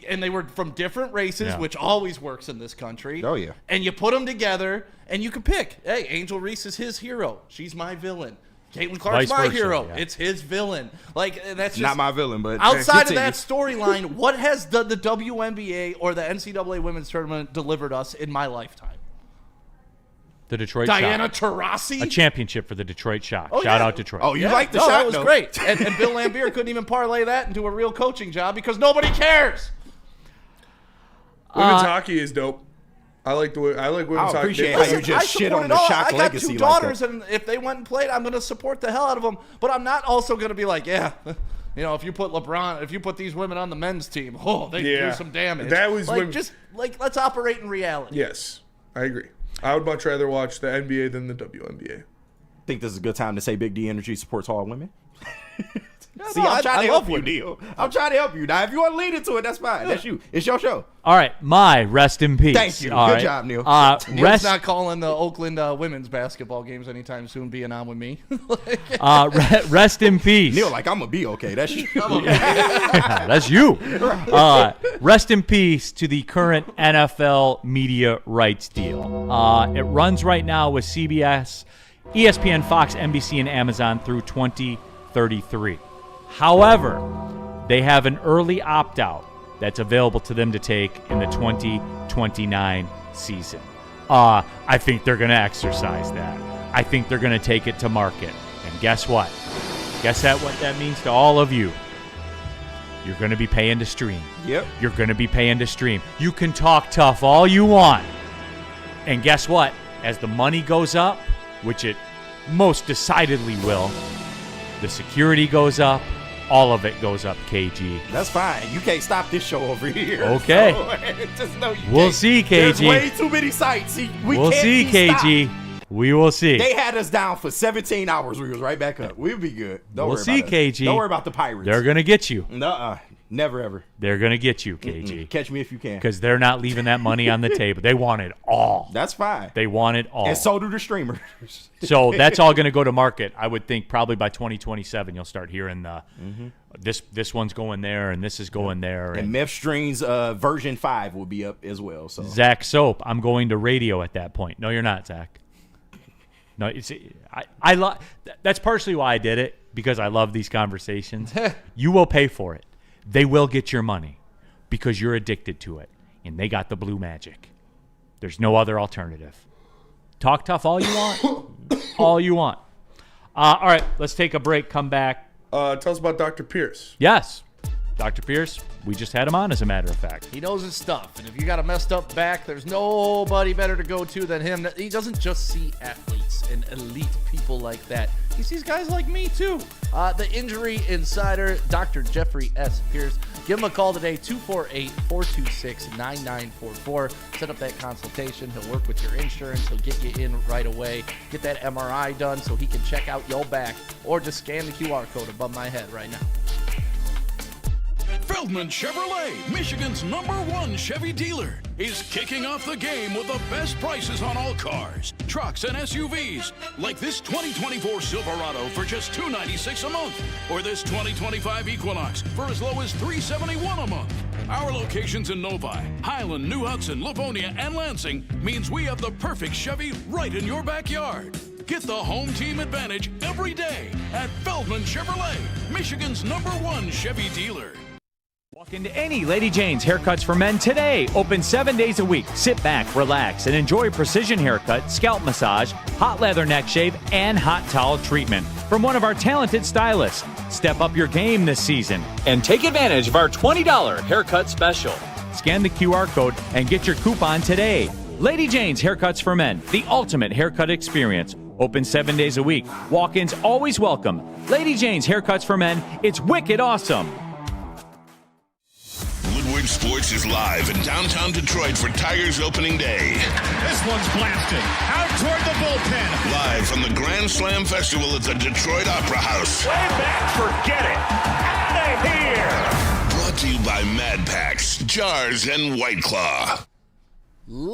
And they were from different races, Yeah. which always works in this country. Oh, yeah. And you put them together, and you can pick. Hey, Angel Reese is his hero. She's my villain. Caitlin Clark's Vice my versa, hero. yeah. It's his villain. Like, that's just Not my villain, but outside of that storyline, what has the WNBA or the NCAA Women's Tournament delivered us in my lifetime? The Detroit Diana Shock. Taurasi? A championship for the Detroit Shock. Oh, Shout yeah. out Detroit. Oh, you like the shot? That was though. great. And Bill Laimbeer couldn't even parlay that into a real coaching job because nobody cares. Women's hockey is dope. I like women's hockey. I appreciate how Listen, you just I shit support on it the all. Shock I got legacy two like daughters, that. and if they went and played, I'm going to support the hell out of them. But I'm not also going to be like, yeah, you know, if you put these women on the men's team, they do some damage. That was like, just like, let's operate in reality. Yes, I agree. I would much rather watch the NBA than the WNBA. Think this is a good time to say Big D Energy supports all women? See, I'm trying to help you, Deal. I'm trying to help you. Now, if you want to lead into it, that's fine. That's you. It's your show. All right, my rest in peace. Thank you. All Good right. job, Neil. Neil's not calling the Oakland women's basketball games anytime soon, being on with me. Rest in peace. Neil, like, I'm going to be okay. That's you. That's you. Rest in peace to the current NFL media rights deal. It runs right now with CBS, ESPN, Fox, NBC, and Amazon through 2033. However, they have an early opt-out that's available to them to take in the 2029 season. I think they're going to exercise that. I think they're going to take it to market. And guess what? Guess what that means to all of you? You're going to be paying to stream. Yep. You're going to be paying to stream. You can talk tough all you want. And guess what? As the money goes up, which it most decidedly will, the security goes up. All of it goes up, KG. That's fine. You can't stop this show over here. Okay. So, just know you We'll can't. see, KG. There's way too many sites. We'll see, KG. We will see. They had us down for 17 hours. We was right back up. We'll be good. Don't We'll worry see, about us. KG. Don't worry about the Pirates. They're going to get you. Nuh-uh. Never, ever. They're going to get you, KG. Catch me if you can. Because they're not leaving that money on the table. They want it all. That's fine. They want it all. And so do the streamers. So that's all going to go to market. I would think probably by 2027 you'll start hearing the this one's going there and this is going there. And Meth Stream's version 5 will be up as well. So Zach Soap, I'm going to radio at that point. No, you're not, Zach. No, it's that's partially why I did it, because I love these conversations. You will pay for it. They will get your money because you're addicted to it, and they got the blue magic. There's no other alternative. Talk tough all you want. All you want. All right, let's take a break, come back. Tell us about Dr. Pierce. Yes, Dr. Pierce, we just had him on, as a matter of fact. He knows his stuff, and if you got a messed up back, there's nobody better to go to than him. He doesn't just see athletes and elite people like that. He sees guys like me, too. The Injury Insider, Dr. Jeffrey S. Pierce. Give him a call today, 248-426-9944. Set up that consultation. He'll work with your insurance. He'll get you in right away. Get that MRI done so he can check out your back, or just scan the QR code above my head right now. Feldman Chevrolet, Michigan's #1 Chevy dealer, is kicking off the game with the best prices on all cars, trucks, and SUVs, like this 2024 Silverado for just $296 a month, or this 2025 Equinox for as low as $371 a month. Our locations in Novi, Highland, New Hudson, Livonia, and Lansing means we have the perfect Chevy right in your backyard. Get the home team advantage every day at Feldman Chevrolet, Michigan's #1 Chevy dealer. Walk into any Lady Jane's Haircuts for Men today. Open 7 days a week. Sit back, relax, and enjoy precision haircut, scalp massage, hot leather neck shave, and hot towel treatment from one of our talented stylists. Step up your game this season and take advantage of our $20 haircut special. Scan the QR code and get your coupon today. Lady Jane's Haircuts for Men, the ultimate haircut experience. Open 7 days a week. Walk-ins always welcome. Lady Jane's Haircuts for Men. It's wicked awesome. Woodward Sports is live in downtown Detroit for Tigers opening day. This one's blasted. Out toward the bullpen. Live from the Grand Slam Festival at the Detroit Opera House. Way back, forget it. Out of here. Brought to you by Mad Packs, Jars, and White Claw.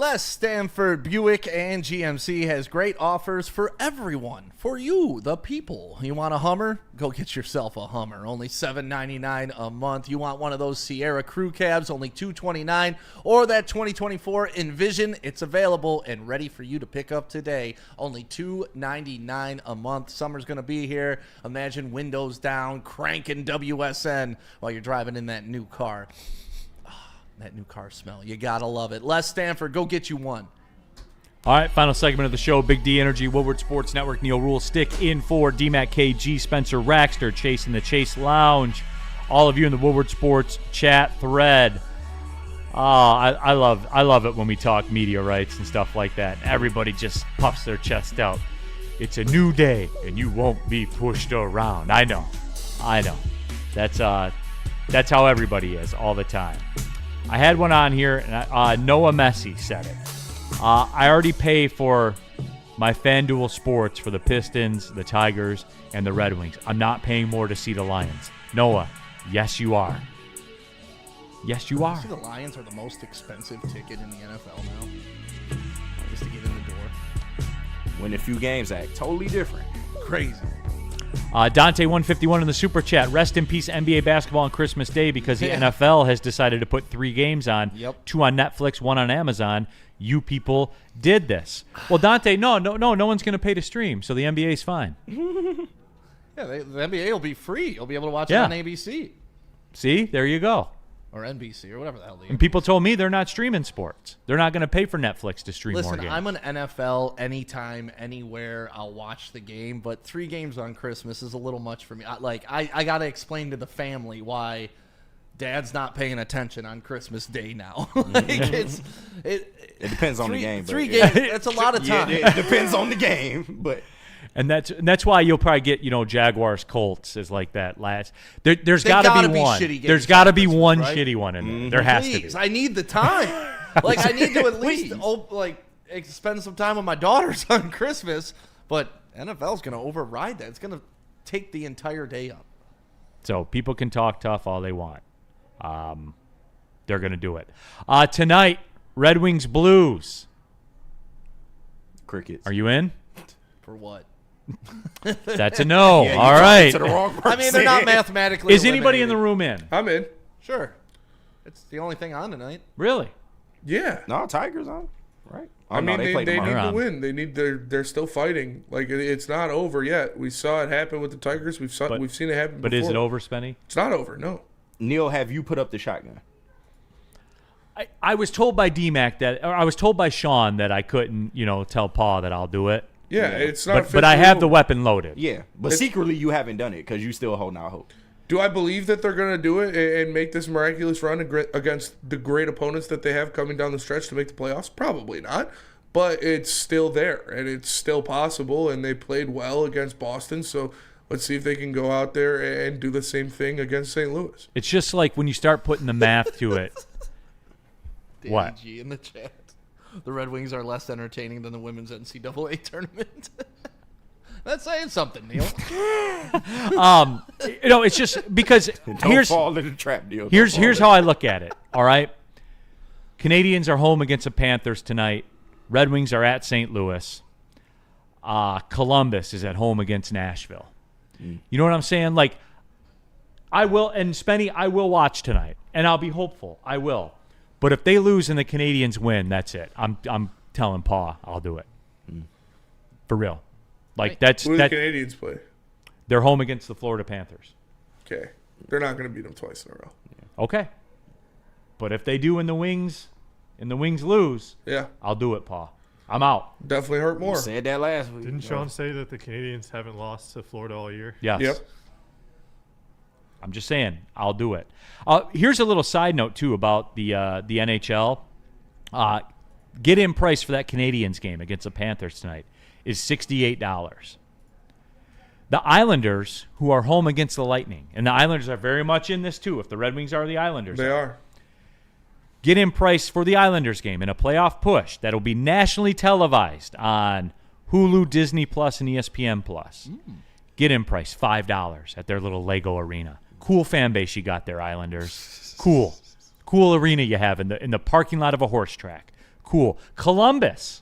Les Stanford Buick and GMC has great offers for everyone. For you, the people. You want a Hummer? Go get yourself a Hummer. Only $7.99 a month. You want one of those Sierra crew cabs? Only $229. Or that 2024 Envision? It's available and ready for you to pick up today. Only $299 a month. Summer's going to be here. Imagine windows down, cranking WSN while you're driving in that new car. That new car smell. You got to love it. Les Stanford, go get you one. All right, final segment of the show. Big D Energy, Woodward Sports Network, Neil Rule, stick in for DMAC KG, Spencer Raxter, Chase in the Chase Lounge. All of you in the Woodward Sports chat thread. I love it when we talk media rights and stuff like that. Everybody just puffs their chest out. It's a new day, and you won't be pushed around. I know. That's how everybody is all the time. I had one on here, and Noah Messi said it. I already pay for my FanDuel Sports for the Pistons, the Tigers, and the Red Wings. I'm not paying more to see the Lions. Noah, yes, you are. Yes, you are. See, the Lions are the most expensive ticket in the NFL now. Just to get in the door. Win a few games, act totally different. Crazy. Dante151 in the super chat. Rest in peace, NBA basketball on Christmas Day because the NFL has decided to put 3 games on. Yep. 2 on Netflix, 1 on Amazon. You people did this. Well, Dante, no one's going to pay to stream, so the NBA's fine. Yeah, the NBA will be free. You'll be able to watch it on ABC. See, there you go. Or NBC or whatever the hell they And people told me they're not streaming sports. They're not going to pay for Netflix to stream more games. Listen, I'm an NFL anytime, anywhere. I'll watch the game, but 3 games on Christmas is a little much for me. I got to explain to the family why Dad's not paying attention on Christmas Day now. It depends on the game. 3 games, that's a lot of time. It depends on the game, but... And that's why you'll probably get, Jaguars Colts is like that last. There's got to be one. There's got to be one shitty one in there. Mm-hmm. There has to be. I need the time. I need to at least spend some time with my daughters on Christmas. But NFL's going to override that. It's going to take the entire day up. So people can talk tough all they want. They're going to do it. Tonight, Red Wings Blues. Crickets. Are you in? For what? That's a no. Yeah, all right. To the wrong person. I mean, they're not mathematically Is anybody in the room in? I'm in. Sure. It's the only thing on tonight. Really? Yeah. No, Tigers on. Right. I mean, they need to win. They're still fighting. It's not over yet. We saw it happen with the Tigers. We've seen it happen before. But is it over, Spenny? It's not over, no. Neil, have you put up the shotgun? I was told by DMAC or I was told by Sean that I couldn't, tell Pa that I'll do it. Yeah, it's not. But I have the weapon loaded. Yeah, but secretly you haven't done it because you still holding out hope. Do I believe that they're going to do it and make this miraculous run against the great opponents that they have coming down the stretch to make the playoffs? Probably not. But it's still there, and it's still possible, and they played well against Boston, so let's see if they can go out there and do the same thing against St. Louis. It's just like when you start putting the math to it. What? G in the chat. The Red Wings are less entertaining than the women's NCAA tournament. That's saying something, Neil. It's just because don't fall into the trap, Neil. Here's how I look at it. All right, Canadians are home against the Panthers tonight. Red Wings are at St. Louis. Columbus is at home against Nashville. You know what I'm saying? I will, and Spenny, I will watch tonight, and I'll be hopeful. I will. But if they lose and the Canadians win, that's it. I'm telling Pa I'll do it. For real. Who do the Canadians play? They're home against the Florida Panthers. Okay. They're not going to beat them twice in a row. Yeah. Okay. But if they do and the Wings lose, I'll do it, Pa. I'm out. Definitely hurt more. You said that last week. Didn't Sean say that the Canadians haven't lost to Florida all year? Yes. Yep. I'm just saying, I'll do it. Here's a little side note, too, about the NHL. Get-in price for that Canadians game against the Panthers tonight is $68. The Islanders, who are home against the Lightning, and the Islanders are very much in this, too, if the Red Wings are the Islanders. They are. Get-in price for the Islanders game in a playoff push that'll be nationally televised on Hulu, Disney Plus, and ESPN Plus. Get-in price $5 at their little Lego arena. Cool fan base you got there, Islanders. Cool arena you have in the parking lot of a horse track. Cool. Columbus,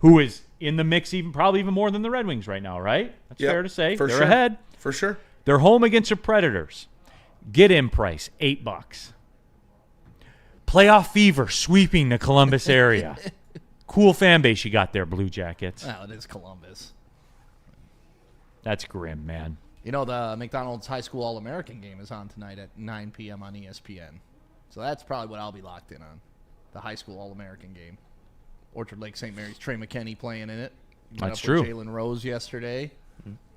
who is in the mix probably even more than the Red Wings right now, right? That's fair to say. They're ahead. For sure. They're home against the Predators. Get-in price, $8. Playoff fever sweeping the Columbus area. Cool fan base you got there, Blue Jackets. Well, it is Columbus. That's grim, man. You know, the McDonald's High School All-American game is on tonight at 9 p.m. on ESPN. So that's probably what I'll be locked in on, the High School All-American game. Orchard Lake St. Mary's, Trey McKinney playing in it. That's true. Jalen Rose yesterday.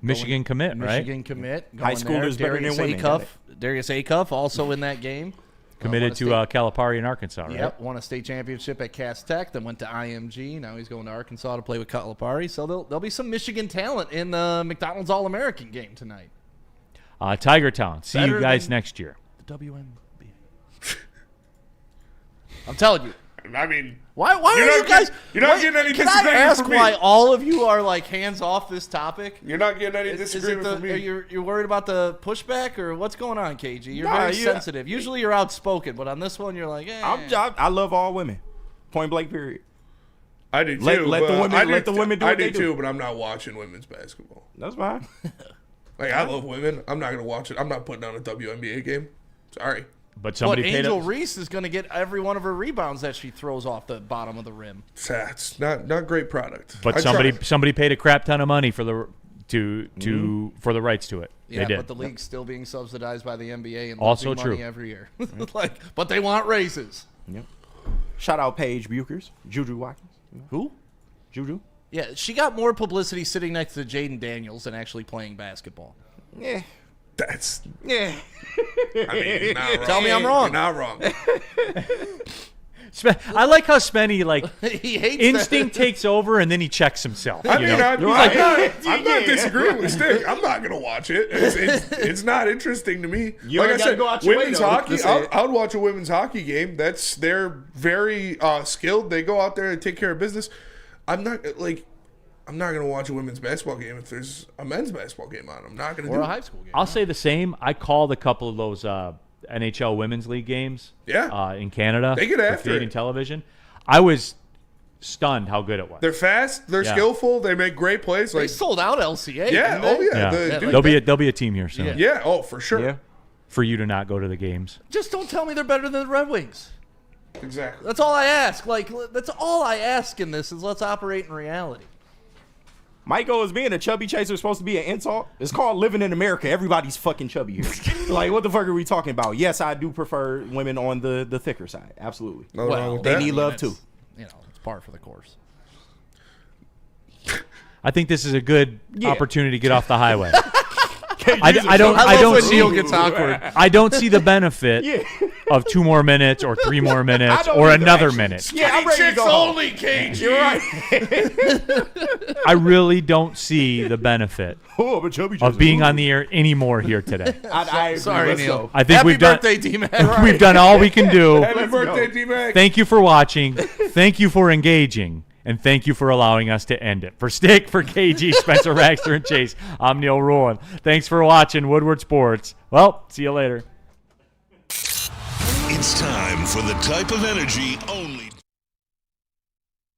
Michigan commit, right? Michigan commit. High schoolers better than women. Darius Acuff also in that game. Committed to Calipari in Arkansas, right? Yep, won a state championship at Cass Tech, then went to IMG. Now he's going to Arkansas to play with Calipari. So there'll be some Michigan talent in the McDonald's All-American game tonight. Tiger Town. See Better you guys than next year. The WNBA. I'm telling you. I mean, why are you guys? You're not getting any Can disagreement I ask from me. why all of you are like hands off this topic? You're not getting any disagreement from me. You're worried about the pushback or what's going on, KG? You're very sensitive. Usually you're outspoken, but on this one you're like, I love all women. Point blank. Period. I do too. Let the women do what they do. I do too, but I'm not watching women's basketball. That's fine. Like, I love women. I'm not gonna watch it. I'm not putting on a WNBA game. Sorry. But somebody paid Angel Reese is going to get every one of her rebounds that she throws off the bottom of the rim. It's not great product. But somebody paid a crap ton of money for the for the rights to it. Yeah, they did. But the league's still being subsidized by the NBA and also losing money true every year. But they want raises. Yep. Shout out Paige Buchers, Juju Watkins. Who? Juju. Yeah, she got more publicity sitting next to Jaden Daniels than actually playing basketball. Yeah. That's yeah. I mean, you're not wrong. Tell me I'm wrong. You're not wrong. I like how Spenny he hates instinct takes over and then he checks himself. I'm not disagreeing with Stick. I'm not gonna watch it. It's not interesting to me. Like I said, women's hockey. I would watch a women's hockey game. They're very skilled. They go out there and take care of business. I'm not gonna watch a women's basketball game if there's a men's basketball game on. I'm not gonna do a it. high school game. I'll say the same. I called a couple of those NHL Women's League games. Yeah. In Canada. They get after Canadian it. television. I was stunned how good it was. They're fast. They're skillful. They make great plays. They sold out LCA. Yeah. Didn't they? There'll be a team here soon. Yeah. Oh, for sure. Yeah. For you to not go to the games. Just don't tell me they're better than the Red Wings. Exactly. That's all I ask. That's all I ask in this is let's operate in reality. Michael, is being a chubby chaser supposed to be an insult? It's called living in America. Everybody's fucking chubby here. Like, what the fuck are we talking about? Yes, I do prefer women on the thicker side. Absolutely. They need love too. You know, it's par for the course. I think this is a good opportunity to get off the highway. I don't when Neil gets awkward. I don't see the benefit of 2 more minutes or 3 more minutes or another minute. Yeah, I'm ready to go only, KG. You're right. I really don't see the benefit of being on the air anymore here today. Sorry, Neil. I think Happy birthday, D-Mac. We've done all we can do. Happy birthday, D-Mac. Thank you for watching. Thank you for engaging. And thank you for allowing us to end it. For Stick, for KG, Spencer Raxter, and Chase, I'm Neil Rowland. Thanks for watching Woodward Sports. Well, see you later. It's time for the type of energy only